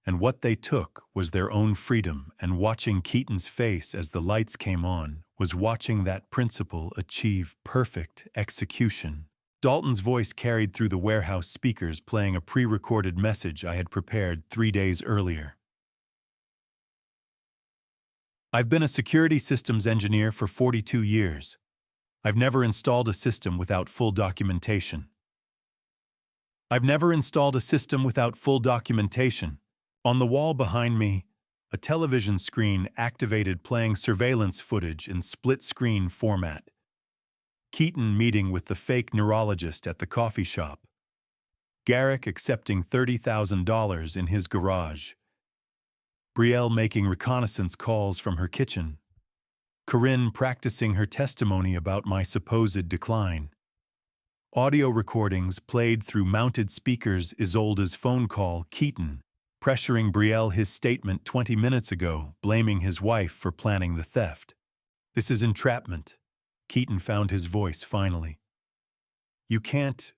Speaker 1: and what they took was their own freedom. And watching Keaton's face as the lights came on was watching that principle achieve perfect execution. Dalton's voice carried through the warehouse speakers, playing a pre-recorded message I had prepared 3 days earlier. I've been a security systems engineer for 42 years. I've never installed a system without full documentation. I've never installed a system without full documentation. On the wall behind me, a television screen activated playing surveillance footage in split-screen format. Keaton meeting with the fake neurologist at the coffee shop. Garrick accepting $30,000 in his garage. Brielle making reconnaissance calls from her kitchen. Corinne practicing her testimony about my supposed decline. Audio recordings played through mounted speakers. Isolde's phone call. Keaton pressuring Brielle, his statement 20 minutes ago, blaming his wife for planning the theft. This is entrapment. Keaton found his voice finally. You can't.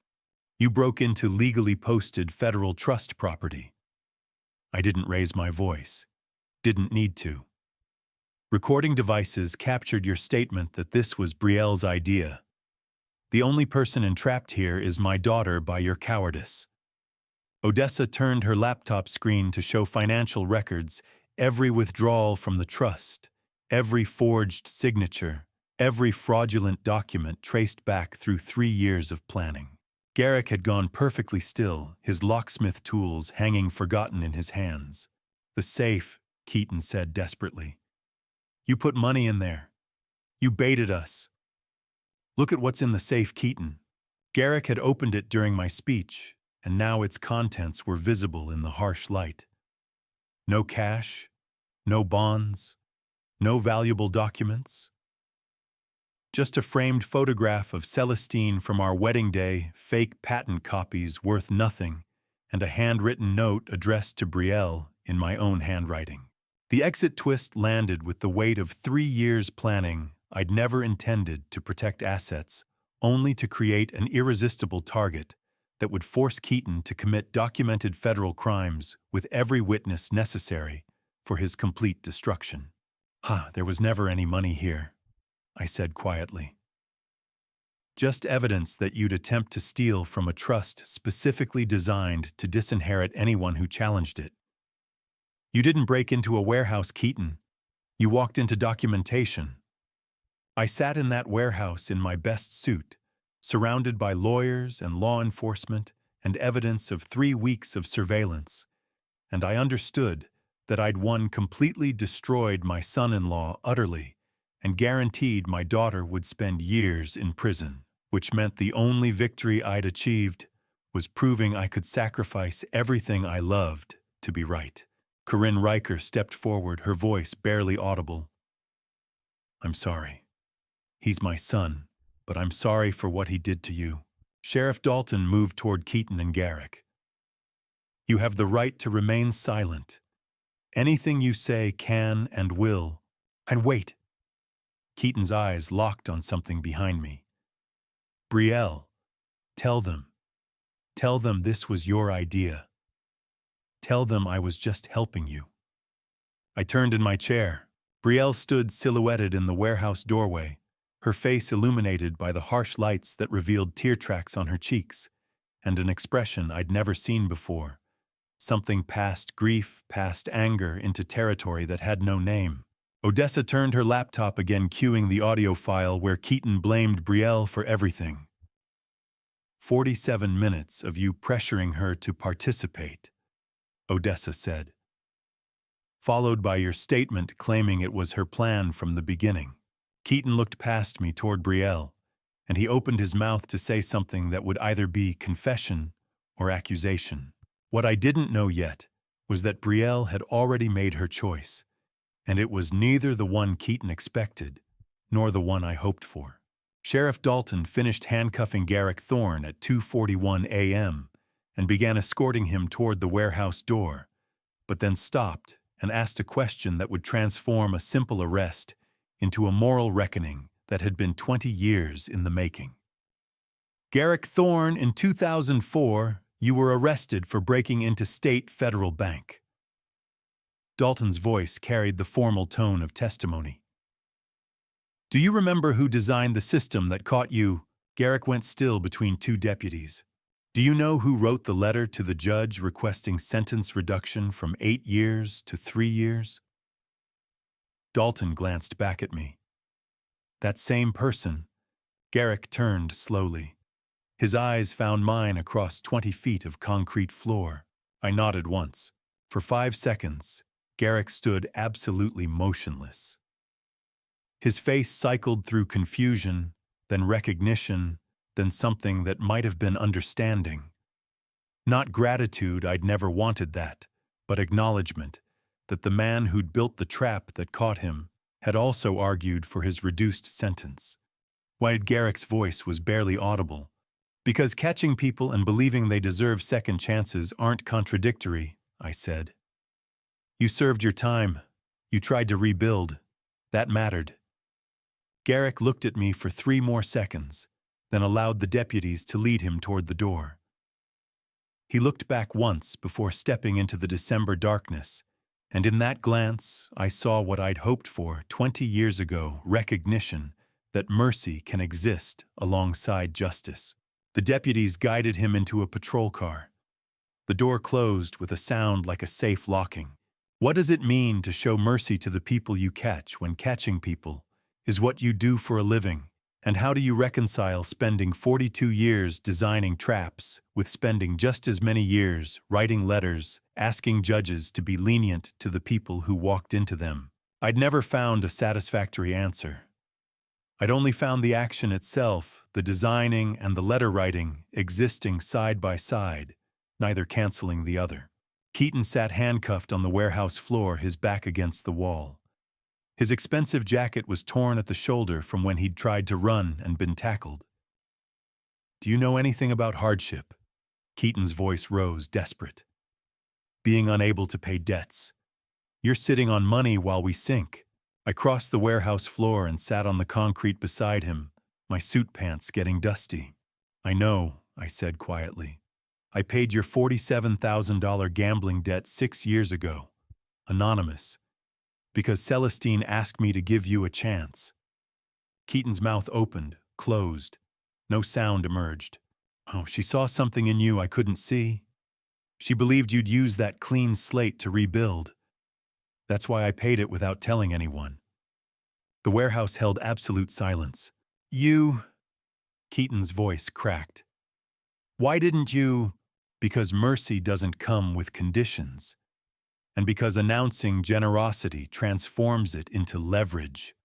Speaker 1: You broke into legally posted federal trust property. I didn't raise my voice. Didn't need to. Recording devices captured your statement that this was Brielle's idea. The only person entrapped here is my daughter by your cowardice. Odessa turned her laptop screen to show financial records, every withdrawal from the trust, every forged signature, every fraudulent document traced back through 3 years of planning. Garrick had gone perfectly still, his locksmith tools hanging forgotten in his hands. "The safe," Keaton said desperately. "You put money in there. You baited us. Look at what's in the safe, Keaton." Garrick had opened it during my speech, and now its contents were visible in the harsh light. No cash, no bonds, no valuable documents. Just a framed photograph of Celestine from our wedding day, fake patent copies worth nothing, and a handwritten note addressed to Brielle in my own handwriting. The exit twist landed with the weight of 3 years planning. I'd never intended to protect assets, only to create an irresistible target that would force Keaton to commit documented federal crimes with every witness necessary for his complete destruction. There was never any money here," I said quietly. "Just evidence that you'd attempt to steal from a trust specifically designed to disinherit anyone who challenged it. You didn't break into a warehouse, Keaton. You walked into documentation. I sat in that warehouse in my best suit, surrounded by lawyers and law enforcement and evidence of 3 weeks of surveillance, and I understood that I'd completely destroyed my son-in-law utterly and guaranteed my daughter would spend years in prison, which meant the only victory I'd achieved was proving I could sacrifice everything I loved to be right." Corinne Riker stepped forward, her voice barely audible. "I'm sorry. He's my son, but I'm sorry for what he did to you." Sheriff Dalton moved toward Keaton and Garrick. "You have the right to remain silent. Anything you say can and will." "And wait." Keaton's eyes locked on something behind me. "Brielle, tell them. Tell them this was your idea. Tell them I was just helping you." I turned in my chair. Brielle stood silhouetted in the warehouse doorway, her face illuminated by the harsh lights that revealed tear tracks on her cheeks, and an expression I'd never seen before, something past grief, past anger, into territory that had no name. Odessa turned her laptop again, cueing the audio file where Keaton blamed Brielle for everything. 47 minutes of you pressuring her to participate," Odessa said, "followed by your statement claiming it was her plan from the beginning." Keaton looked past me toward Brielle, and he opened his mouth to say something that would either be confession or accusation. What I didn't know yet was that Brielle had already made her choice, and it was neither the one Keaton expected nor the one I hoped for. Sheriff Dalton finished handcuffing Garrick Thorne at 2:41 a.m. and began escorting him toward the warehouse door, but then stopped and asked a question that would transform a simple arrest into a moral reckoning that had been 20 years in the making. "Garrick Thorne, in 2004, you were arrested for breaking into State Federal Bank." Dalton's voice carried the formal tone of testimony. "Do you remember who designed the system that caught you?" Garrick went still between 2 deputies. "Do you know who wrote the letter to the judge requesting sentence reduction from 8 years to 3 years? Dalton glanced back at me. "That same person." Garrick turned slowly. His eyes found mine across 20 feet of concrete floor. I nodded once. For 5 seconds, Garrick stood absolutely motionless. His face cycled through confusion, then recognition, then something that might have been understanding. Not gratitude, I'd never wanted that, but acknowledgement that the man who'd built the trap that caught him had also argued for his reduced sentence. Wyatt Garrick's voice was barely audible. "Because catching people and believing they deserve second chances aren't contradictory," I said. "You served your time. You tried to rebuild. That mattered." Garrick looked at me for 3 more seconds, then allowed the deputies to lead him toward the door. He looked back once before stepping into the December darkness, and in that glance I saw what I'd hoped for 20 years ago, recognition that mercy can exist alongside justice. The deputies guided him into a patrol car. The door closed with a sound like a safe locking. What does it mean to show mercy to the people you catch when catching people is what you do for a living? And how do you reconcile spending 42 years designing traps with spending just as many years writing letters, asking judges to be lenient to the people who walked into them? I'd never found a satisfactory answer. I'd only found the action itself, the designing and the letter writing, existing side by side, neither canceling the other. Keaton sat handcuffed on the warehouse floor, his back against the wall. His expensive jacket was torn at the shoulder from when he'd tried to run and been tackled. "Do you know anything about hardship?" Keaton's voice rose, desperate. "Being unable to pay debts. You're sitting on money while we sink." I crossed the warehouse floor and sat on the concrete beside him, my suit pants getting dusty. "I know," I said quietly. "I paid your $47,000 gambling debt 6 years ago. Anonymous. Because Celestine asked me to give you a chance." Keaton's mouth opened, closed. No sound emerged. "Oh, she saw something in you I couldn't see. She believed you'd use that clean slate to rebuild. That's why I paid it without telling anyone." The warehouse held absolute silence. "You..." Keaton's voice cracked. "Why didn't you..." "Because mercy doesn't come with conditions. And because announcing generosity transforms it into leverage.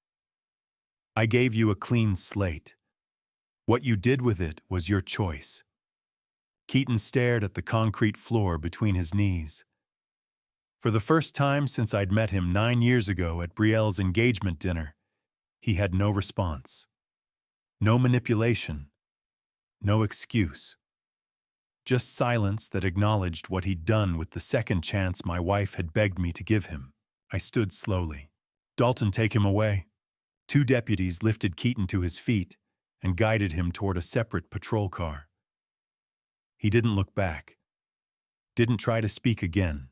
Speaker 1: I gave you a clean slate. What you did with it was your choice." Keaton stared at the concrete floor between his knees. For the first time since I'd met him 9 years ago at Brielle's engagement dinner, he had no response. No manipulation. No excuse. Just silence that acknowledged what he'd done with the second chance my wife had begged me to give him. I stood slowly. "Dalton, take him away." 2 deputies lifted Keaton to his feet and guided him toward a separate patrol car. He didn't look back. Didn't try to speak again.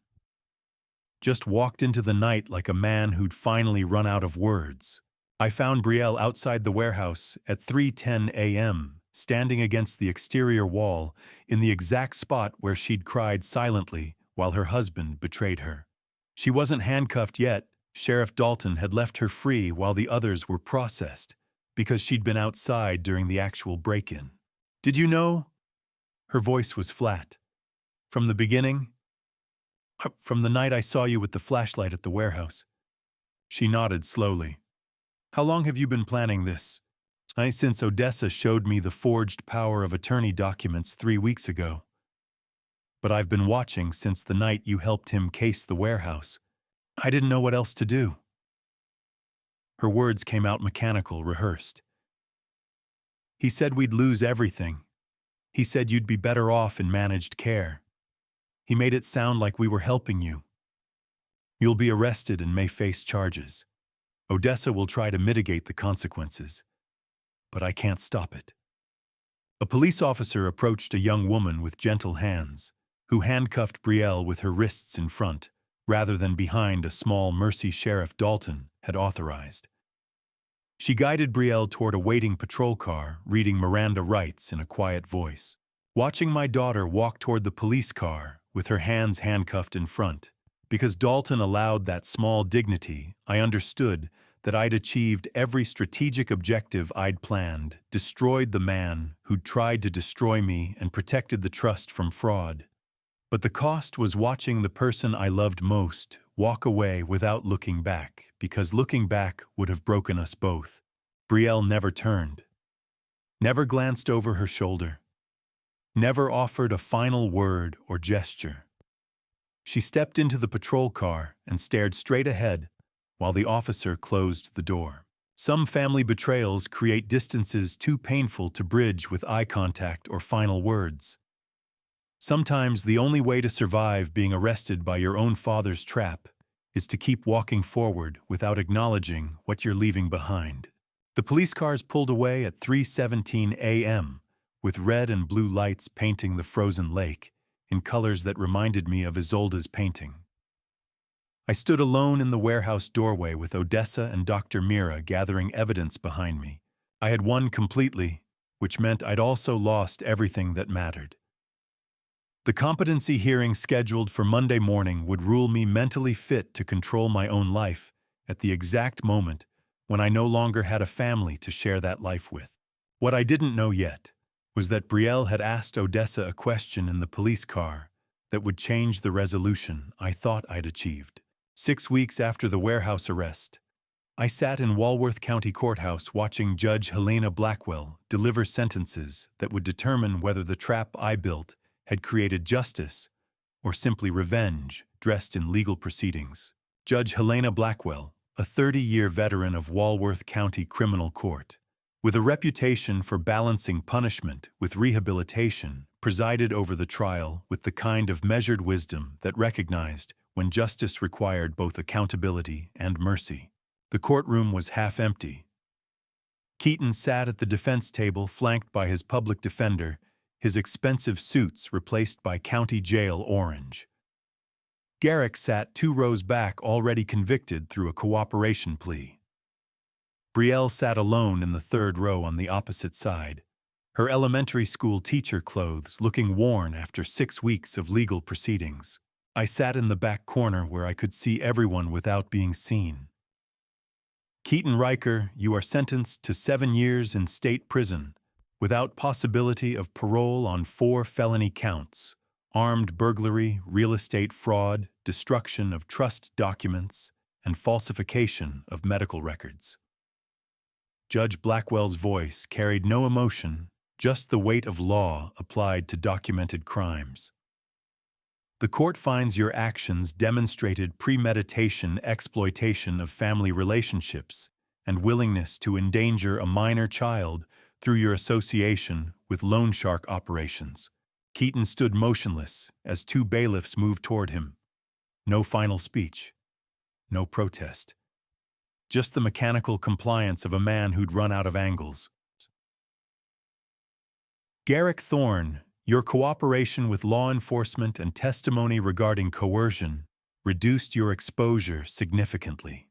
Speaker 1: Just walked into the night like a man who'd finally run out of words. I found Brielle outside the warehouse at 3:10 a.m., standing against the exterior wall in the exact spot where she'd cried silently while her husband betrayed her. She wasn't handcuffed yet. Sheriff Dalton had left her free while the others were processed, because she'd been outside during the actual break-in. "Did you know?" Her voice was flat. "From the beginning? From the night I saw you with the flashlight at the warehouse." She nodded slowly. "How long have you been planning this?" "Since Odessa showed me the forged power of attorney documents 3 weeks ago. But I've been watching since the night you helped him case the warehouse. I didn't know what else to do." Her words came out mechanical, rehearsed. "He said we'd lose everything. He said you'd be better off in managed care. He made it sound like we were helping you. You'll be arrested and may face charges. Odessa will try to mitigate the consequences. But I can't stop it." A police officer approached a young woman with gentle hands, who handcuffed Brielle with her wrists in front, rather than behind a small mercy Sheriff Dalton had authorized. She guided Brielle toward a waiting patrol car, reading Miranda rights in a quiet voice. Watching my daughter walk toward the police car, with her hands handcuffed in front, because Dalton allowed that small dignity, I understood that I'd achieved every strategic objective I'd planned, destroyed the man who'd tried to destroy me and protected the trust from fraud. But the cost was watching the person I loved most walk away without looking back, because looking back would have broken us both. Brielle never turned. Never glanced over her shoulder. Never offered a final word or gesture. She stepped into the patrol car and stared straight ahead while the officer closed the door. Some family betrayals create distances too painful to bridge with eye contact or final words. Sometimes the only way to survive being arrested by your own father's trap is to keep walking forward without acknowledging what you're leaving behind. The police cars pulled away at 3:17 a.m., with red and blue lights painting the frozen lake in colors that reminded me of Isolde's painting. I stood alone in the warehouse doorway with Odessa and Dr. Mira gathering evidence behind me, I had won completely, which meant I'd also lost everything that mattered. The competency hearing scheduled for Monday morning would rule me mentally fit to control my own life at the exact moment when I no longer had a family to share that life with. What I didn't know yet was that Brielle had asked Odessa a question in the police car that would change the resolution I thought I'd achieved. 6 weeks after the warehouse arrest, I sat in Walworth County Courthouse watching Judge Helena Blackwell deliver sentences that would determine whether the trap I built had created justice or simply revenge dressed in legal proceedings. Judge Helena Blackwell, a 30-year veteran of Walworth County Criminal Court, with a reputation for balancing punishment with rehabilitation, presided over the trial with the kind of measured wisdom that recognized when justice required both accountability and mercy. The courtroom was half empty. Keaton sat at the defense table flanked by his public defender, his expensive suits replaced by county jail orange. Garrick sat 2 rows back, already convicted through a cooperation plea. Brielle sat alone in the 3rd row on the opposite side, her elementary school teacher clothes looking worn after 6 weeks of legal proceedings. I sat in the back corner where I could see everyone without being seen. Keaton Riker, you are sentenced to 7 years in state prison, without possibility of parole on 4 felony counts: armed burglary, real estate fraud, destruction of trust documents, and falsification of medical records. Judge Blackwell's voice carried no emotion, just the weight of law applied to documented crimes. The court finds your actions demonstrated premeditation, exploitation of family relationships, and willingness to endanger a minor child through your association with loan shark operations. Keaton stood motionless as 2 bailiffs moved toward him. No final speech. No protest. Just the mechanical compliance of a man who'd run out of angles. Garrick Thorne, your cooperation with law enforcement and testimony regarding coercion reduced your exposure significantly.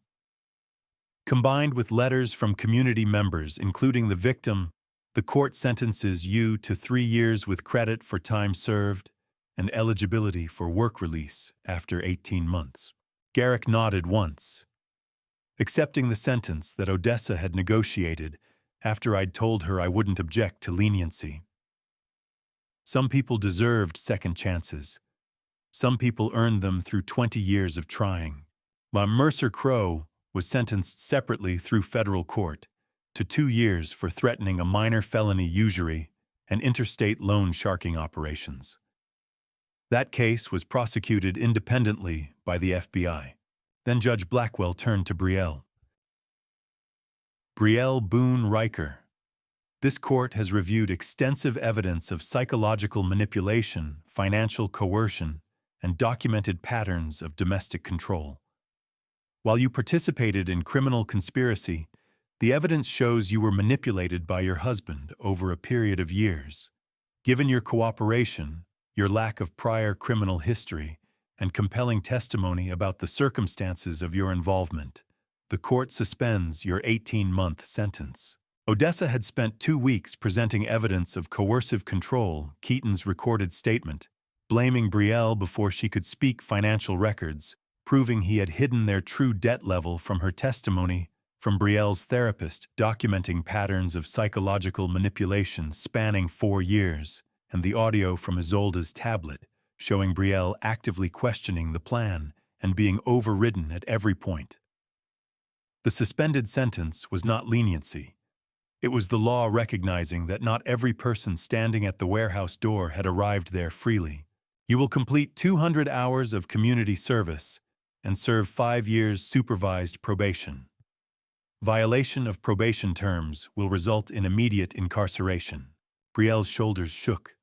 Speaker 1: Combined with letters from community members, including the victim, the court sentences you to 3 years with credit for time served and eligibility for work release after 18 months. Garrick nodded once, accepting the sentence that Odessa had negotiated after I'd told her I wouldn't object to leniency. Some people deserved second chances. Some people earned them through 20 years of trying. While Mercer Crowe was sentenced separately through federal court to 2 years for threatening a minor felony usury and interstate loan sharking operations. That case was prosecuted independently by the FBI. Then Judge Blackwell turned to Brielle. Brielle Boone Riker. This court has reviewed extensive evidence of psychological manipulation, financial coercion, and documented patterns of domestic control. While you participated in criminal conspiracy, the evidence shows you were manipulated by your husband over a period of years. Given your cooperation, your lack of prior criminal history, and compelling testimony about the circumstances of your involvement, the court suspends your 18-month sentence. Odessa had spent 2 weeks presenting evidence of coercive control, Keaton's recorded statement, blaming Brielle before she could speak financial records, proving he had hidden their true debt level from her testimony, from Brielle's therapist documenting patterns of psychological manipulation spanning 4 years, and the audio from Isolde's tablet, showing Brielle actively questioning the plan and being overridden at every point. The suspended sentence was not leniency. It was the law recognizing that not every person standing at the warehouse door had arrived there freely. You will complete 200 hours of community service and serve 5 years supervised probation. Violation of probation terms will result in immediate incarceration. Brielle's shoulders shook.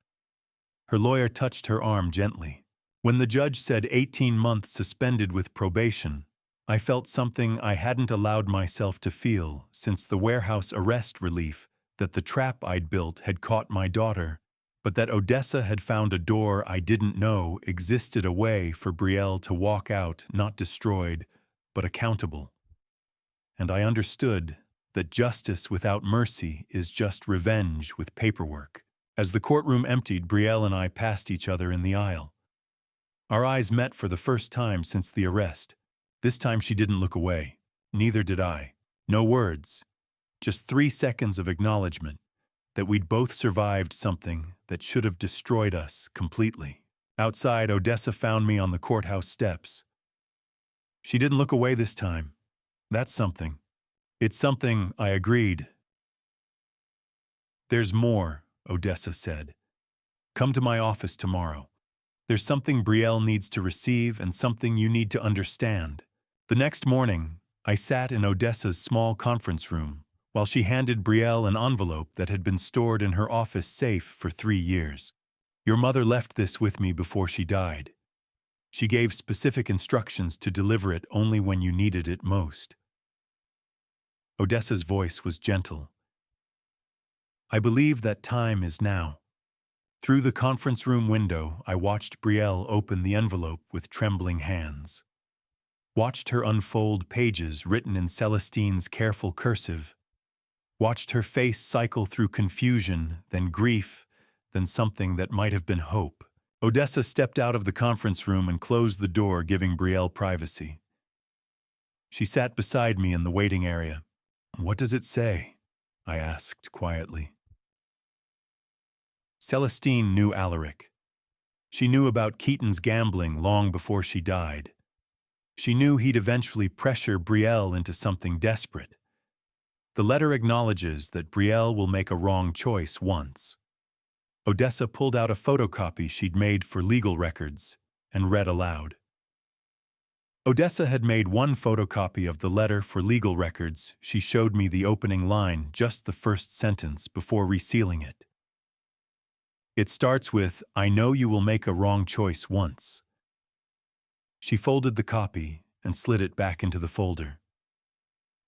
Speaker 1: Her lawyer touched her arm gently. When the judge said 18 months suspended with probation, I felt something I hadn't allowed myself to feel since the warehouse arrest relief that the trap I'd built had caught my daughter, but that Odessa had found a door I didn't know existed, a way for Brielle to walk out not destroyed, but accountable. And I understood that justice without mercy is just revenge with paperwork. As the courtroom emptied, Brielle and I passed each other in the aisle. Our eyes met for the first time since the arrest. This time she didn't look away. Neither did I. No words. Just 3 seconds of acknowledgement that we'd both survived something that should have destroyed us completely. Outside, Odessa found me on the courthouse steps. She didn't look away this time. That's something. It's something, I agreed. There's more, Odessa said. Come to my office tomorrow. There's something Brielle needs to receive and something you need to understand. The next morning, I sat in Odessa's small conference room while she handed Brielle an envelope that had been stored in her office safe for 3 years. Your mother left this with me before she died. She gave specific instructions to deliver it only when you needed it most. Odessa's voice was gentle. I believe that time is now. Through the conference room window, I watched Brielle open the envelope with trembling hands. Watched her unfold pages written in Celestine's careful cursive. Watched her face cycle through confusion, then grief, then something that might have been hope. Odessa stepped out of the conference room and closed the door, giving Brielle privacy. She sat beside me in the waiting area. What does it say? I asked quietly. Celestine knew Alaric. She knew about Keaton's gambling long before she died. She knew he'd eventually pressure Brielle into something desperate. The letter acknowledges that Brielle will make a wrong choice once. Odessa pulled out a photocopy she'd made for legal records and read aloud. Odessa had made one photocopy of the letter for legal records. She showed me the opening line, just the first sentence, before resealing it. It starts with, I know you will make a wrong choice once. She folded the copy and slid it back into the folder.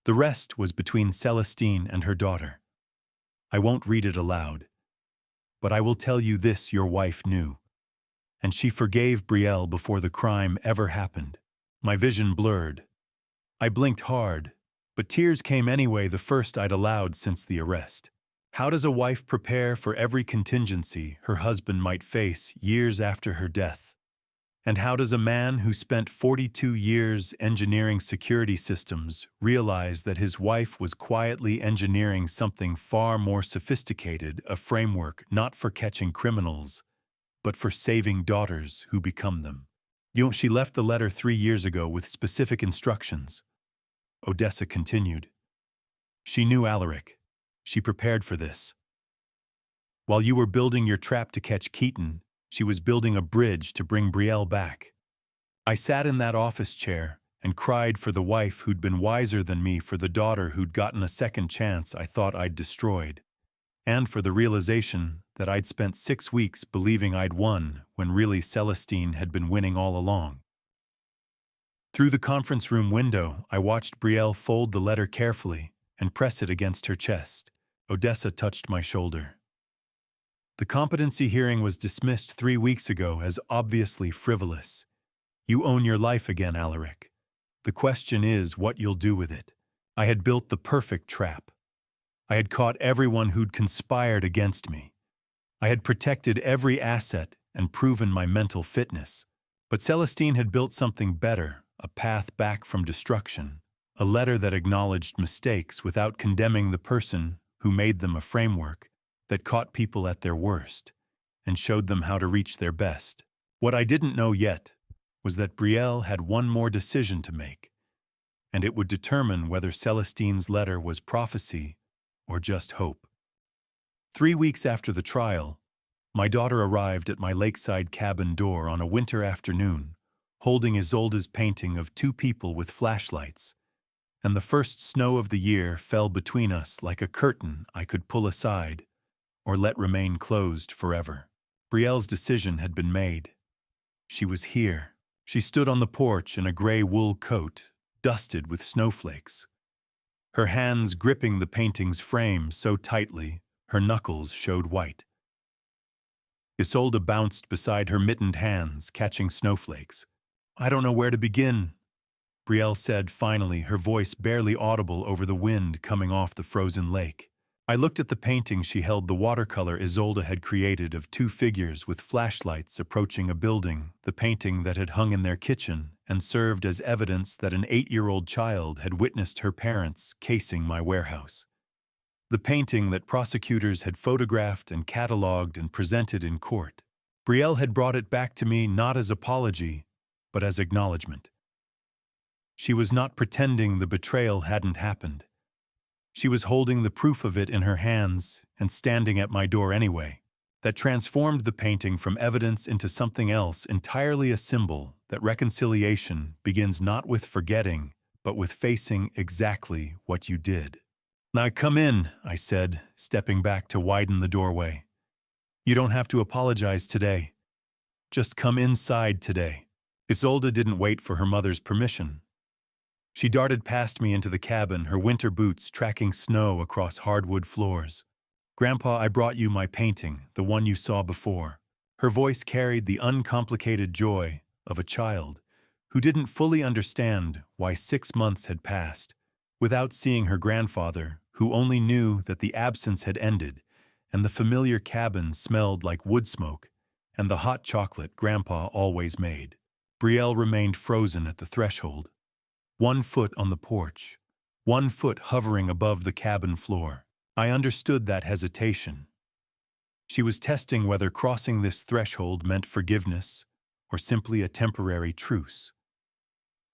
Speaker 1: The rest was between Celestine and her daughter. I won't read it aloud, but I will tell you this your wife knew, and she forgave Brielle before the crime ever happened. My vision blurred. I blinked hard, but tears came anyway, the first I'd allowed since the arrest. How does a wife prepare for every contingency her husband might face years after her death? And how does a man who spent 42 years engineering security systems realize that his wife was quietly engineering something far more sophisticated, a framework not for catching criminals, but for saving daughters who become them? She left the letter 3 years ago with specific instructions. Odessa continued. She knew Alaric. She prepared for this. While you were building your trap to catch Keaton, she was building a bridge to bring Brielle back. I sat in that office chair and cried for the wife who'd been wiser than me, for the daughter who'd gotten a second chance I thought I'd destroyed, and for the realization that I'd spent 6 weeks believing I'd won when really Celestine had been winning all along. Through the conference room window, I watched Brielle fold the letter carefully and press it against her chest. Odessa touched my shoulder. The competency hearing was dismissed 3 weeks ago as obviously frivolous. You own your life again, Alaric. The question is what you'll do with it. I had built the perfect trap. I had caught everyone who'd conspired against me. I had protected every asset and proven my mental fitness. But Celestine had built something better, a path back from destruction, a letter that acknowledged mistakes without condemning the person who made them, a framework that caught people at their worst and showed them how to reach their best. What I didn't know yet was that Brielle had one more decision to make, and it would determine whether Celestine's letter was prophecy or just hope. 3 weeks after the trial, my daughter arrived at my lakeside cabin door on a winter afternoon, holding Isolde's painting of 2 people with flashlights, and the first snow of the year fell between us like a curtain I could pull aside or let remain closed forever. Brielle's decision had been made. She was here. She stood on the porch in a gray wool coat, dusted with snowflakes, her hands gripping the painting's frame so tightly her knuckles showed white. Isolde bounced beside her mittened hands, catching snowflakes. I don't know where to begin, Brielle said finally, her voice barely audible over the wind coming off the frozen lake. I looked at the painting she held, the watercolor Isolde had created of two figures with flashlights approaching a building, the painting that had hung in their kitchen and served as evidence that an 8-year-old child had witnessed her parents casing my warehouse. The painting that prosecutors had photographed and catalogued and presented in court. Brielle had brought it back to me not as apology, but as acknowledgement. She was not pretending the betrayal hadn't happened. She was holding the proof of it in her hands and standing at my door anyway. That transformed the painting from evidence into something else entirely, a symbol that reconciliation begins not with forgetting, but with facing exactly what you did. "Now come in," I said, stepping back to widen the doorway. "You don't have to apologize today. Just come inside today." Isolde didn't wait for her mother's permission. She darted past me into the cabin, her winter boots tracking snow across hardwood floors. "Grandpa, I brought you my painting, the one you saw before." Her voice carried the uncomplicated joy of a child who didn't fully understand why 6 months had passed without seeing her grandfather, who only knew that the absence had ended and the familiar cabin smelled like wood smoke and the hot chocolate Grandpa always made. Brielle remained frozen at the threshold. 1 foot on the porch, 1 foot hovering above the cabin floor. I understood that hesitation. She was testing whether crossing this threshold meant forgiveness or simply a temporary truce.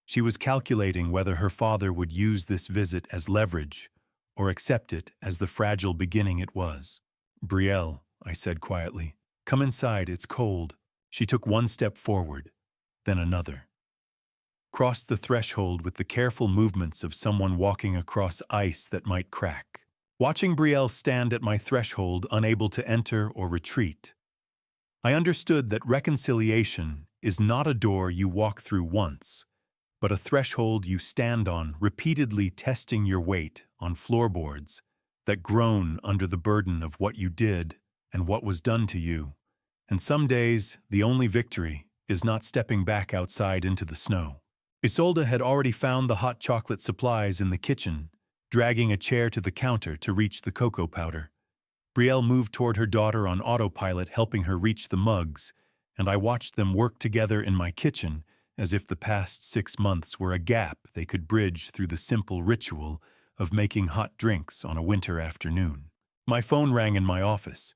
Speaker 1: She was calculating whether her father would use this visit as leverage or accept it as the fragile beginning it was. "Brielle," I said quietly, "come inside, it's cold." She took 1 step forward, then another. Crossed the threshold with the careful movements of someone walking across ice that might crack. Watching Brielle stand at my threshold, unable to enter or retreat, I understood that reconciliation is not a door you walk through once, but a threshold you stand on, repeatedly testing your weight on floorboards that groan under the burden of what you did and what was done to you. And some days, the only victory is not stepping back outside into the snow. Isolde had already found the hot chocolate supplies in the kitchen, dragging a chair to the counter to reach the cocoa powder. Brielle moved toward her daughter on autopilot, helping her reach the mugs, and I watched them work together in my kitchen as if the past 6 months were a gap they could bridge through the simple ritual of making hot drinks on a winter afternoon. My phone rang in my office.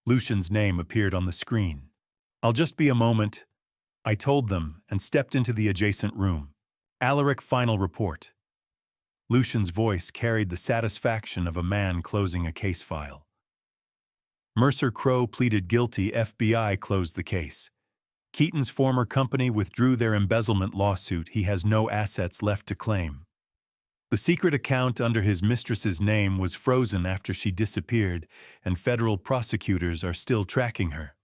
Speaker 1: Lucian's name appeared on the screen. "I'll just be a moment," I told them and stepped into the adjacent room. "Alaric, final report." Lucian's voice carried the satisfaction of a man closing a case file. Mercer Crowe pleaded guilty. FBI closed the case. Keaton's former company withdrew their embezzlement lawsuit. He has no assets left to claim. The secret account under his mistress's name was frozen after she disappeared, and federal prosecutors are still tracking her.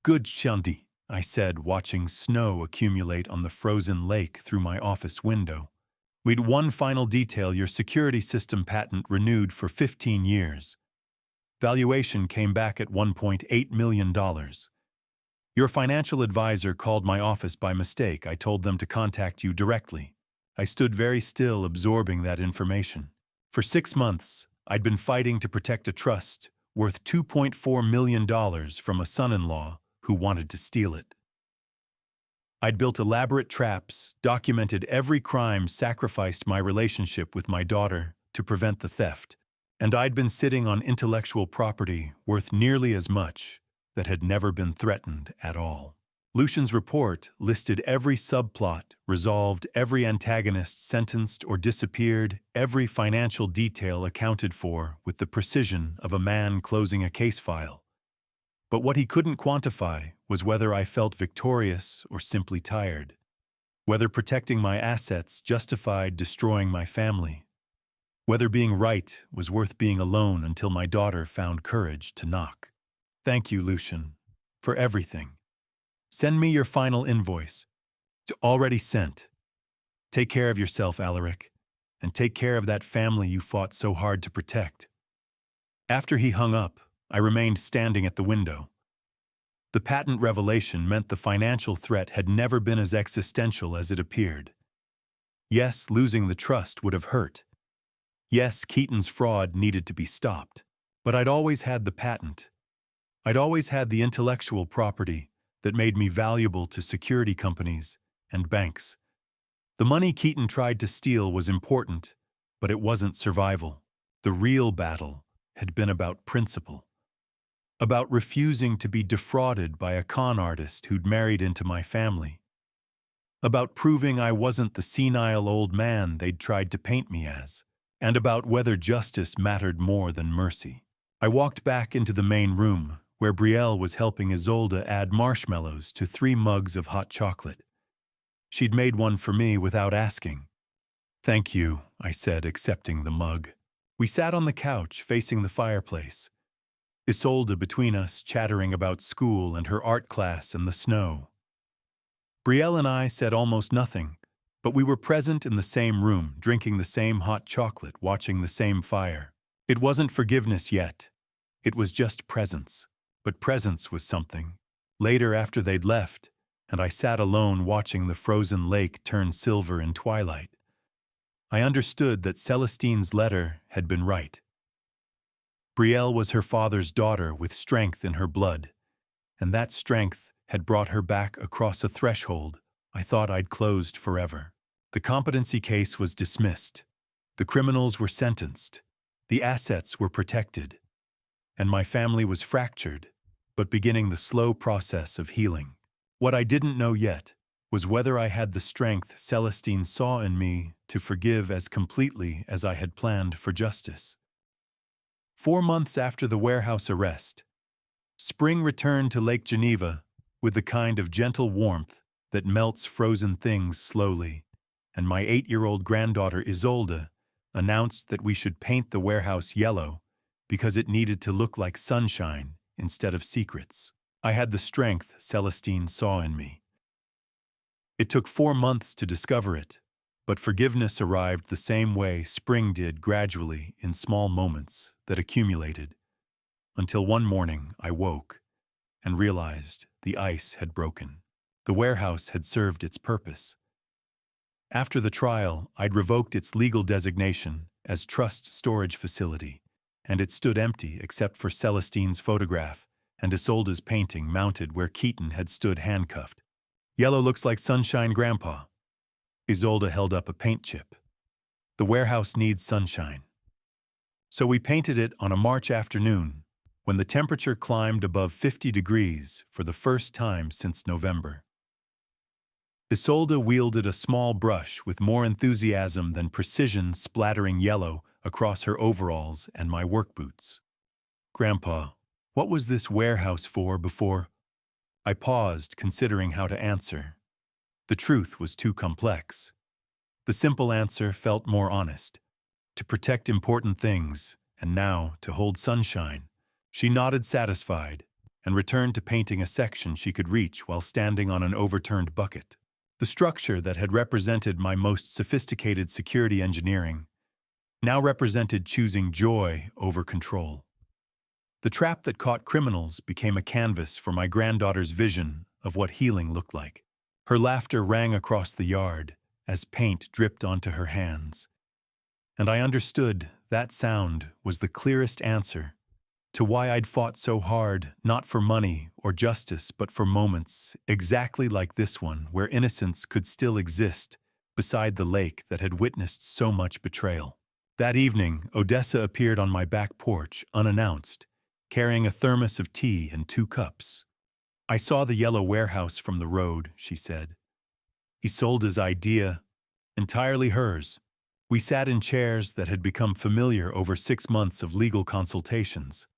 Speaker 1: "Good, Shanti," I said, watching snow accumulate on the frozen lake through my office window. "We'd one final detail: your security system patent renewed for 15 years. Valuation came back at $1.8 million. Your financial advisor called my office by mistake. I told them to contact you directly." I stood very still, absorbing that information. For 6 months, I'd been fighting to protect a trust worth $2.4 million from a son-in-law who wanted to steal it. I'd built elaborate traps, documented every crime, sacrificed my relationship with my daughter to prevent the theft, and I'd been sitting on intellectual property worth nearly as much that had never been threatened at all. Lucian's report listed every subplot, resolved every antagonist sentenced or disappeared, every financial detail accounted for with the precision of a man closing a case file. But what he couldn't quantify was whether I felt victorious or simply tired, whether protecting my assets justified destroying my family, whether being right was worth being alone until my daughter found courage to knock. "Thank you, Lucian, for everything. Send me your final invoice." "It's already sent. Take care of yourself, Alaric, and take care of that family you fought so hard to protect." After he hung up, I remained standing at the window. The patent revelation meant the financial threat had never been as existential as it appeared. Yes, losing the trust would have hurt. Yes, Keaton's fraud needed to be stopped. But I'd always had the patent. I'd always had the intellectual property that made me valuable to security companies and banks. The money Keaton tried to steal was important, but it wasn't survival. The real battle had been about principle. About refusing to be defrauded by a con artist who'd married into my family. About proving I wasn't the senile old man they'd tried to paint me as. And about whether justice mattered more than mercy. I walked back into the main room, where Brielle was helping Isolde add marshmallows to 3 mugs of hot chocolate. She'd made one for me without asking. "Thank you," I said, accepting the mug. We sat on the couch, facing the fireplace. Isolde between us, chattering about school and her art class and the snow. Brielle and I said almost nothing, but we were present in the same room, drinking the same hot chocolate, watching the same fire. It wasn't forgiveness yet. It was just presence. But presence was something. Later, after they'd left, and I sat alone watching the frozen lake turn silver in twilight, I understood that Celestine's letter had been right. Brielle was her father's daughter with strength in her blood, and that strength had brought her back across a threshold I thought I'd closed forever. The competency case was dismissed. The criminals were sentenced. The assets were protected. And my family was fractured, but beginning the slow process of healing. What I didn't know yet was whether I had the strength Celestine saw in me to forgive as completely as I had planned for justice. 4 months after the warehouse arrest, spring returned to Lake Geneva with the kind of gentle warmth that melts frozen things slowly, and my 8-year-old granddaughter Isolde announced that we should paint the warehouse yellow because it needed to look like sunshine instead of secrets. I had the strength Celestine saw in me. It took 4 months to discover it, but forgiveness arrived the same way spring did, gradually in small moments that accumulated, until one morning I woke and realized the ice had broken. The warehouse had served its purpose. After the trial, I'd revoked its legal designation as trust storage facility, and it stood empty except for Celestine's photograph and Isolde's painting mounted where Keaton had stood handcuffed. "Yellow looks like sunshine, Grandpa." Isolde held up a paint chip. "The warehouse needs sunshine." So we painted it on a March afternoon, when the temperature climbed above 50 degrees for the first time since November. Isolde wielded a small brush with more enthusiasm than precision, splattering yellow across her overalls and my work boots. "Grandpa, what was this warehouse for before?" I paused, considering how to answer. The truth was too complex. The simple answer felt more honest. To protect important things, and now to hold sunshine. She nodded satisfied, and returned to painting a section she could reach while standing on an overturned bucket. The structure that had represented my most sophisticated security engineering now represented choosing joy over control. The trap that caught criminals became a canvas for my granddaughter's vision of what healing looked like. Her laughter rang across the yard as paint dripped onto her hands. And I understood that sound was the clearest answer to why I'd fought so hard, not for money or justice, but for moments exactly like this one, where innocence could still exist beside the lake that had witnessed so much betrayal. That evening, Odessa appeared on my back porch, unannounced, carrying a thermos of tea and 2 cups. "I saw the yellow warehouse from the road," she said. "Isolde's idea, entirely hers." We sat in chairs that had become familiar over 6 months of legal consultations.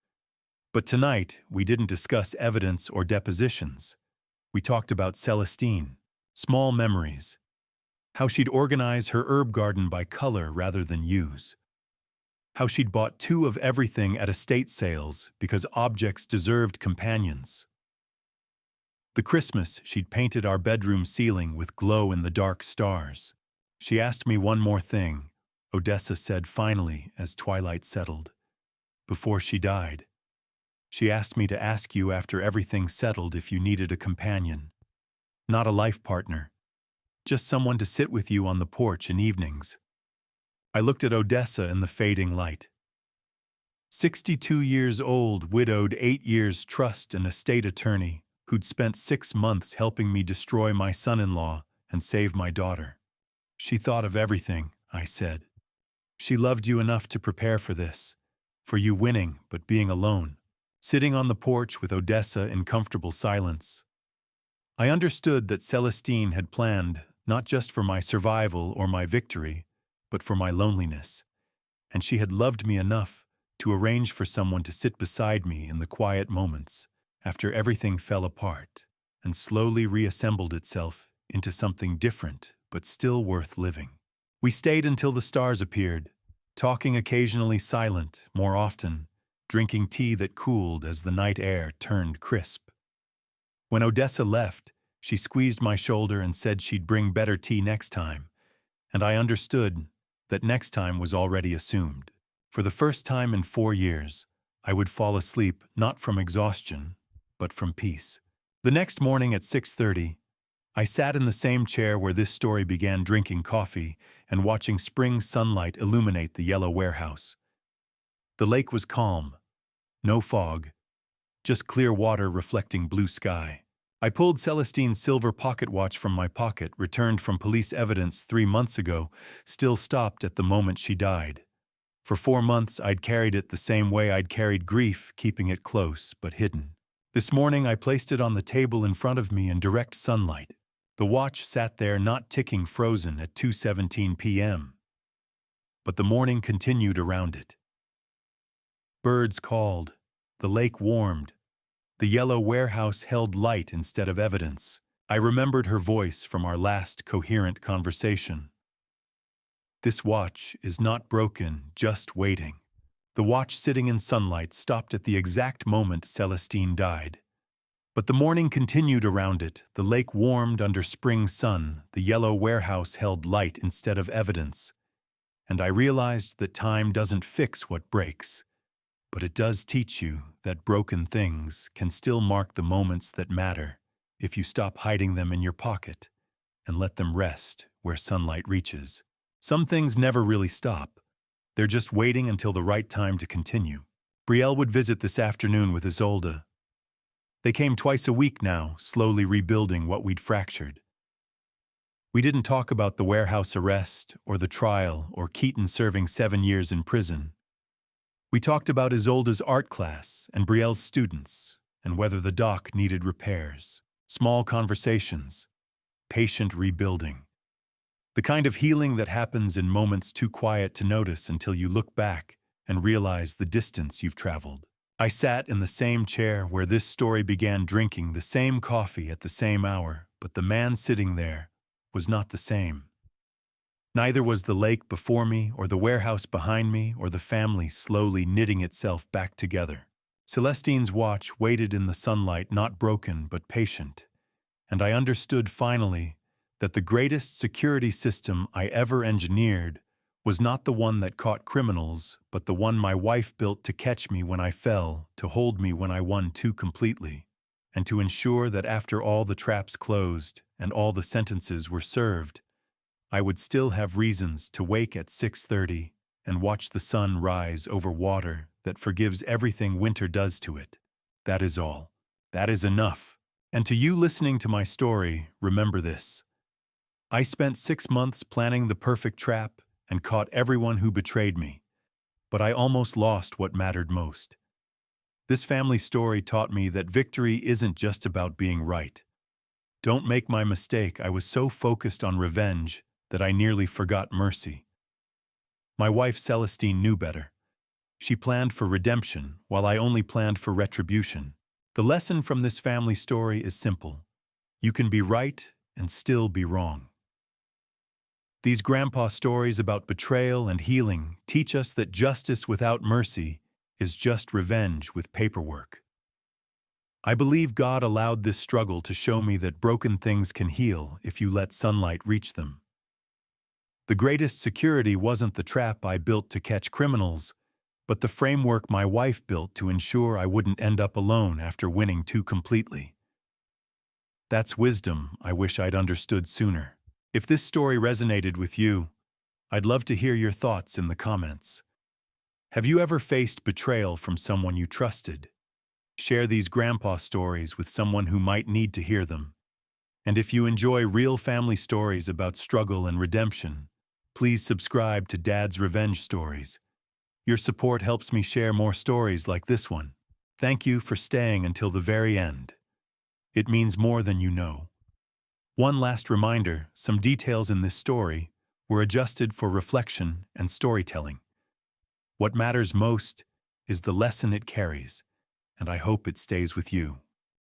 Speaker 1: But tonight, we didn't discuss evidence or depositions. We talked about Celestine, small memories, how she'd organize her herb garden by color rather than use, how she'd bought 2 of everything at estate sales because objects deserved companions. The Christmas she'd painted our bedroom ceiling with glow-in-the-dark stars. "She asked me one more thing," Odessa said finally as twilight settled. "Before she died. She asked me to ask you after everything settled if you needed a companion. Not a life partner, just someone to sit with you on the porch in evenings. I looked at Odessa in the fading light. 62 years old, widowed, 8 years trust and estate attorney, who'd spent 6 months helping me destroy my son-in-law and save my daughter. She thought of everything, I said. She loved you enough to prepare for this, for you winning but being alone, sitting on the porch with Odessa in comfortable silence. I understood that Celestine had planned not just for my survival or my victory, but for my loneliness, and she had loved me enough to arrange for someone to sit beside me in the quiet moments after everything fell apart and slowly reassembled itself into something different but still worth living. We stayed until the stars appeared, talking occasionally, silent more often, drinking tea that cooled as the night air turned crisp. When Odessa left, she squeezed my shoulder and said she'd bring better tea next time, and I understood that next time was already assumed. For the first time in 4 years, I would fall asleep not from exhaustion, but from peace. The next morning at 6:30, I sat in the same chair where this story began, drinking coffee and watching spring sunlight illuminate the yellow warehouse. The lake was calm, no fog, just clear water reflecting blue sky. I pulled Celestine's silver pocket watch from my pocket, returned from police evidence 3 months ago, still stopped at the moment she died. For 4 months, I'd carried it the same way I'd carried grief, keeping it close but hidden. This morning, I placed it on the table in front of me in direct sunlight. The watch sat there, not ticking, frozen at 2:17 p.m. But the morning continued around it. Birds called, the lake warmed, the yellow warehouse held light instead of evidence. I remembered her voice from our last coherent conversation. This watch is not broken, just waiting. The watch sitting in sunlight stopped at the exact moment Celestine died. But the morning continued around it, the lake warmed under spring sun, the yellow warehouse held light instead of evidence. And I realized that time doesn't fix what breaks, but it does teach you that broken things can still mark the moments that matter if you stop hiding them in your pocket and let them rest where sunlight reaches. Some things never really stop. They're just waiting until the right time to continue. Brielle would visit this afternoon with Isolde. They came twice a week now, slowly rebuilding what we'd fractured. We didn't talk about the warehouse arrest or the trial or Keaton serving 7 years in prison. We talked about Isolde's art class and Brielle's students and whether the dock needed repairs. Small conversations, patient rebuilding. The kind of healing that happens in moments too quiet to notice until you look back and realize the distance you've traveled. I sat in the same chair where this story began, drinking the same coffee at the same hour, but the man sitting there was not the same. Neither was the lake before me or the warehouse behind me or the family slowly knitting itself back together. Celestine's watch waited in the sunlight, not broken but patient, and I understood finally that the greatest security system I ever engineered was not the one that caught criminals, but the one my wife built to catch me when I fell, to hold me when I won too completely, and to ensure that after all the traps closed and all the sentences were served, I would still have reasons to wake at 6:30 and watch the sun rise over water that forgives everything winter does to it. That is all. That is enough. And to you listening to my story, remember this. I spent 6 months planning the perfect trap and caught everyone who betrayed me, but I almost lost what mattered most. This family story taught me that victory isn't just about being right. Don't make my mistake. I was so focused on revenge that I nearly forgot mercy. My wife Celestine knew better. She planned for redemption while I only planned for retribution. The lesson from this family story is simple. You can be right and still be wrong. These grandpa stories about betrayal and healing teach us that justice without mercy is just revenge with paperwork. I believe God allowed this struggle to show me that broken things can heal if you let sunlight reach them. The greatest security wasn't the trap I built to catch criminals, but the framework my wife built to ensure I wouldn't end up alone after winning too completely. That's wisdom I wish I'd understood sooner. If this story resonated with you, I'd love to hear your thoughts in the comments. Have you ever faced betrayal from someone you trusted? Share these grandpa stories with someone who might need to hear them. And if you enjoy real family stories about struggle and redemption, please subscribe to Dad's Revenge Stories. Your support helps me share more stories like this one. Thank you for staying until the very end. It means more than you know. One last reminder, some details in this story were adjusted for reflection and storytelling. What matters most is the lesson it carries, and I hope it stays with you.